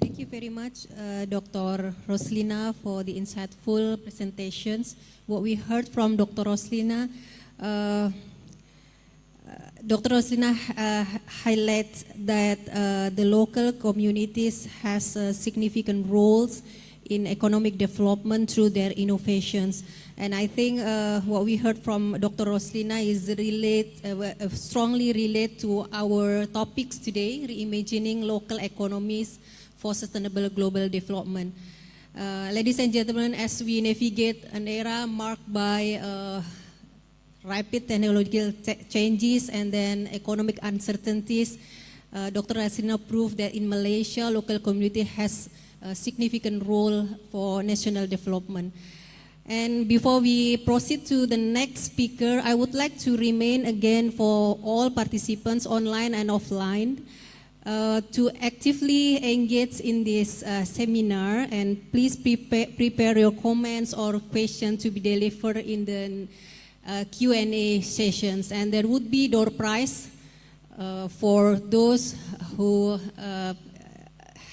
Thank you very much, Dr. Roslina, for the insightful presentations. What we heard from Dr. Roslina, Dr. Roslina highlights that the local communities has significant roles in economic development through their innovations. And I think what we heard from Dr. Roslina is strongly relate to our topics today, reimagining local economies for sustainable global development. Ladies and gentlemen, as we navigate an era marked by rapid technological changes and then economic uncertainties, Dr. Roslina proved that in Malaysia, local community has a significant role for national development. And before we proceed to the next speaker, I would like to remain again for all participants online and offline to actively engage in this seminar, and please prepare your comments or questions to be delivered in the Q&A sessions. And there would be door prize for those who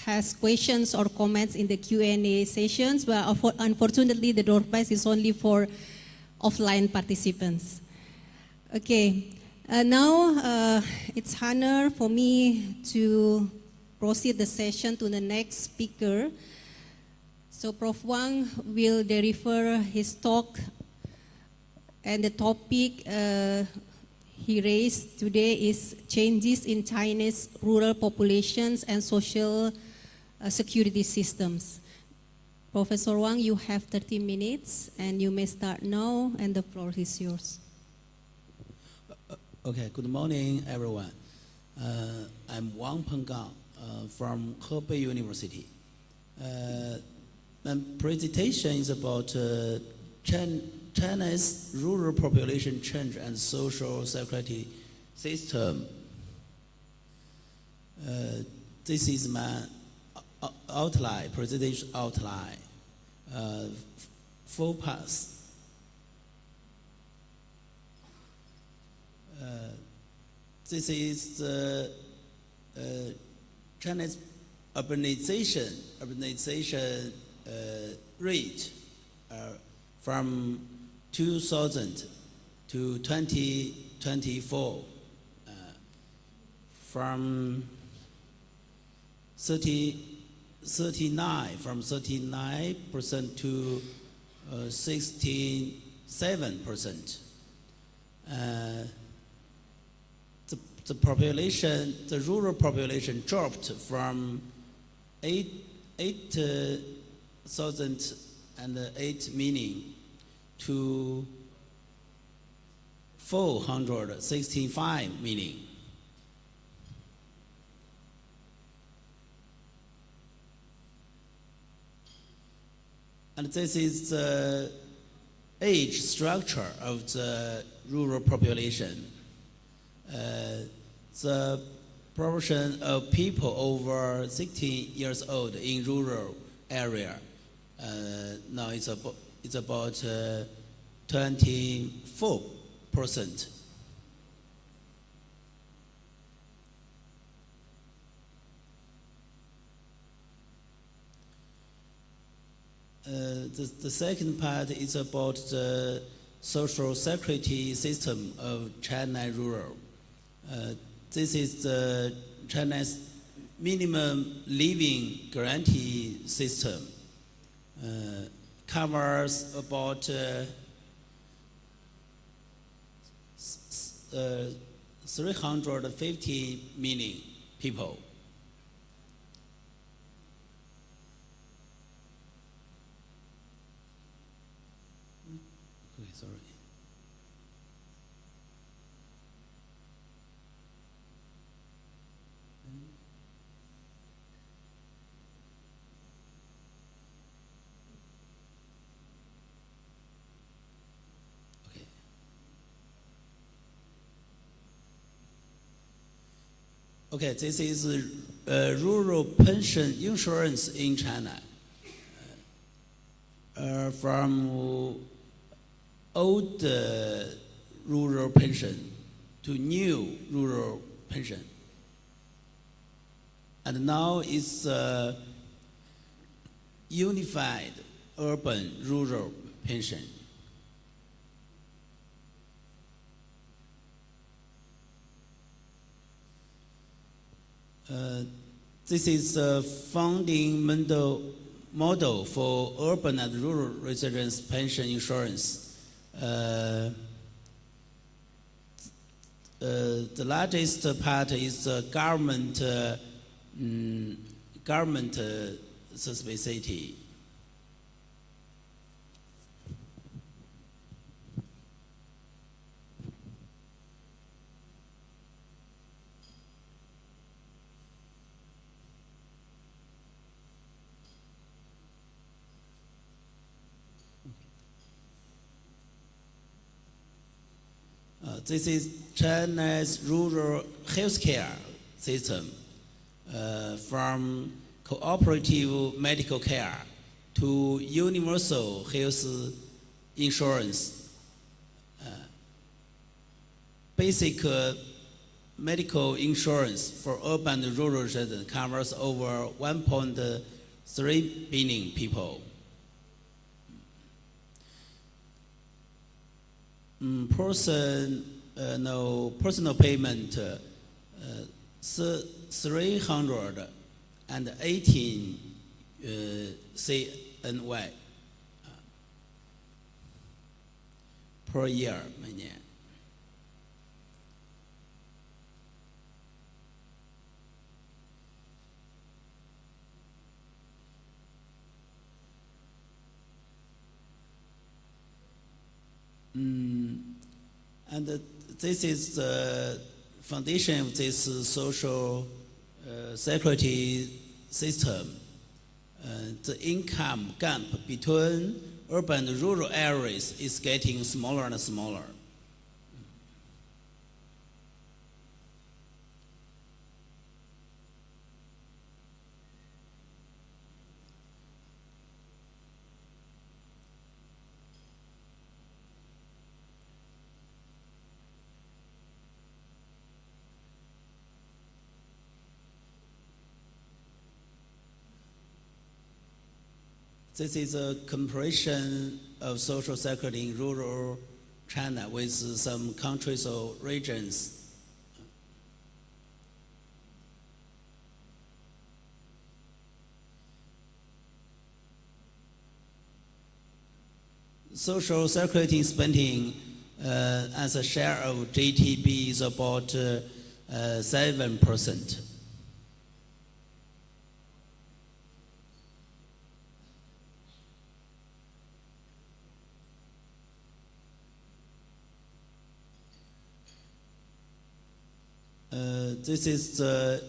has questions or comments in the Q&A sessions, but unfortunately the door prize is only for offline participants. Okay. Now it's honor for me to proceed the session to the next speaker. So Prof. Wang will deliver his talk, and the topic he raised today is changes in Chinese rural populations and social security systems. Professor Wang, you have 30 minutes and you may start now, and the floor is yours. Okay, good morning, everyone. I'm Wang Penggang from Hebei University. My presentation is about China's rural population change and social security system. This is my outline, presentation outline, 4 parts. This is the China's urbanization rate from 2000 to 2024, from 39% to 67%. The population, the rural population dropped from 8,008 million to 465 million. And this is the age structure of the rural population. The proportion of people over 16 years old in rural area now it's about 24%. The second part is about the social security system of China rural. This is the China's minimum living guarantee system. Covers about 350 million people. Okay, sorry. Okay, this is rural pension insurance in China. From old rural pension to new rural pension. And now it's unified urban rural pension. This is the fundamental model for urban and rural residents pension insurance. The largest part is the government subsidy. This is China's rural healthcare system, from cooperative medical care to universal health insurance. Basic medical insurance for urban and rural residents covers over 1.3 billion people. Personal payment 318 CNY per year 每年。And this is the foundation of this social security system. the income gap between urban and rural areas is getting smaller and smaller. This is a comparison of social security in rural China with some countries or regions. Social security spending as a share of GDP is about 7%. This is the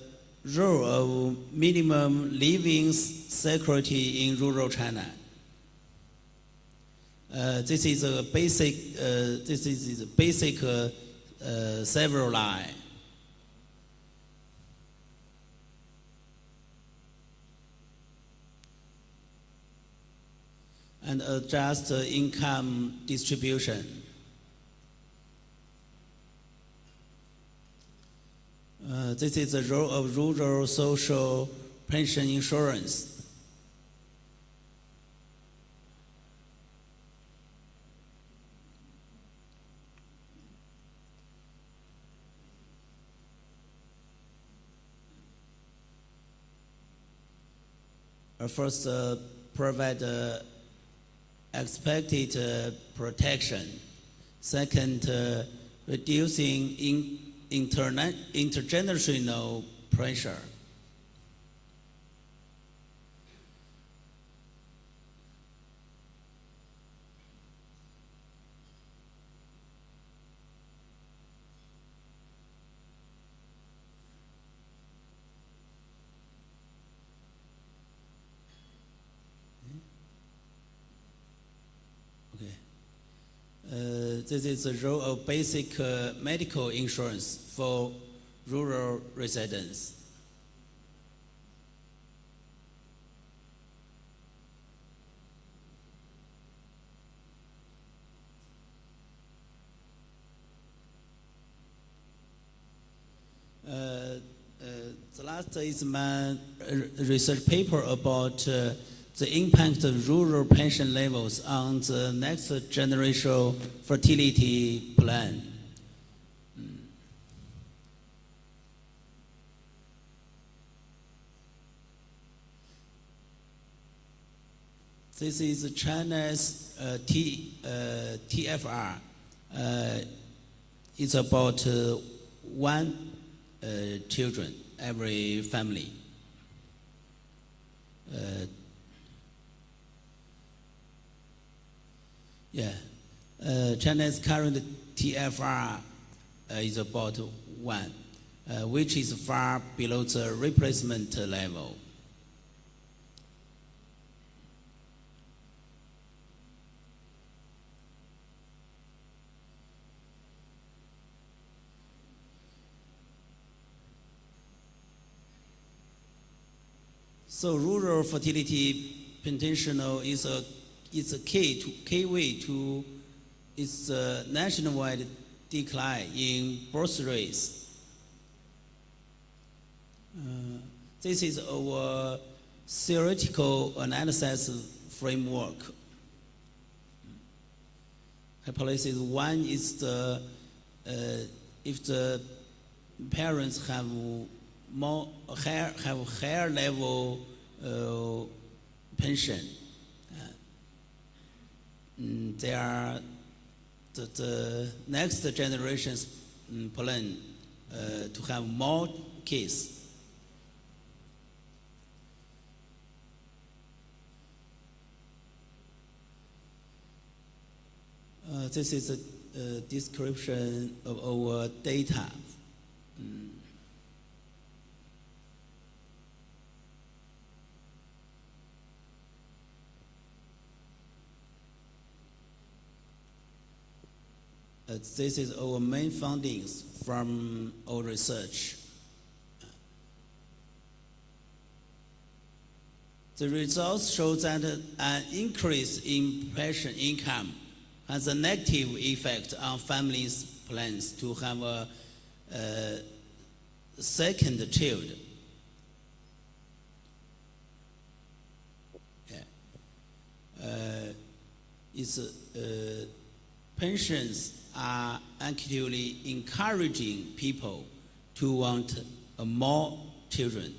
role of minimum living security in rural China. This is a basic. Several line. And adjust the income distribution. This is the role of rural social pension insurance. First, provide expected protection. Second, reducing intergenerational pressure. This is the role of basic medical insurance for rural residents. The last is my research paper about the impact of rural pension levels on the next generation fertility plan. This is China's TFR. It's about one children every family. China's current TFR is about 1, which is far below the replacement level. So rural fertility potential is a key way to its nationwide decline in birth rates. This is our theoretical analysis framework. Hypothesis 1 is if the parents have higher level pension, they are the next generation's plan to have more kids. This is a description of our data. This is our main findings from our research. The results show that an increase in pension income has a negative effect on families' plans to have a second child. Pensions are actively encouraging people to want more children.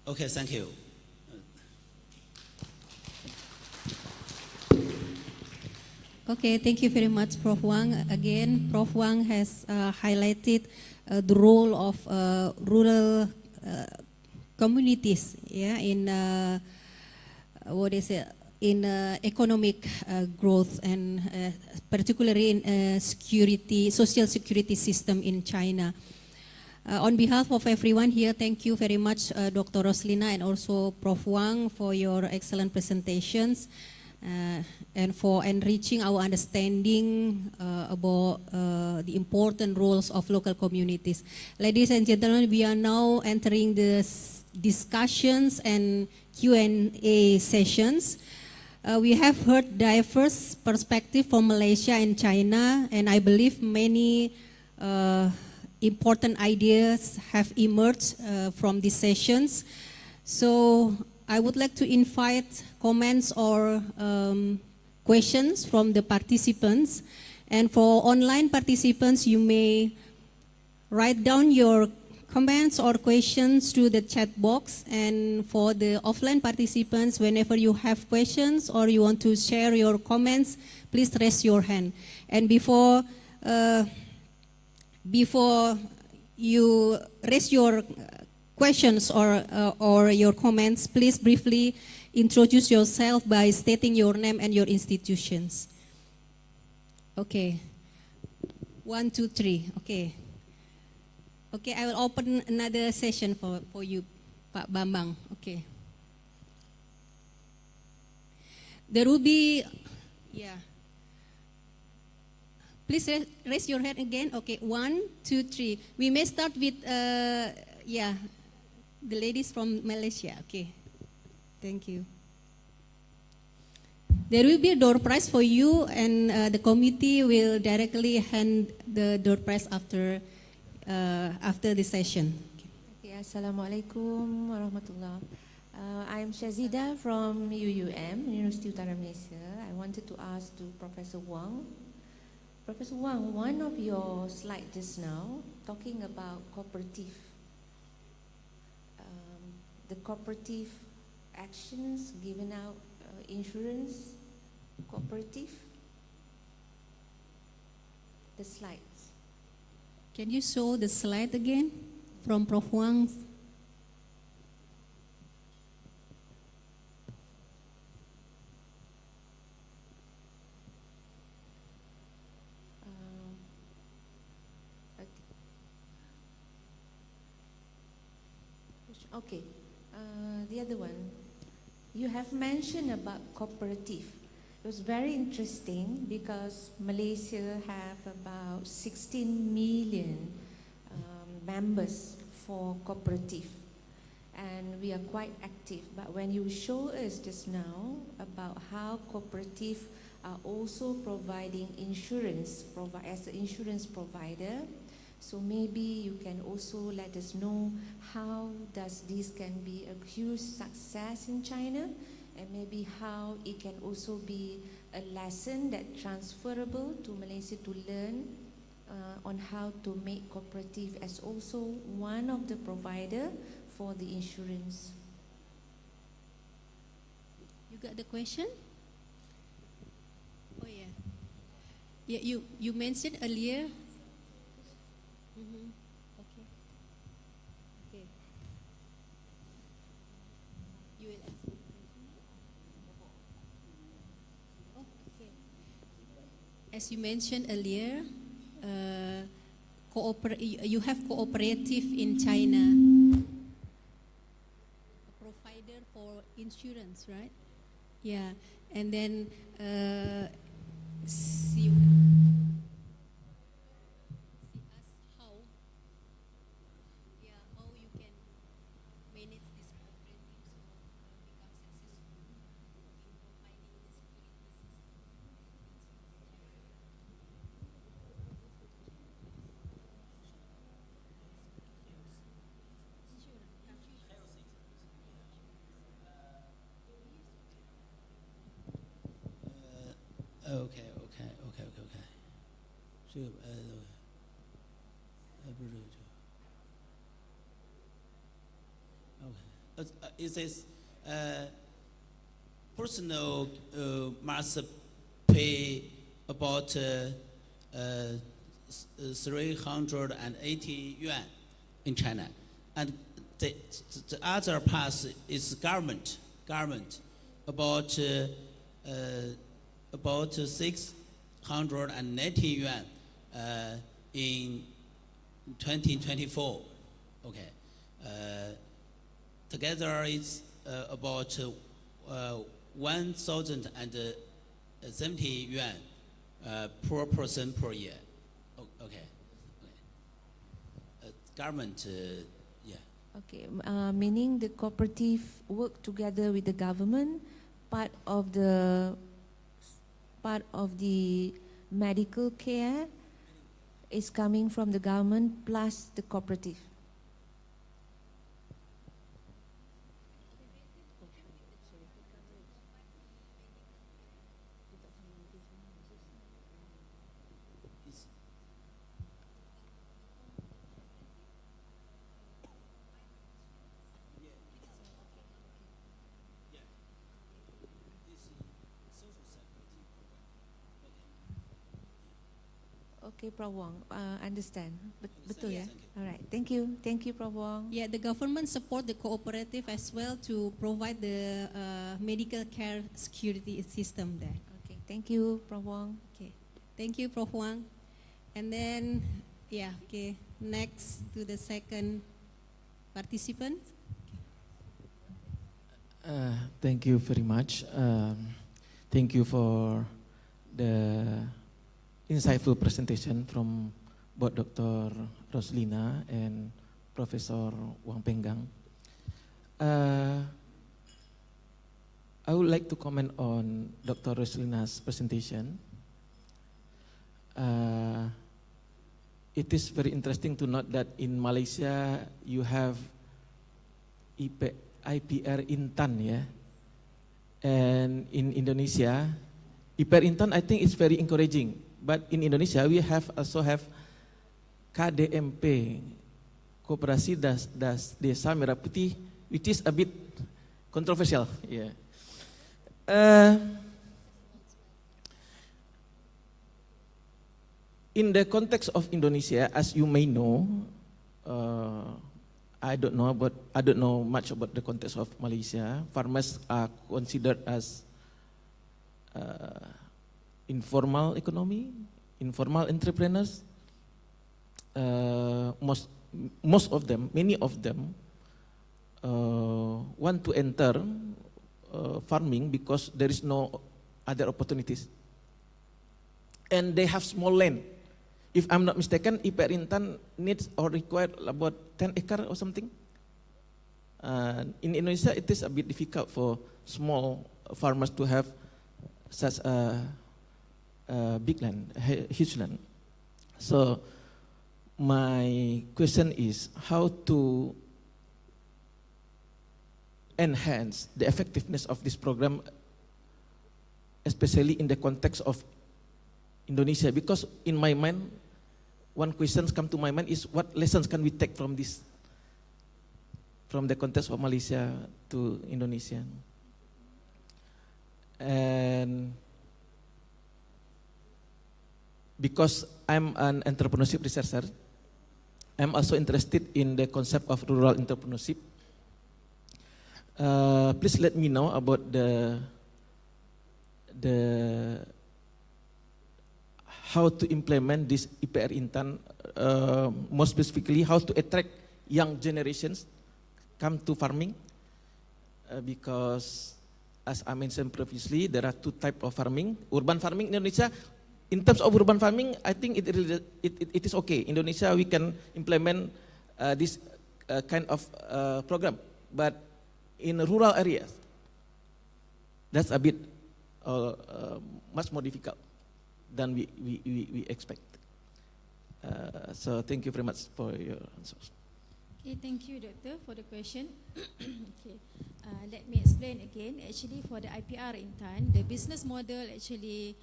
Okay, thank you. Okay, thank you very much, Prof. Wang. Again, Prof. Wang has highlighted the role of rural communities, in in economic growth, and particularly in social security system in China. On behalf of everyone here, thank you very much, Dr. Roslina and also Prof. Wang, for your excellent presentations and for enriching our understanding about the important roles of local communities. Ladies and gentlemen, we are now entering the discussions and Q&A sessions. We have heard diverse perspectives from Malaysia and China, and I believe many important ideas have emerged from these sessions. So I would like to invite comments or questions from the participants. And for online participants, you may write down your comments or questions through the chat box. And for the offline participants, whenever you have questions or you want to share your comments, please raise your hand. And before you raise your questions or your comments, please briefly introduce yourself by stating your name and your institutions. Okay. 1, 2, 3. Okay. Okay, I will open another session for you, Pak Bambang. Okay. There will be, please raise your hand again. Okay, 1, 2, 3. We may start with, the ladies from Malaysia. Okay, thank you. There will be a door prize for you, and the committee will directly hand the door prize after the session. Okay, Assalamualaikum warahmatullah. I'm Shazida from UUM, Universiti Utara, Malaysia. I wanted to ask to Professor Wang. Professor Wang, one of your slides just now talking about cooperative, the cooperative actions given out, insurance, cooperative, the slides. Can you show the slide again from Prof. Wang's? Okay, the other one, you have mentioned about cooperative. It was very interesting because Malaysia have about 16 million members for cooperative, and we are quite active. But when you show us just now about how cooperative are also providing insurance, as an insurance provider, so maybe you can also let us know how does this can be a huge success in China, and maybe how it can also be a lesson that transferable to Malaysia to learn on how to make cooperative as also one of the provider for the insurance. You got the question? Oh yeah. Yeah, you mentioned earlier. Okay. Okay. You will answer. Okay. As you mentioned earlier, you have cooperative in China. provider for insurance, right? Yeah, and then see us how you can manage this cooperative so become successful in providing the security Okay. Sure. It says personal must pay about 380 yuan in China, and the other part is government about 690 yuan in 2024. Okay, together it's about 1,070 yuan per person per year. Okay. Government, yeah. Okay, meaning the cooperative work together with the government, part of the medical care is coming from the government plus the cooperative. Okay, Prof Wong, understand. Betul ya? Alright, thank you, Prof Wong. Yeah, the government support the cooperative as well to provide the medical care security system there. Okay, thank you, Prof Wong. Okay, thank you, Prof Wong. And then, yeah, okay, next to the second participant. Thank you very much. Thank you for the insightful presentation from both Dr. Roslina and Professor Wang Penggang. I would like to comment on Dr. Roslina's presentation. It is very interesting to note that in Malaysia you have IPR Intan, yeah, and in Indonesia, IPR Intan I think is very encouraging. But in Indonesia, we also have KDMP, Koperasi Desa Merah Putih, which is a bit controversial. Yeah. In the context of Indonesia, as you may know, I don't know much about the context of Malaysia. Farmers are considered as informal economy, informal entrepreneurs. Most of them, many of them, want to enter farming because there is no other opportunities, and they have small land. If I'm not mistaken, IPR Intan needs or require about 10 acres or something. In Indonesia, it is a bit difficult for small farmers to have such a big land, huge land. So my question is how to enhance the effectiveness of this program, especially in the context of Indonesia, because in my mind, one question come to my mind is what lessons can we take from this, from the context of Malaysia to Indonesia. And because I'm an entrepreneurship researcher, I'm also interested in the concept of rural entrepreneurship. Please let me know about the how to implement this IPR Intan, more specifically how to attract young generations come to farming, because as I mentioned previously, there are two types of farming. Urban farming in Indonesia, in terms of urban farming, I think it is okay. Indonesia, we can implement this kind of program. But in rural areas, that's a bit much more difficult than we expect. So thank you very much for your answers. Okay, thank you, Doctor, for the question. Okay, let me explain again. Actually, for the IPR Intan, the business model actually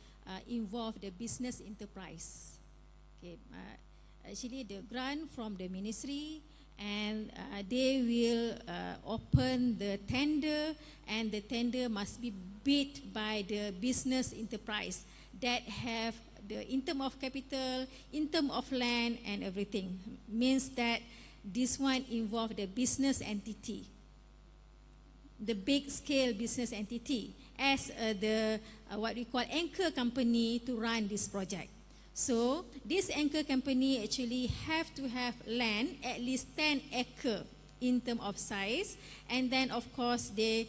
involve the business enterprise. Okay, actually the grant from the ministry, and they will open the tender, and the tender must be bid by the business enterprise that have the in term of capital, in term of land and everything. Means that this one involve the business entity, the big scale business entity, as the what we call anchor company to run this project. So this anchor company actually have to have land at least 10 acre in term of size, and then of course they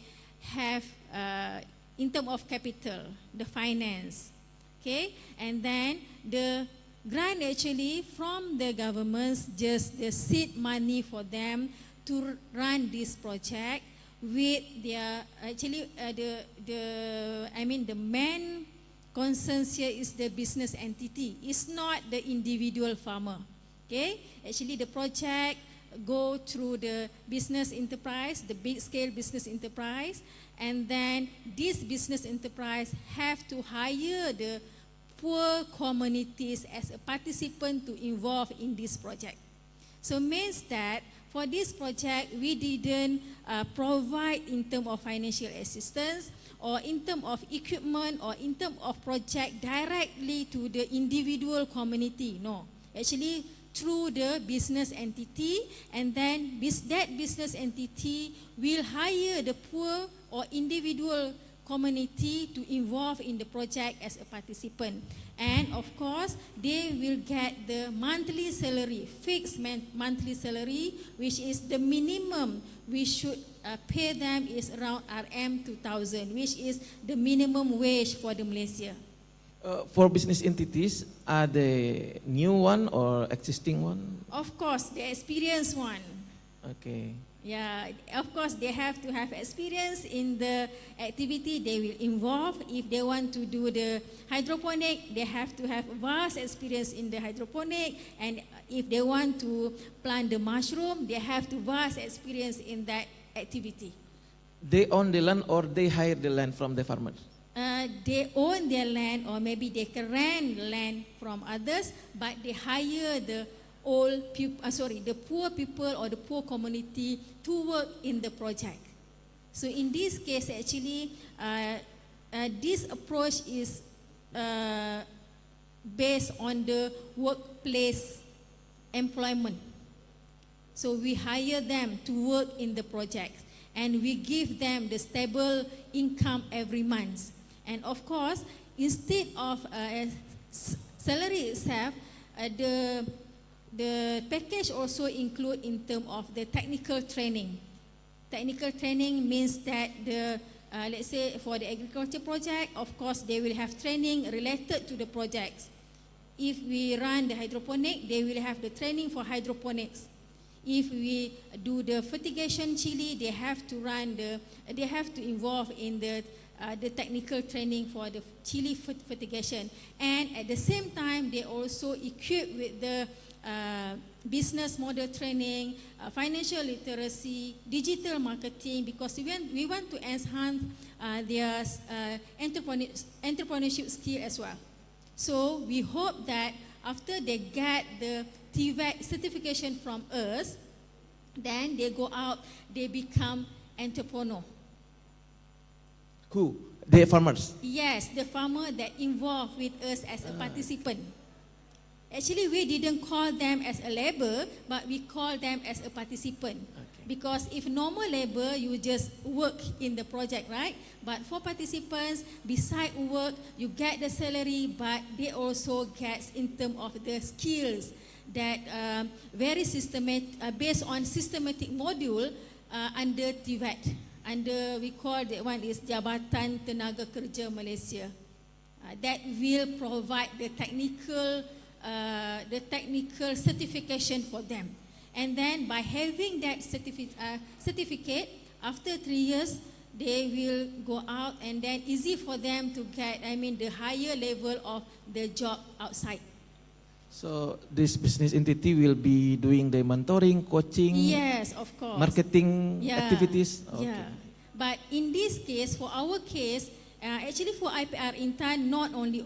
have in term of capital, the finance. Okay, and then the grant actually from the governments, just the seed money for them to run this project with their actually the main concerns here is the business entity. It's not the individual farmer. Okay, actually the project go through the business enterprise, the big scale business enterprise, and then this business enterprise have to hire the poor communities as a participant to involve in this project. So means that for this project, we didn't provide in terms of financial assistance or in terms of equipment or in terms of project directly to the individual community. No, actually through the business entity, and then that business entity will hire the poor or individual community to involve in the project as a participant. And of course, they will get the monthly salary, fixed monthly salary, which is the minimum we should pay them is around RM2,000, which is the minimum wage for the Malaysia. For business entities, are they new one or existing one? Of course, the experienced one. Okay. Yeah, of course they have to have experience in the activity they will involve. If they want to do the hydroponic, they have to have vast experience in the hydroponic. And if they want to plant the mushroom, they have to vast experience in that activity. They own the land or they hire the land from the farmers? They own their land, or maybe they can rent land from others, but they hire the the poor people or the poor community to work in the project. So in this case, actually, this approach is based on the workplace employment. So we hire them to work in the project, and we give them the stable income every month. And of course, instead of salary itself, the package also include in terms of the technical training. Technical training means that let's say for the agriculture project, of course they will have training related to the projects. If we run the hydroponic, they will have the training for hydroponics. If we do the fertigation chili, they have to involve in the technical training for the chili fertigation. And at the same time, they also equip with the business model training, financial literacy, digital marketing, because we want to enhance their entrepreneurship skill as well. So we hope that after they get the TVET certification from us, then they go out, they become entrepreneur. Who? The farmers? Yes, the farmer that involved with us as a participant. Actually, we didn't call them as a labor, but we call them as a participant. Okay. Because if normal labor, you just work in the project, right? But for participants, beside work, you get the salary, but they also get in terms of the skills that very systematic, based on systematic module under TVET, under we call that one is Jabatan Tenaga Kerja Malaysia. That will provide the technical certification for them. And then by having that certificate, after 3 years, they will go out and then easy for them to get, the higher level of the job outside. So this business entity will be doing the mentoring, coaching, yes, of course, marketing activities. Yeah, but in this case, for our case, actually for IPR Intan, not only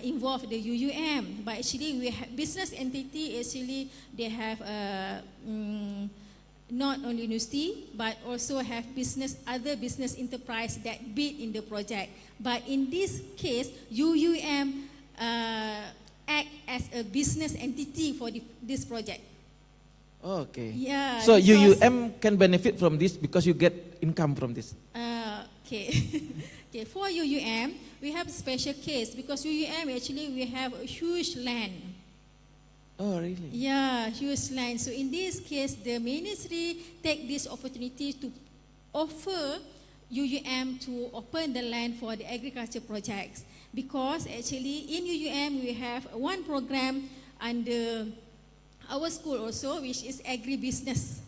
involve the UUM, but actually we have business entity. Actually, they have not only university, but also have other business enterprise that bid in the project. But in this case, UUM act as a business entity for this project. Okay. Yeah. So UUM can benefit from this because you get income from this. Okay. Okay. For UUM, we have a special case because UUM actually we have a huge land. Oh, really? Yeah, huge land. So in this case, the ministry take this opportunity to offer UUM to open the land for the agriculture projects. Because actually in UUM we have one program under our school also, which is agribusiness.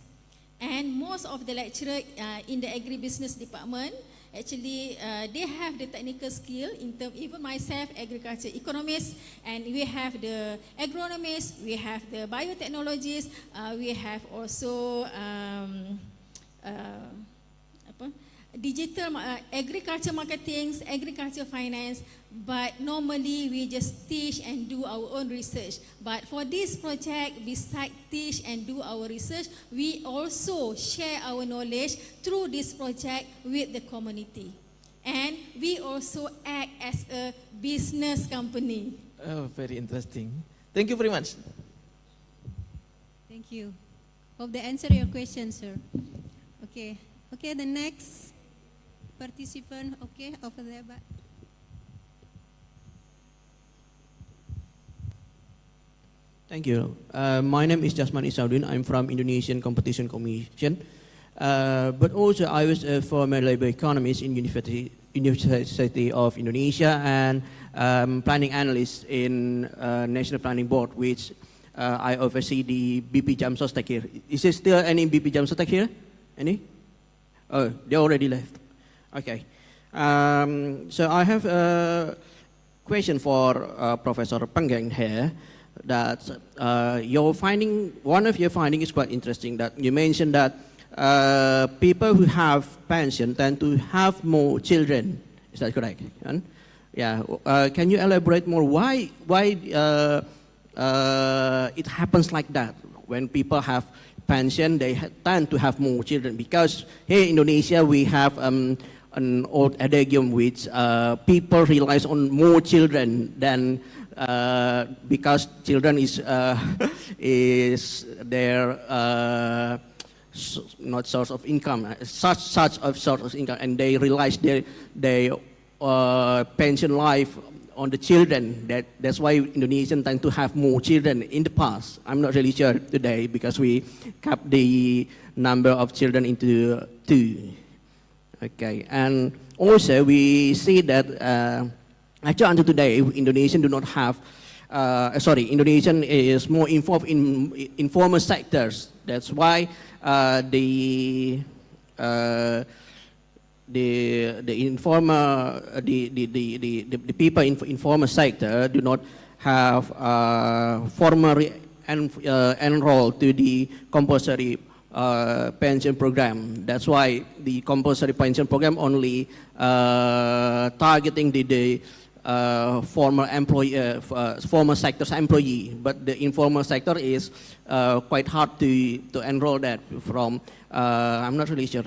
And most of the lecturer in the agribusiness department, actually they have the technical skill, even myself, agriculture economist, and we have the agronomists, we have the biotechnologists, we have also digital agriculture marketing, agriculture finance, but normally we just teach and do our own research. But for this project, besides teach and do our research, we also share our knowledge through this project with the community. And we also act as a business company. Oh, very interesting. Thank you very much. Thank you. Hope they answer your question, sir. Okay. Okay, the next participant, okay, over there. Thank you. My name is Jasman Isaudin. I'm from Indonesian Competition Commission. But also I was a former labor economist in University of Indonesia and planning analyst in National Planning Board, which I oversee the BP Jam Sostek here. Is there still any BP Jam Sostek here? Any? Oh, they already left. Okay. So I have a question for Professor Penggeng here. That one of your findings is quite interesting. That you mentioned that people who have pension tend to have more children. Is that correct? Yeah. Can you elaborate more why it happens like that? When people have pension, they tend to have more children. Because here in Indonesia, we have an old adagium which people relies on more children than because children is their not source of income, such of source of income, and they realize their pension life on the children. That's why Indonesians tend to have more children in the past. I'm not really sure today because we kept the number of children into 2. Okay, and also we see that actually until today, Indonesian do not have. Indonesian is more involved in informal sectors. That's why the people in informal sector do not have formally enrolled to the compulsory pension program. That's why the compulsory pension program only targeting the formal employee, formal sector's employee, but the informal sector is quite hard to enroll that from. I'm not really sure.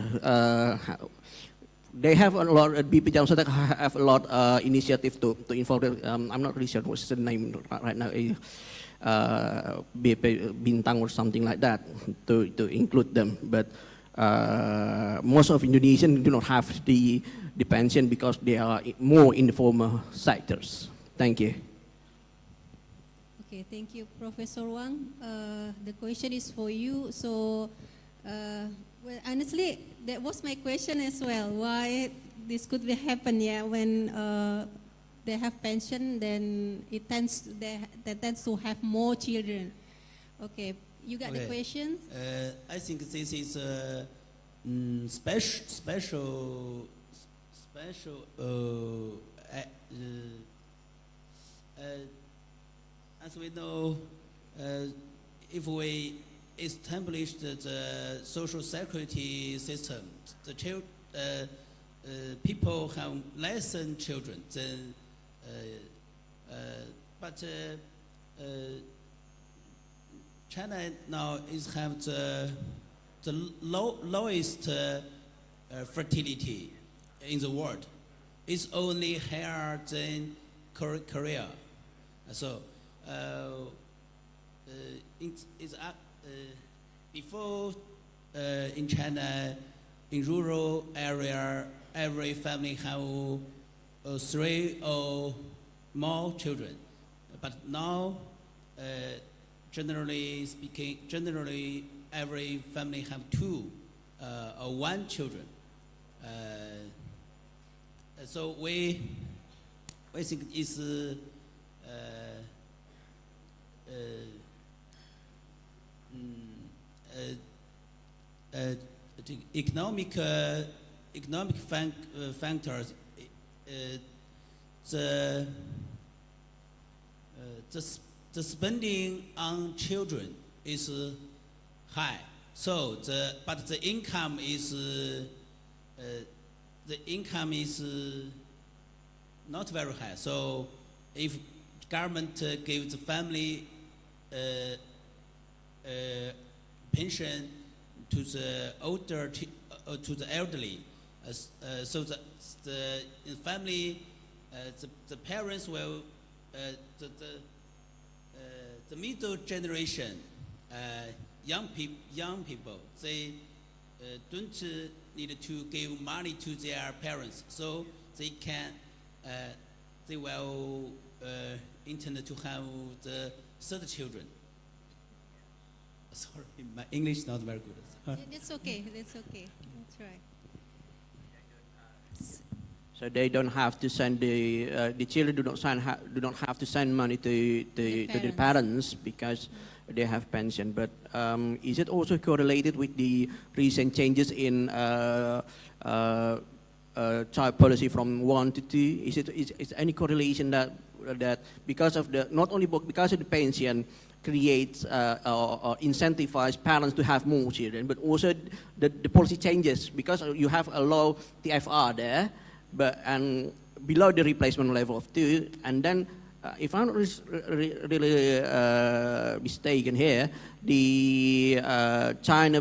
They have a lot. BP Jam Sostek have a lot initiative to involve them. I'm not really sure what's the name right now. BP Bintang or something like that to include them, but most of Indonesians do not have the pension because they are more in the formal sectors. Thank you. Okay, thank you, Professor Wang. The question is for you. So, Well, honestly, that was my question as well. Why this could be happen? Yeah, when they have pension, then it tends to have more children. Okay, you got the question? I think this is a special. As we know, if we establish the social security system, the people have less than children. But China now have the lowest fertility in the world. It's only higher than Korea. So before in China, in rural area, every family have 3 or more children. But now, generally speaking, every family have 2 or 1 children. So we think it's economic factors. The spending on children is high. So but the income is not very high. So if government gives the family pension to the older to the elderly, so the family, the parents will the middle generation, young people, they don't need to give money to their parents, so they will intend to have the third children. Sorry, my English is not very good. That's okay. That's okay. That's right. So they don't have to send the children do not have to send money to the parents because they have pension. But is it also correlated with the recent changes in child policy from 1 to 2? Is any correlation that because of the not only because of the pension creates or incentivizes parents to have more children, but also the policy changes because you have a low TFR there, and below the replacement level of 2, and then if I'm not really mistaken here, the China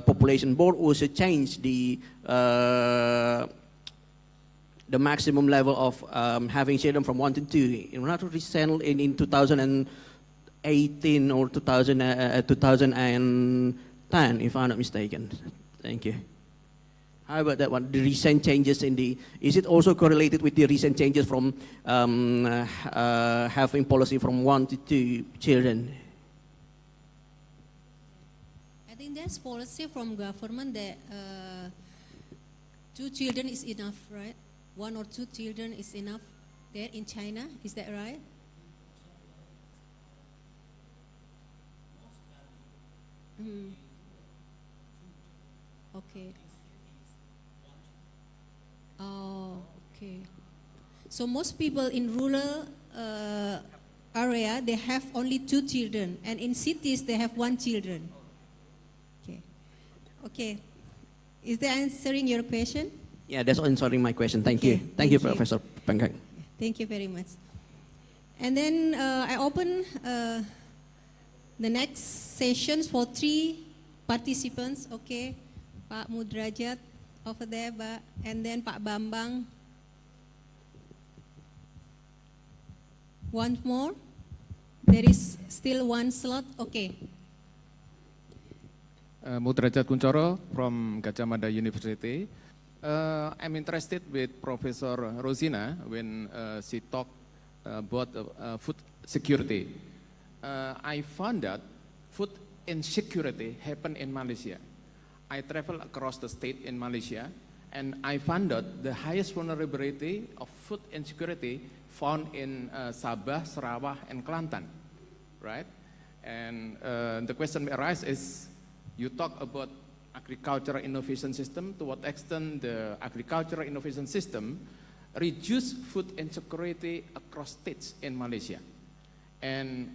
population board also changed the maximum level of having children from 1 to 2. Not recently in 2018 or 2010, if I'm not mistaken. Thank you. How about that one? The recent changes is it also correlated with the recent changes from having policy from 1 to 2 children? I think there's policy from government that 2 children is enough, right? 1 or 2 children is enough there in China. Is that right? Okay. Oh, okay. So most people in rural area, they have only 2 children, and in cities they have 1 children. Okay. Okay. Is that answering your question? Yeah, that's answering my question. Thank you. Thank you, Professor Pengkang. Thank you very much. And then I open the next sessions for 3 participants. Okay, Pak Mudrajat over there, Pak, and then Pak Bambang. One more. There is still 1 slot. Okay. Mudrajat Kuncoro from Gajah Mada University. I'm interested with Professor Roslina when she talked about food security. I found that food insecurity happen in Malaysia. I travel across the state in Malaysia, and I found out the highest vulnerability of food insecurity found in Sabah, Sarawak, and Kelantan, right? And the question arises is, you talk about agricultural innovation system, to what extent the agricultural innovation system reduce food insecurity across states in Malaysia. And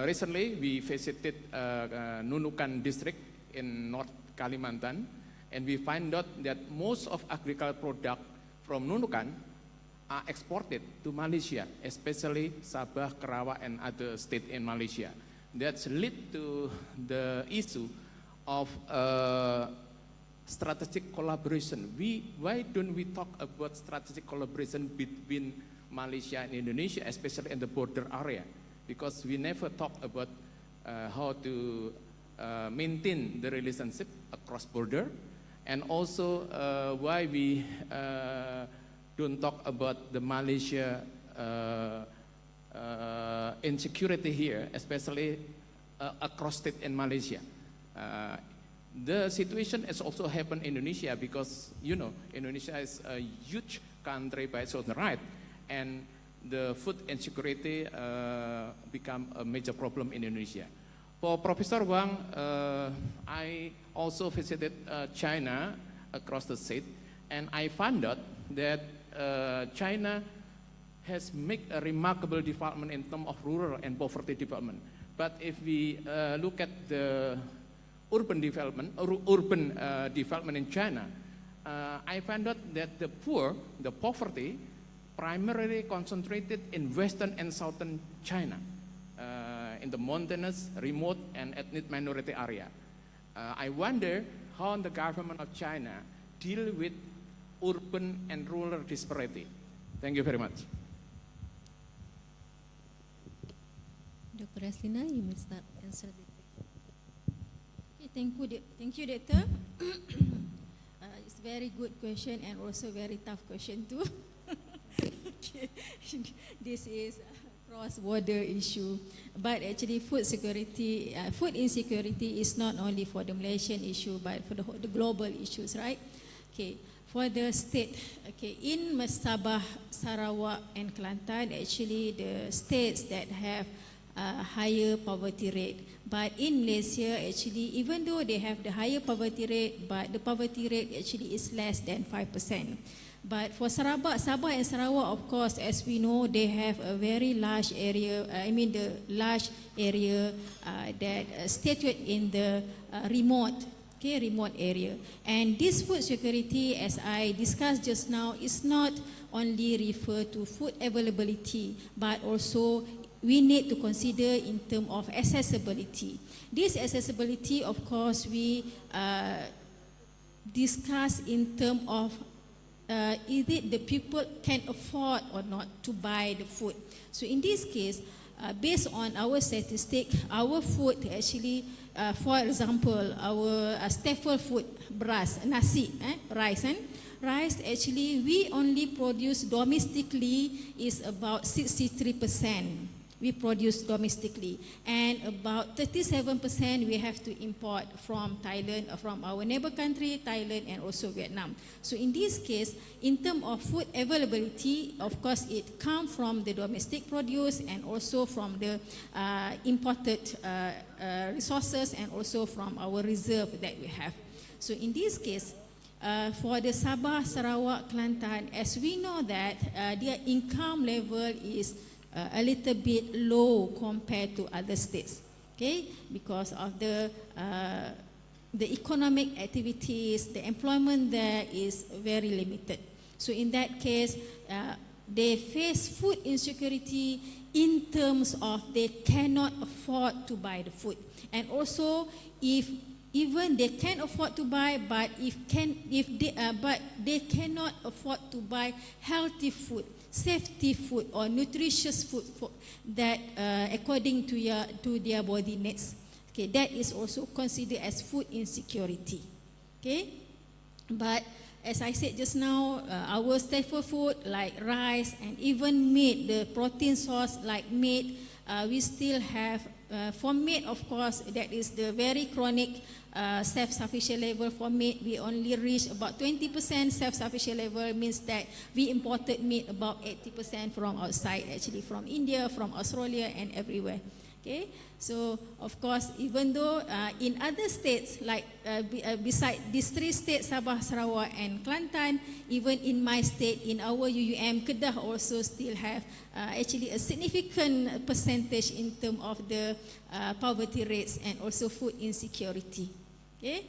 recently we visited Nunukan district in North Kalimantan, and we find out that most of agricultural product from Nunukan are exported to Malaysia, especially Sabah, Sarawak, and other states in Malaysia. That's lead to the issue of strategic collaboration. Why don't we talk about strategic collaboration between Malaysia and Indonesia, especially in the border area? Because we never talk about how to maintain the relationship across border, and also why we don't talk about the Malaysia insecurity here, especially across state in Malaysia. The situation has also happened in Indonesia, because you know Indonesia is a huge country by its own right, and the food insecurity become a major problem in Indonesia. For Professor Wang, I also visited China across the state, and I found out that China has made a remarkable development in terms of rural and poverty development. But if we look at the urban development in China, I found out that the poor, the poverty, primarily concentrated in western and southern China, in the mountainous, remote, and ethnic minority area. I wonder how the government of China deal with urban and rural disparity. Thank you very much. Dr. Roslina, you may start answer the question. Thank you, Doctor. It's a very good question and also very tough question too. This is a cross-border issue, but actually food insecurity is not only for the Malaysian issue, but for the global issues, right? Okay, for the state, okay, in Sabah, Sarawak, and Kelantan, actually the states that have higher poverty rate. But in Malaysia, actually, even though they have the higher poverty rate, but the poverty rate actually is less than 5%. But for Sabah and Sarawak, of course, as we know, they have a very large area, the large area that situated in the remote area. And this food security, as I discussed just now, is not only refer to food availability, but also we need to consider in terms of accessibility. This accessibility, of course, we discuss in terms of is it the people can afford or not to buy the food. So in this case, based on our statistic, our food actually, for example, our staple food, beras, nasi, rice actually we only produce domestically is about 63%. We produce domestically, and about 37% we have to import from Thailand, from our neighbor country, Thailand, and also Vietnam. So in this case, in terms of food availability, of course it comes from the domestic produce and also from the imported resources, and also from our reserve that we have. So in this case, for the Sabah, Sarawak, Kelantan, as we know that their income level is a little bit low compared to other states, okay? Because of the economic activities, the employment there is very limited. So in that case, they face food insecurity in terms of they cannot afford to buy the food, and also if even they can afford to buy, but they cannot afford to buy healthy food, safety food, or nutritious food that according to their body needs. Okay, that is also considered as food insecurity. Okay, but as I said just now, our staple food like rice and even meat, the protein source like meat, we still have for meat, of course, that is the very chronic self-sufficient level. For meat, we only reach about 20% self-sufficient level, means that we imported meat about 80% from outside, actually from India, from Australia, and everywhere. Okay, so of course, even though in other states, like beside these three states, Sabah, Sarawak, and Kelantan, even in my state, in our UUM, Kedah also still have actually a significant percentage in terms of the poverty rates and also food insecurity. Okay,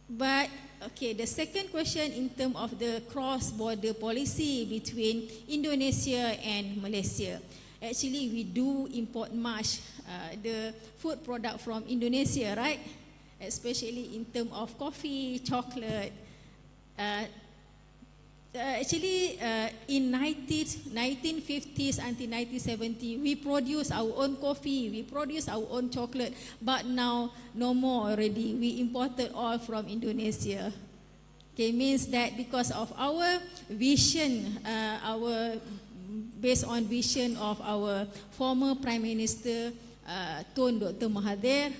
but okay, the second question in terms of the cross-border policy between Indonesia and Malaysia. Actually, we do import much the food product from Indonesia, right? Especially in terms of coffee, chocolate. Actually, in 1950s until 1970, we produce our own coffee, we produce our own chocolate, but now no more already. We imported all from Indonesia. Okay, means that because of our vision, based on vision of our former Prime Minister Tun Dr. Mahathir,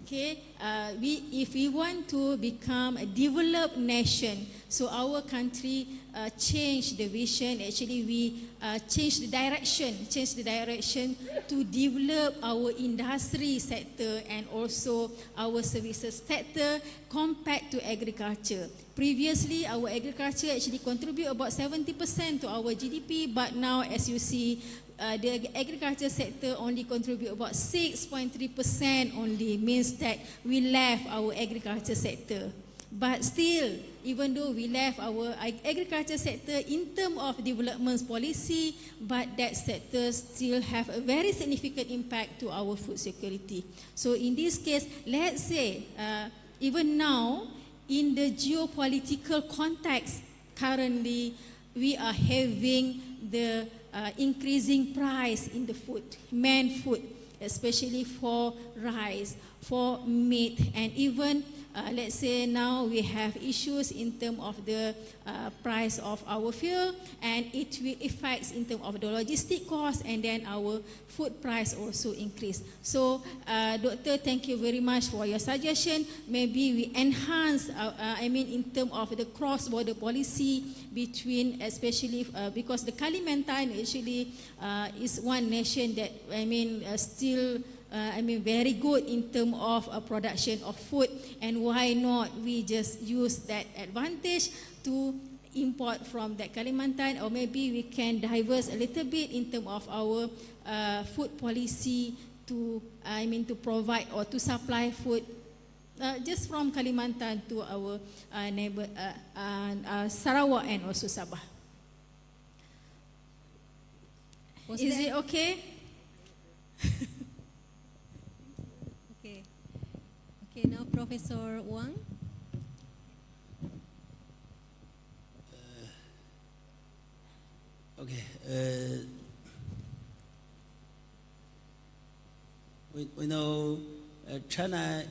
okay, if we want to become a developed nation, so our country change the vision. Actually, we change the direction to develop our industry sector and also our services sector compared to agriculture. Previously, our agriculture actually contribute about 70% to our GDP, but now, as you see, the agriculture sector only contribute about 6.3% only, means that we left our agriculture sector. But still, even though we left our agriculture sector in terms of development policy, but that sector still have a very significant impact to our food security. So in this case, let's say, even now, in the geopolitical context, currently, we are having the increasing price in the food, main food, especially for rice, for meat, and even let's say now we have issues in terms of the price of our fuel, and it will affect in terms of the logistic cost, and then our food price also increase. So, Doctor, thank you very much for your suggestion. Maybe we enhance, in terms of the cross-border policy between, especially because the Kalimantan actually is one nation that still. Very good in terms of production of food, and why not we just use that advantage to import from that Kalimantan, or maybe we can diverse a little bit in terms of our food policy to, to provide or to supply food just from Kalimantan to our neighbor Sarawak and also Sabah. Is it okay? Okay, now Professor Wang. We know China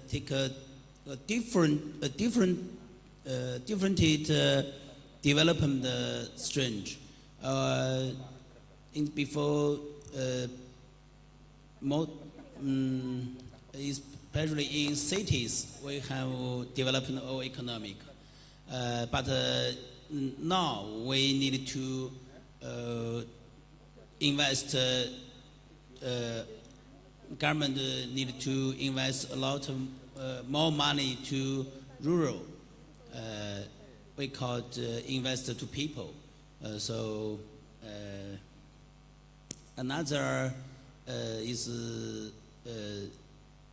take a different development strange. Before especially in cities, we have developed our economic. But now we need to invest, government need to invest a lot of more money to rural. We call it invest to people. Another is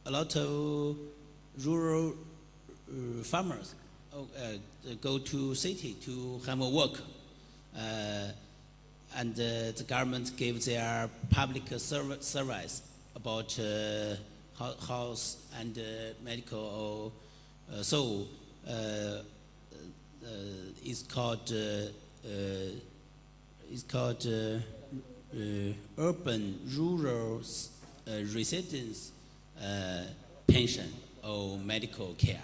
a lot of rural farmers go to city to have a work, and the government gives their public service about house and medical. So it's called urban rural residence pension or medical care,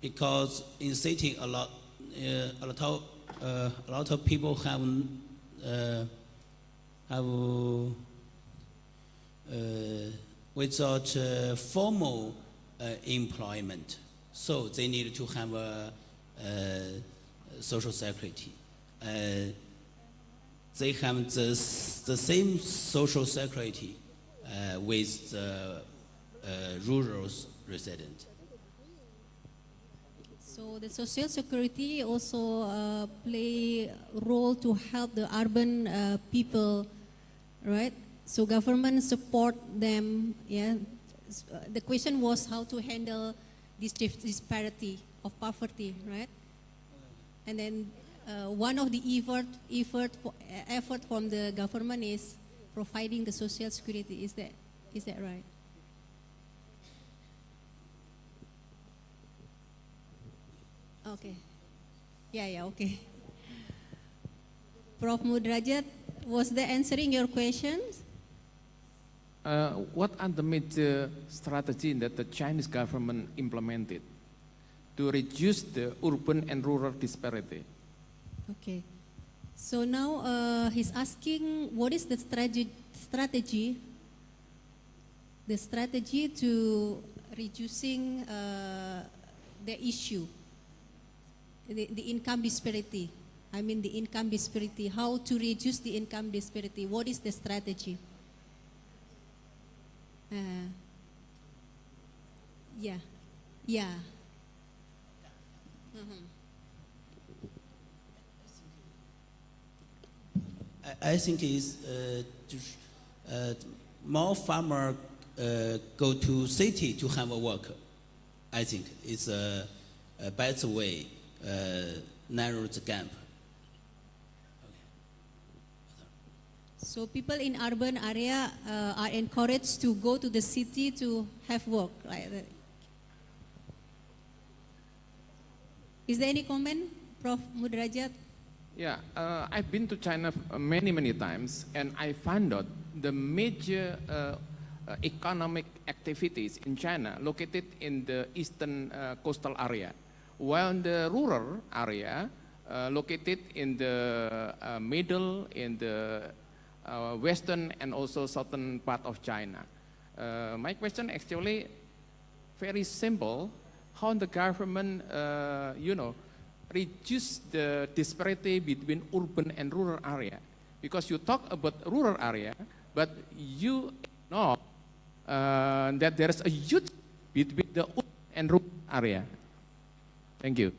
because in city a lot of people have without formal employment. So they need to have a social security. They have the same social security with the rural resident. So the social security also play a role to help the urban people, right? So government support them. Yeah. The question was how to handle this disparity of poverty, right? And then one of the effort from the government is providing the social security. Is that right? Okay. Yeah, okay. Prof. Mudrajat, was that answering your questions? What are the major strategies that the Chinese government implemented to reduce the urban and rural disparity? Okay. So now he's asking what is the strategy to reducing the issue, the income disparity. I mean the income disparity. How to reduce the income disparity? What is the strategy? Yeah. I think is more farmers go to city to have a work. I think it's a better way narrow the gap. So people in urban area are encouraged to go to the city to have work, like that. Is there any comment, Prof. Mudrajat? Yeah, I've been to China many times, and I found out the major economic activities in China located in the eastern coastal area, while the rural area located in the middle, in the western and also southern part of China. My question actually very simple: how the government, reduce the disparity between urban and rural area? Because you talk about rural area, but you know that there is a huge between the urban and rural area. Thank you.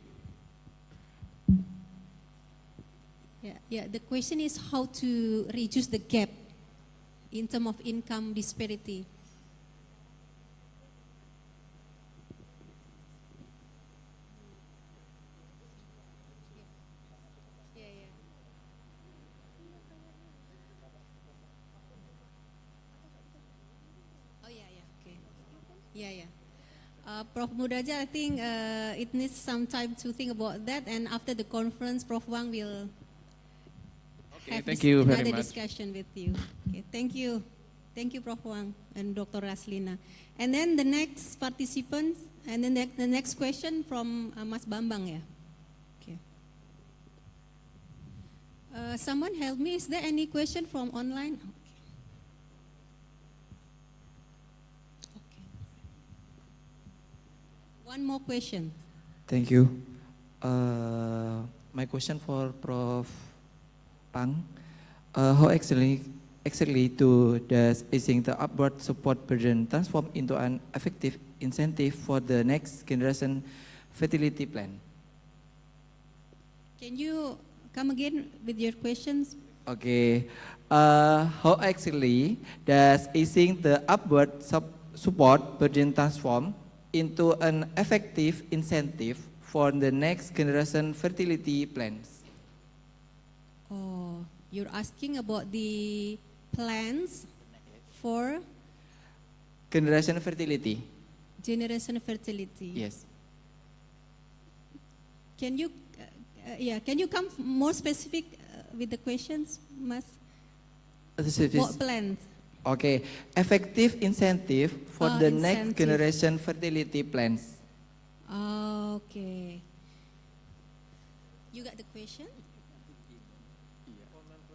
Yeah. The question is how to reduce the gap in terms of income disparity. Prof. Mudrajat, I think it needs some time to think about that, and after the conference, Prof. Wang will have another discussion with you. Okay, thank you. Thank you, Prof. Wang and Dr. Roslina. And then the next participants, and then the next question from Mas Bambang, yeah? Okay. Someone help me, is there any question from online? One more question. Thank you. My question for Prof. Pang. How exactly does easing the upward support burden transform into an effective incentive for the next generation fertility plan? Can you come again with your questions? Okay. How exactly does easing the upward support burden transform into an effective incentive for the next generation fertility plans? Oh, you're asking about the plans for generation fertility. Generation fertility. Yes. Can you, can you come more specific with the questions, Mas? What plans? Okay, effective incentive for the next generation fertility plans. Okay. You got the question?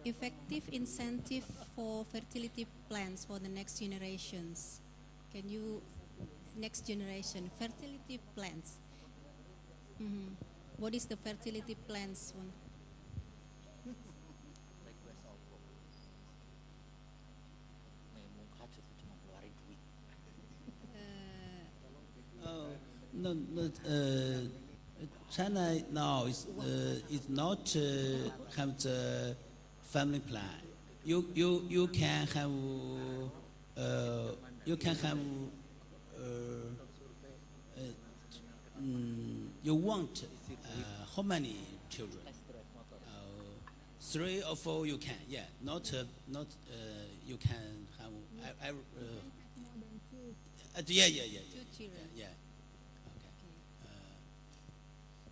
effective incentive for fertility plans for the next generations. Can you, next generation, fertility plans? What is the fertility plans one? No, China now is not have the family plan. You can have you want how many children? 3 or 4 you can. Yeah, not you can have. Yeah. 2 children. Yeah.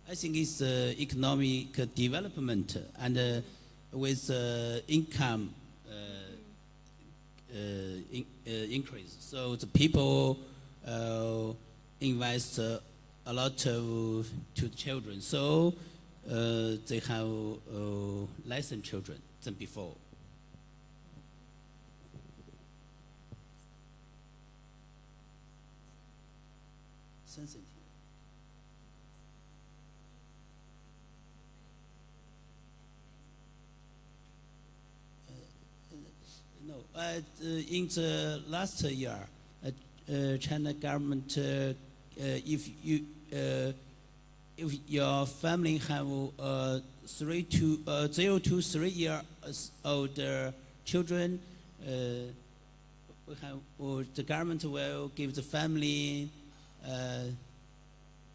I think it's economic development and with income increase. So the people invest a lot to children. So they have less than children than before. Sensitive. No, in the last year, China government, if your family have 0 to 3 years old children, the government will give the family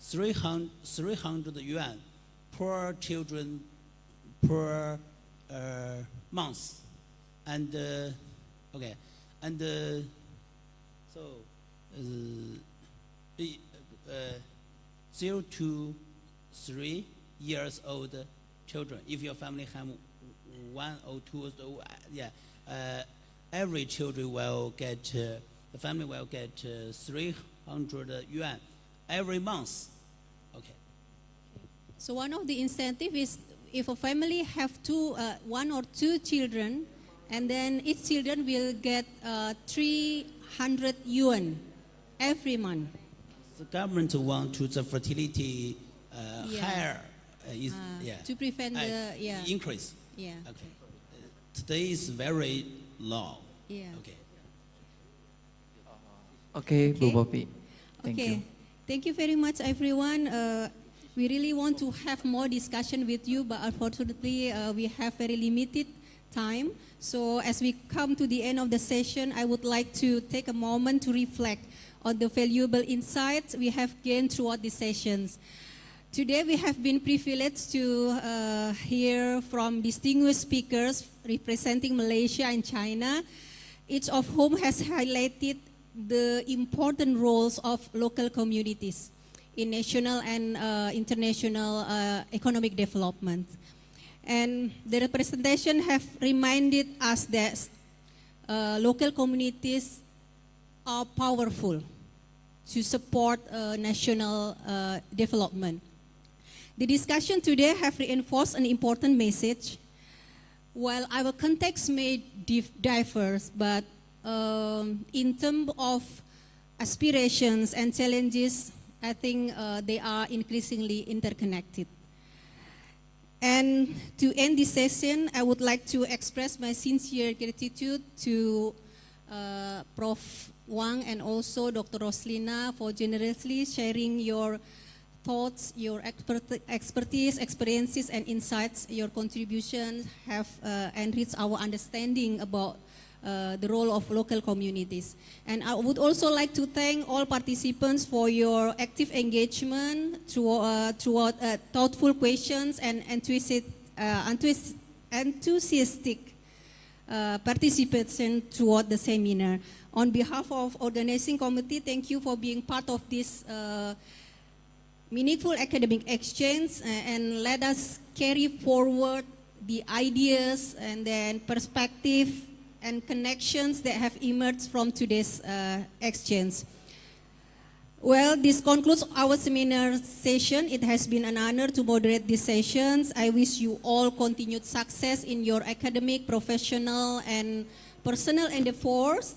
300 yuan per children per month. And okay, and so 0 to 3 years old children. If your family have 1 or 2, every children will get the family will get 300 yuan every month. Okay. So one of the incentive is if a family have 1 or 2 children, and then each children will get 300 yuan every month. The government want to the fertility higher to prevent the increase. Yeah. Okay. Today is very low. Yeah. Okay. Okay, Bu Poppy. Thank you. Thank you very much, everyone. We really want to have more discussion with you, but unfortunately, we have very limited time. So as we come to the end of the session, I would like to take a moment to reflect on the valuable insights we have gained throughout the sessions. Today we have been privileged to hear from distinguished speakers representing Malaysia and China, each of whom has highlighted the important roles of local communities in national and international economic development. And the representation have reminded us that local communities are powerful to support national development. The discussion today have reinforced an important message. While our context may differ, but in terms of aspirations and challenges, I think they are increasingly interconnected. And to end this session, I would like to express my sincere gratitude to Prof. Wang and also Dr. Roslina for generously sharing your thoughts, your expertise, experiences, and insights. Your contributions have enriched our understanding about the role of local communities. And I would also like to thank all participants for your active engagement throughout thoughtful questions and enthusiastic participation throughout the seminar. On behalf of organizing committee, thank you for being part of this meaningful academic exchange, and let us carry forward the ideas and then perspective and connections that have emerged from today's exchange. Well, this concludes our seminar session. It has been an honor to moderate these sessions. I wish you all continued success in your academic, professional, and personal endeavors.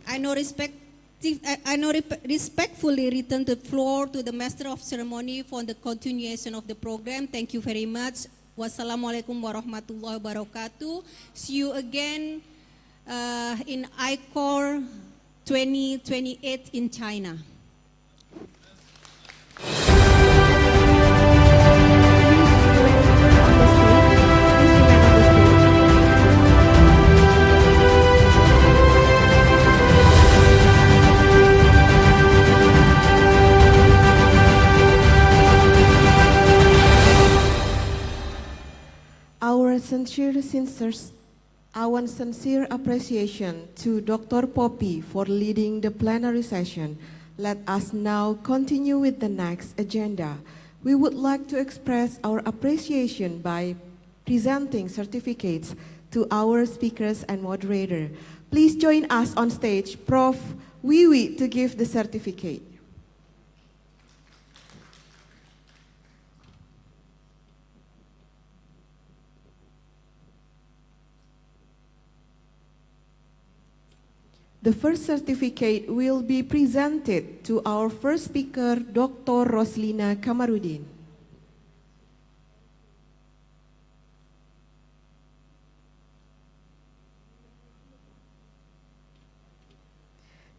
I now respectfully return the floor to the Master of Ceremony for the continuation of the program. Thank you very much. Wassalamualaikum warahmatullahi wabarakatuh. See you again in ICORE 2028 in China. Our sincere appreciation to Dr. Poppy for leading the plenary session. Let us now continue with the next agenda. We would like to express our appreciation by presenting certificates to our speakers and moderator. Please join us on stage, Prof. Wiwi, to give the certificate. The first certificate will be presented to our first speaker, Dr. Roslina Kamaruddin.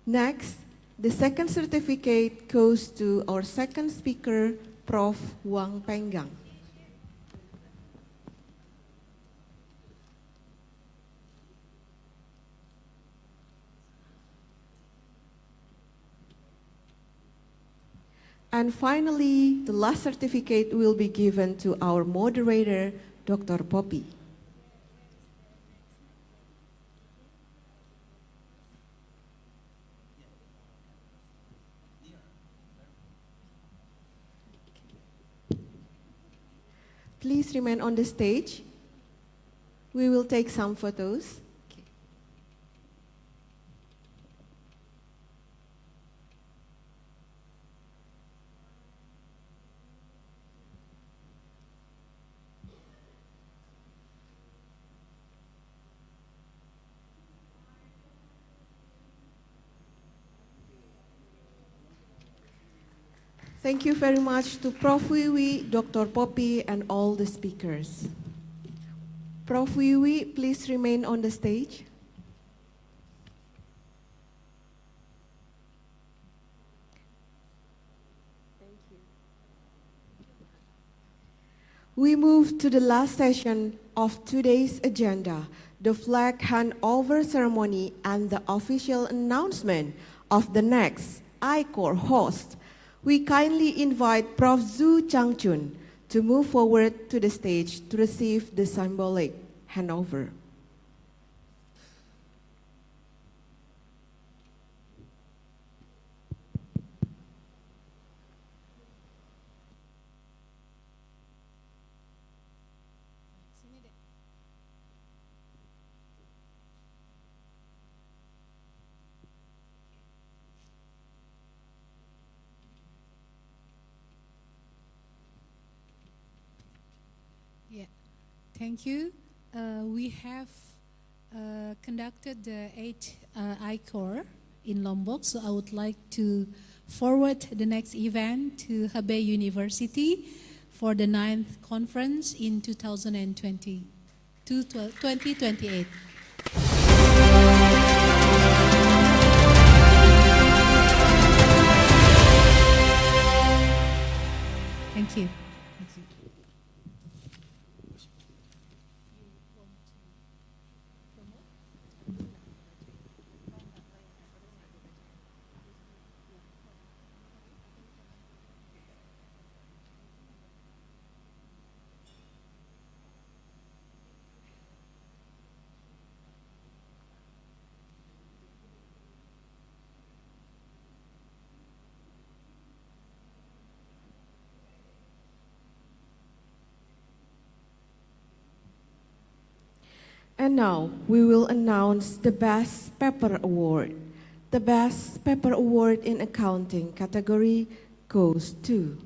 Next, the second certificate goes to our second speaker, Prof. Wang Penggang. And finally, the last certificate will be given to our moderator, Dr. Poppy. Please remain on the stage. We will take some photos. Thank you very much to Prof. Wiwi, Dr. Poppy, and all the speakers. Prof. Wiwi, please remain on the stage. Thank you. We move to the last session of today's agenda, the flag handover ceremony and the official announcement of the next ICORE host. We kindly invite Prof. Zhu Changchun to move forward to the stage to receive the symbolic handover. Thank you. We have conducted the 8th ICORE in Lombok, so I would like to forward the next event to Hebei University for the 9th conference in 2028. Thank you. And now we will announce the Best Paper Award. The Best Paper Award in Accounting category goes to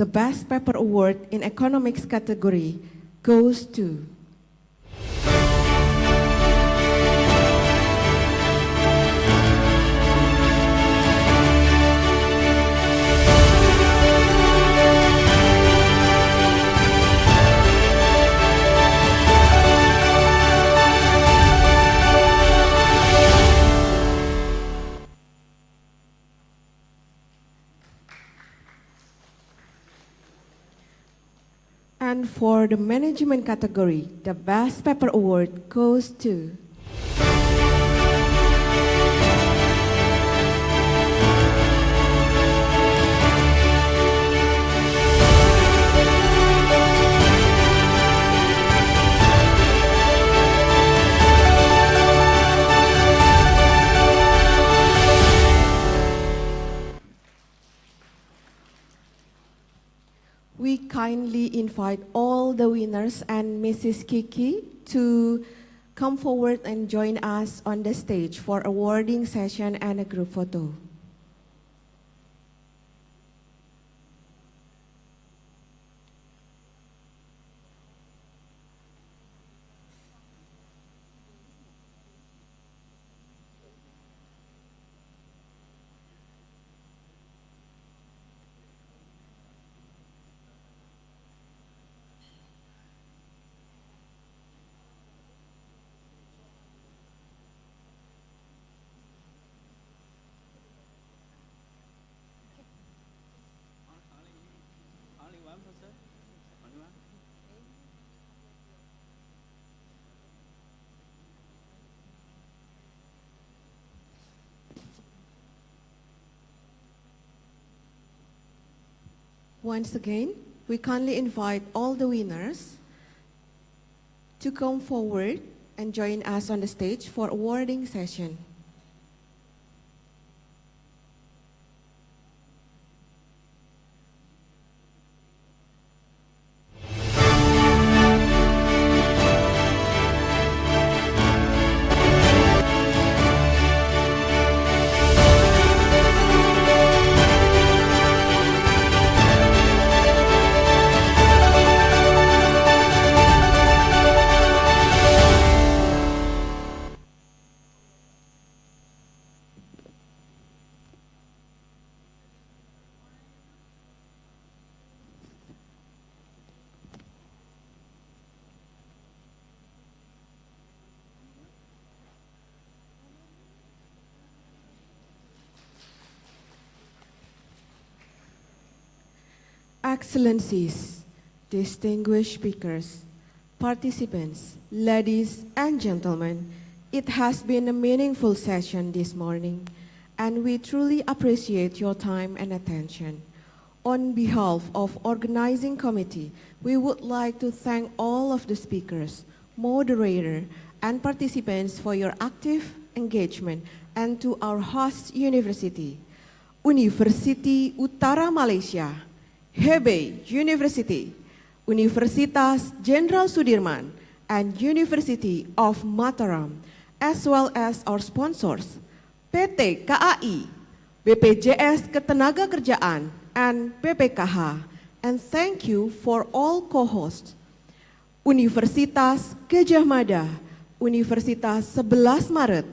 The Best Paper Award in Economics category goes to And for the management category, the Best Paper Award goes to We kindly invite all the winners and Mrs. Kiki to come forward and join us on the stage for awarding session and a group photo. Once again, we kindly invite all the winners to come forward and join us on the stage for awarding session. Excellencies, distinguished speakers, participants, ladies and gentlemen, it has been a meaningful session this morning, and we truly appreciate your time and attention. On behalf of organizing committee, we would like to thank all of the speakers, moderator, and participants for your active engagement, and to our host university, Universiti Utara Malaysia, Hebei University, Universitas Jenderal Sudirman, and University of Mataram, as well as our sponsors, PT KAI, BPJS Ketenagakerjaan, and BPKH. And thank you for all co-hosts, Universitas Gadjah Mada, Universitas 11 Maret,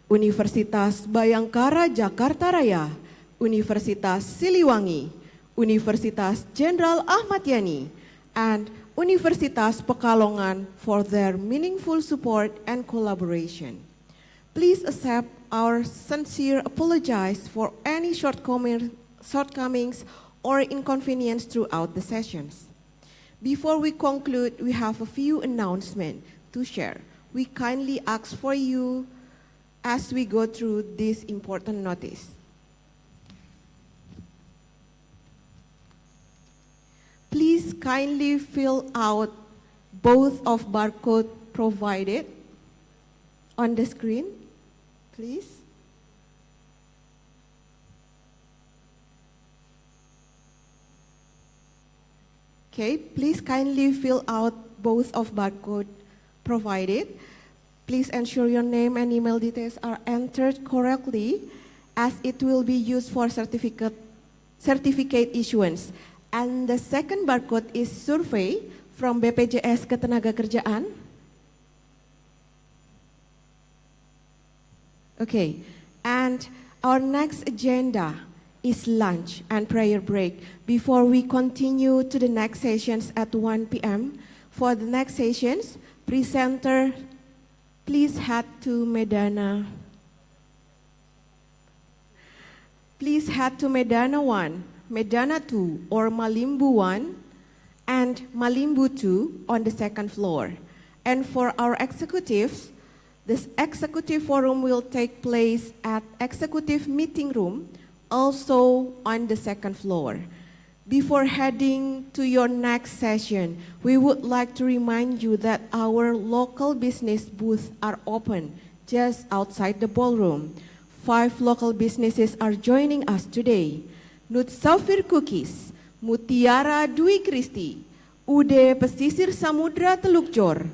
Universitas Bayangkara Jakarta Raya, Universitas Siliwangi, Universitas Jenderal Ahmad Yani, and Universitas Pekalongan for their meaningful support and collaboration. Please accept our sincere apologies for any shortcomings or inconvenience throughout the sessions. Before we conclude, we have a few announcements to share. We kindly ask for you as we go through this important notice. kindly fill out both of barcode provided on the screen, please. Okay, please kindly fill out both of barcode provided. Please ensure your name and email details are entered correctly, as it will be used for certificate issuance. And the second barcode is survey from BPJS Ketenagakerjaan. Okay, and our next agenda is lunch and prayer break. Before we continue to the next sessions at 1 p.m., for the next sessions, presenter, please head to Medana. Please head to Medana 1, Medana 2, or Malimbu 1, and Malimbu 2 on the second floor. And for our executives, this executive forum will take place at executive meeting room, also on the second floor. Before heading to your next session, we would like to remind you that our local business booths are open just outside the ballroom. 5 local businesses are joining us today. Nutsafir Cookies, Mutiara Dwi Kristi, Ude Pesisir Samudra Teluk Jor,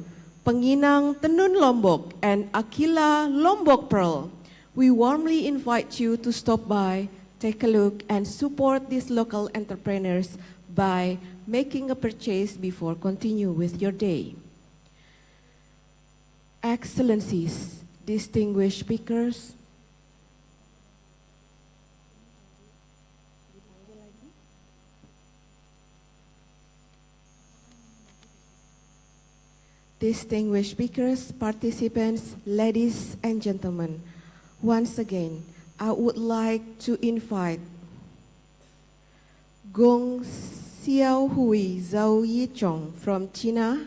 Penginang Tenun Lombok, and Akila Lombok Pearl. We warmly invite you to stop by, take a look, and support these local entrepreneurs by making a purchase before continue with your day. Excellencies, distinguished speakers, participants, ladies and gentlemen, once again, I would like to invite Gong Xiaohui Zhao Yichong from China,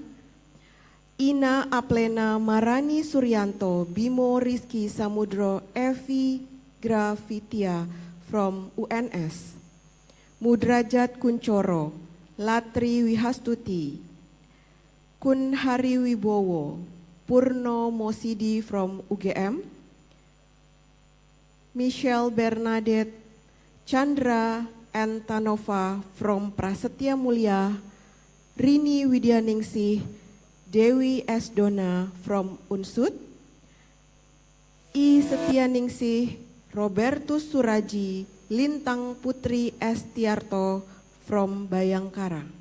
Ina Aplena Marani Suryanto Bimo Rizky Samudro Evi Gravitia from UNS, Mudrajat Kuncoro, Latri Wihastuti, Kunhari Wibowo, Purno Mosidi from UGM, Michelle Bernadette, Chandra Antanova from Prasetya Mulia, Rini Widyaningsih, Dewi S. Dona from Unsud, I Setyaningsih, Robertus Suraji, Lintang Putri S. Tiarto from Bayangkara.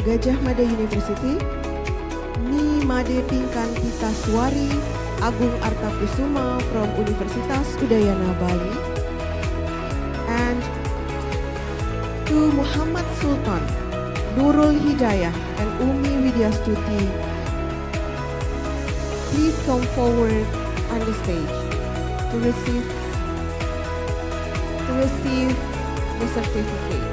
Gajah Mada University, Ni Made Pingkan Pitaswari Agung Artakusuma from Universitas Udayana Bali, and to Muhammad Sultan, Nurul Hidayah, and Umi Widyastuti, please come forward on the stage to receive the certificate.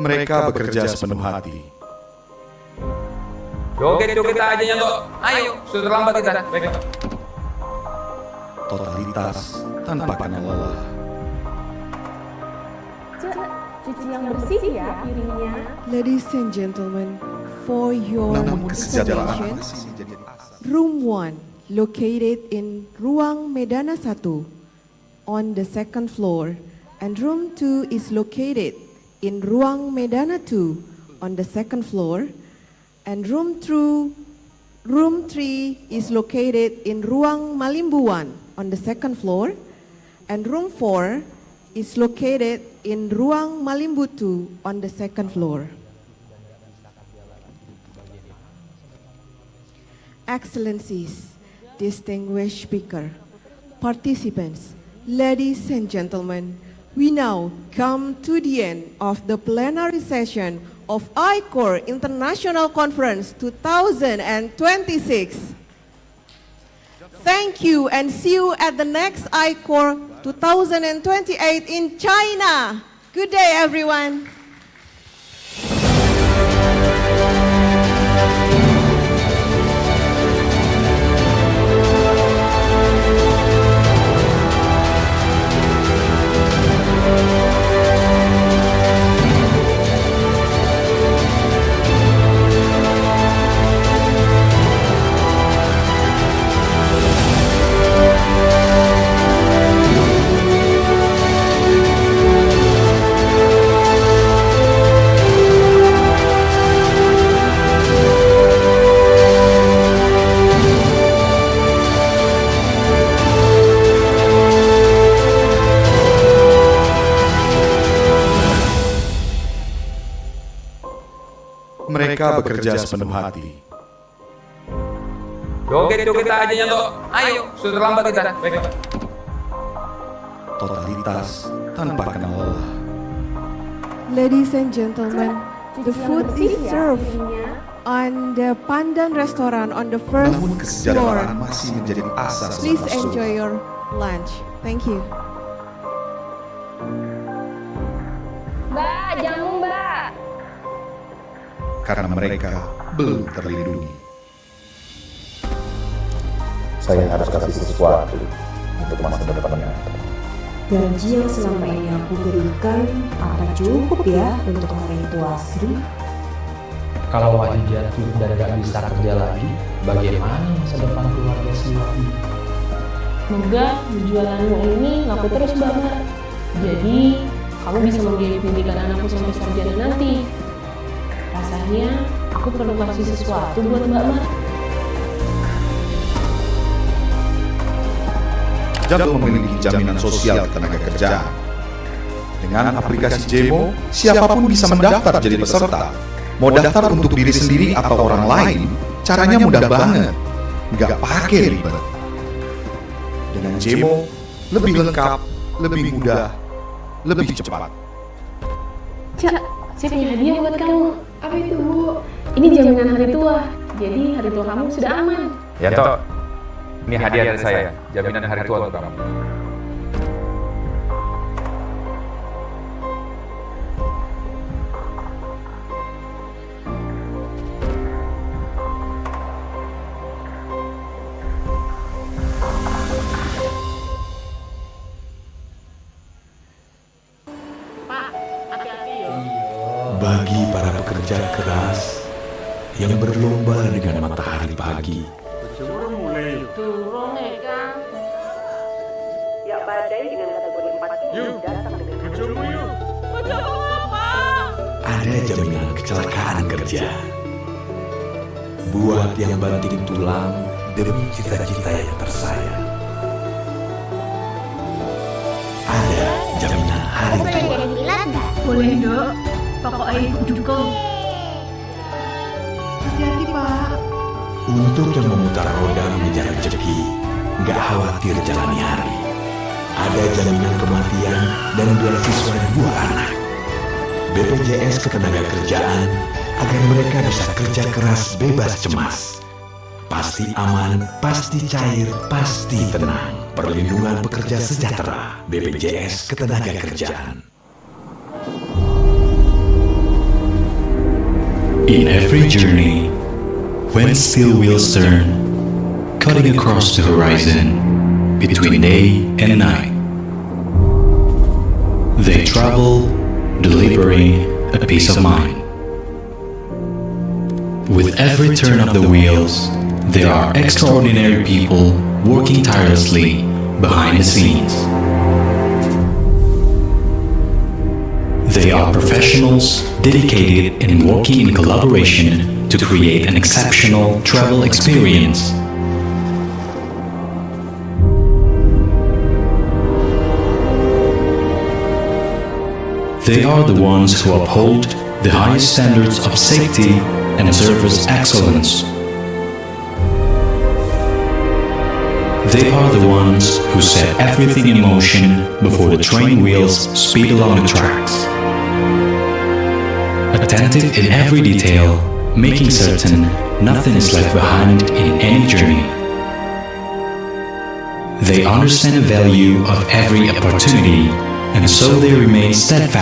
Mereka bekerja sepenuh hati. Joget-joget aja nyantok. Ayo, sudah terlambat kita. Baik. Totalitas tanpa kenal lelah. Cuci yang bersih ya piringnya. Ladies and gentlemen, for your Namun kesejahteraan information, masih menjadi asas. Room 1, located in Ruang Medana 1 on the second floor, and Room 2 is located in Ruang Medana 2 on the second floor, and Room 3 is located in Ruang Malimbu 1 on the second floor, and Room 4 is located in Ruang Malimbu 2 on the second floor. Excellencies, distinguished speaker, participants, ladies and gentlemen, we now come to the end of the plenary session of ICORE International Conference 2026. Thank you and see you at the next ICORE 2028 in China. Good day, everyone. Mereka bekerja sepenuh hati. Joget-joget aja nyantok. Ayo, sudah terlambat kita. Baik. Totalitas tanpa kenal lelah. Ladies and gentlemen, the food is served on the Pandan Restaurant on the first Namun floor. kesejahteraan masih menjadi asas. Please langsung. enjoy your lunch. Thank you. Mbak, jamu Mbak. Karena mereka belum terlindungi. Saya harus kasih sesuatu untuk masa depannya. Gaji yang selama ini aku berikan, apa cukup ya untuk orang tua Sri? Kalau Wahyu jatuh dan gak bisa kerja lagi, bagaimana masa depan keluarga si Wahyu? Semoga jualanmu ini laku terus Mbak Mar. Jadi kamu bisa membiayai pendidikan anakku sampai sarjana nanti. Rasanya aku perlu kasih sesuatu buat Mbak Mar. Untuk memiliki jaminan sosial tenaga kerja. Dengan aplikasi Jemo, siapapun bisa mendaftar jadi peserta. Mau daftar untuk diri sendiri atau orang lain, caranya mudah banget. Nggak pakai ribet. Dengan Jemo, lebih lengkap, lebih mudah, lebih cepat. Cak, saya punya hadiah buat kamu. Apa itu, Bu? Ini jaminan hari tua. Jadi hari tua kamu sudah aman. Ya, Tok. Ini hadiah dari saya, jaminan hari tua untuk kamu. Pak, hati-hati yo. Bagi para pekerja keras yang berlomba dengan matahari pagi, Turun ya kan? Ya badai dengan kategori 4 ini datang dengan ada jaminan kecelakaan kerja. Buat yang banting tulang demi cita-cita yang tersayang. Ada jaminan hari tua. Boleh Dok, pokoknya ikut dukung. Hati-hati Pak. Untuk yang memutar roda mengejar rezeki, nggak khawatir jalani hari. Ada jaminan kematian dan beasiswa 2 anak. BPJS Ketenagakerjaan agar mereka bisa kerja keras bebas cemas. Pasti aman, pasti cair, pasti tenang. Perlindungan pekerja sejahtera. BPJS Ketenagakerjaan. In every journey, when steel wheels turn, cutting across the horizon between day and night, they travel, delivering a peace of mind. With every turn of the wheels, there are extraordinary people working tirelessly behind the scenes. They are professionals dedicated in working in collaboration to create an exceptional travel experience. They are the ones who uphold the highest standards of safety and service excellence. They are the ones who set everything in motion before the train wheels speed along the tracks. Attentive in every detail, making certain nothing is left behind in any journey. They understand the value of every opportunity, and so they remain steadfast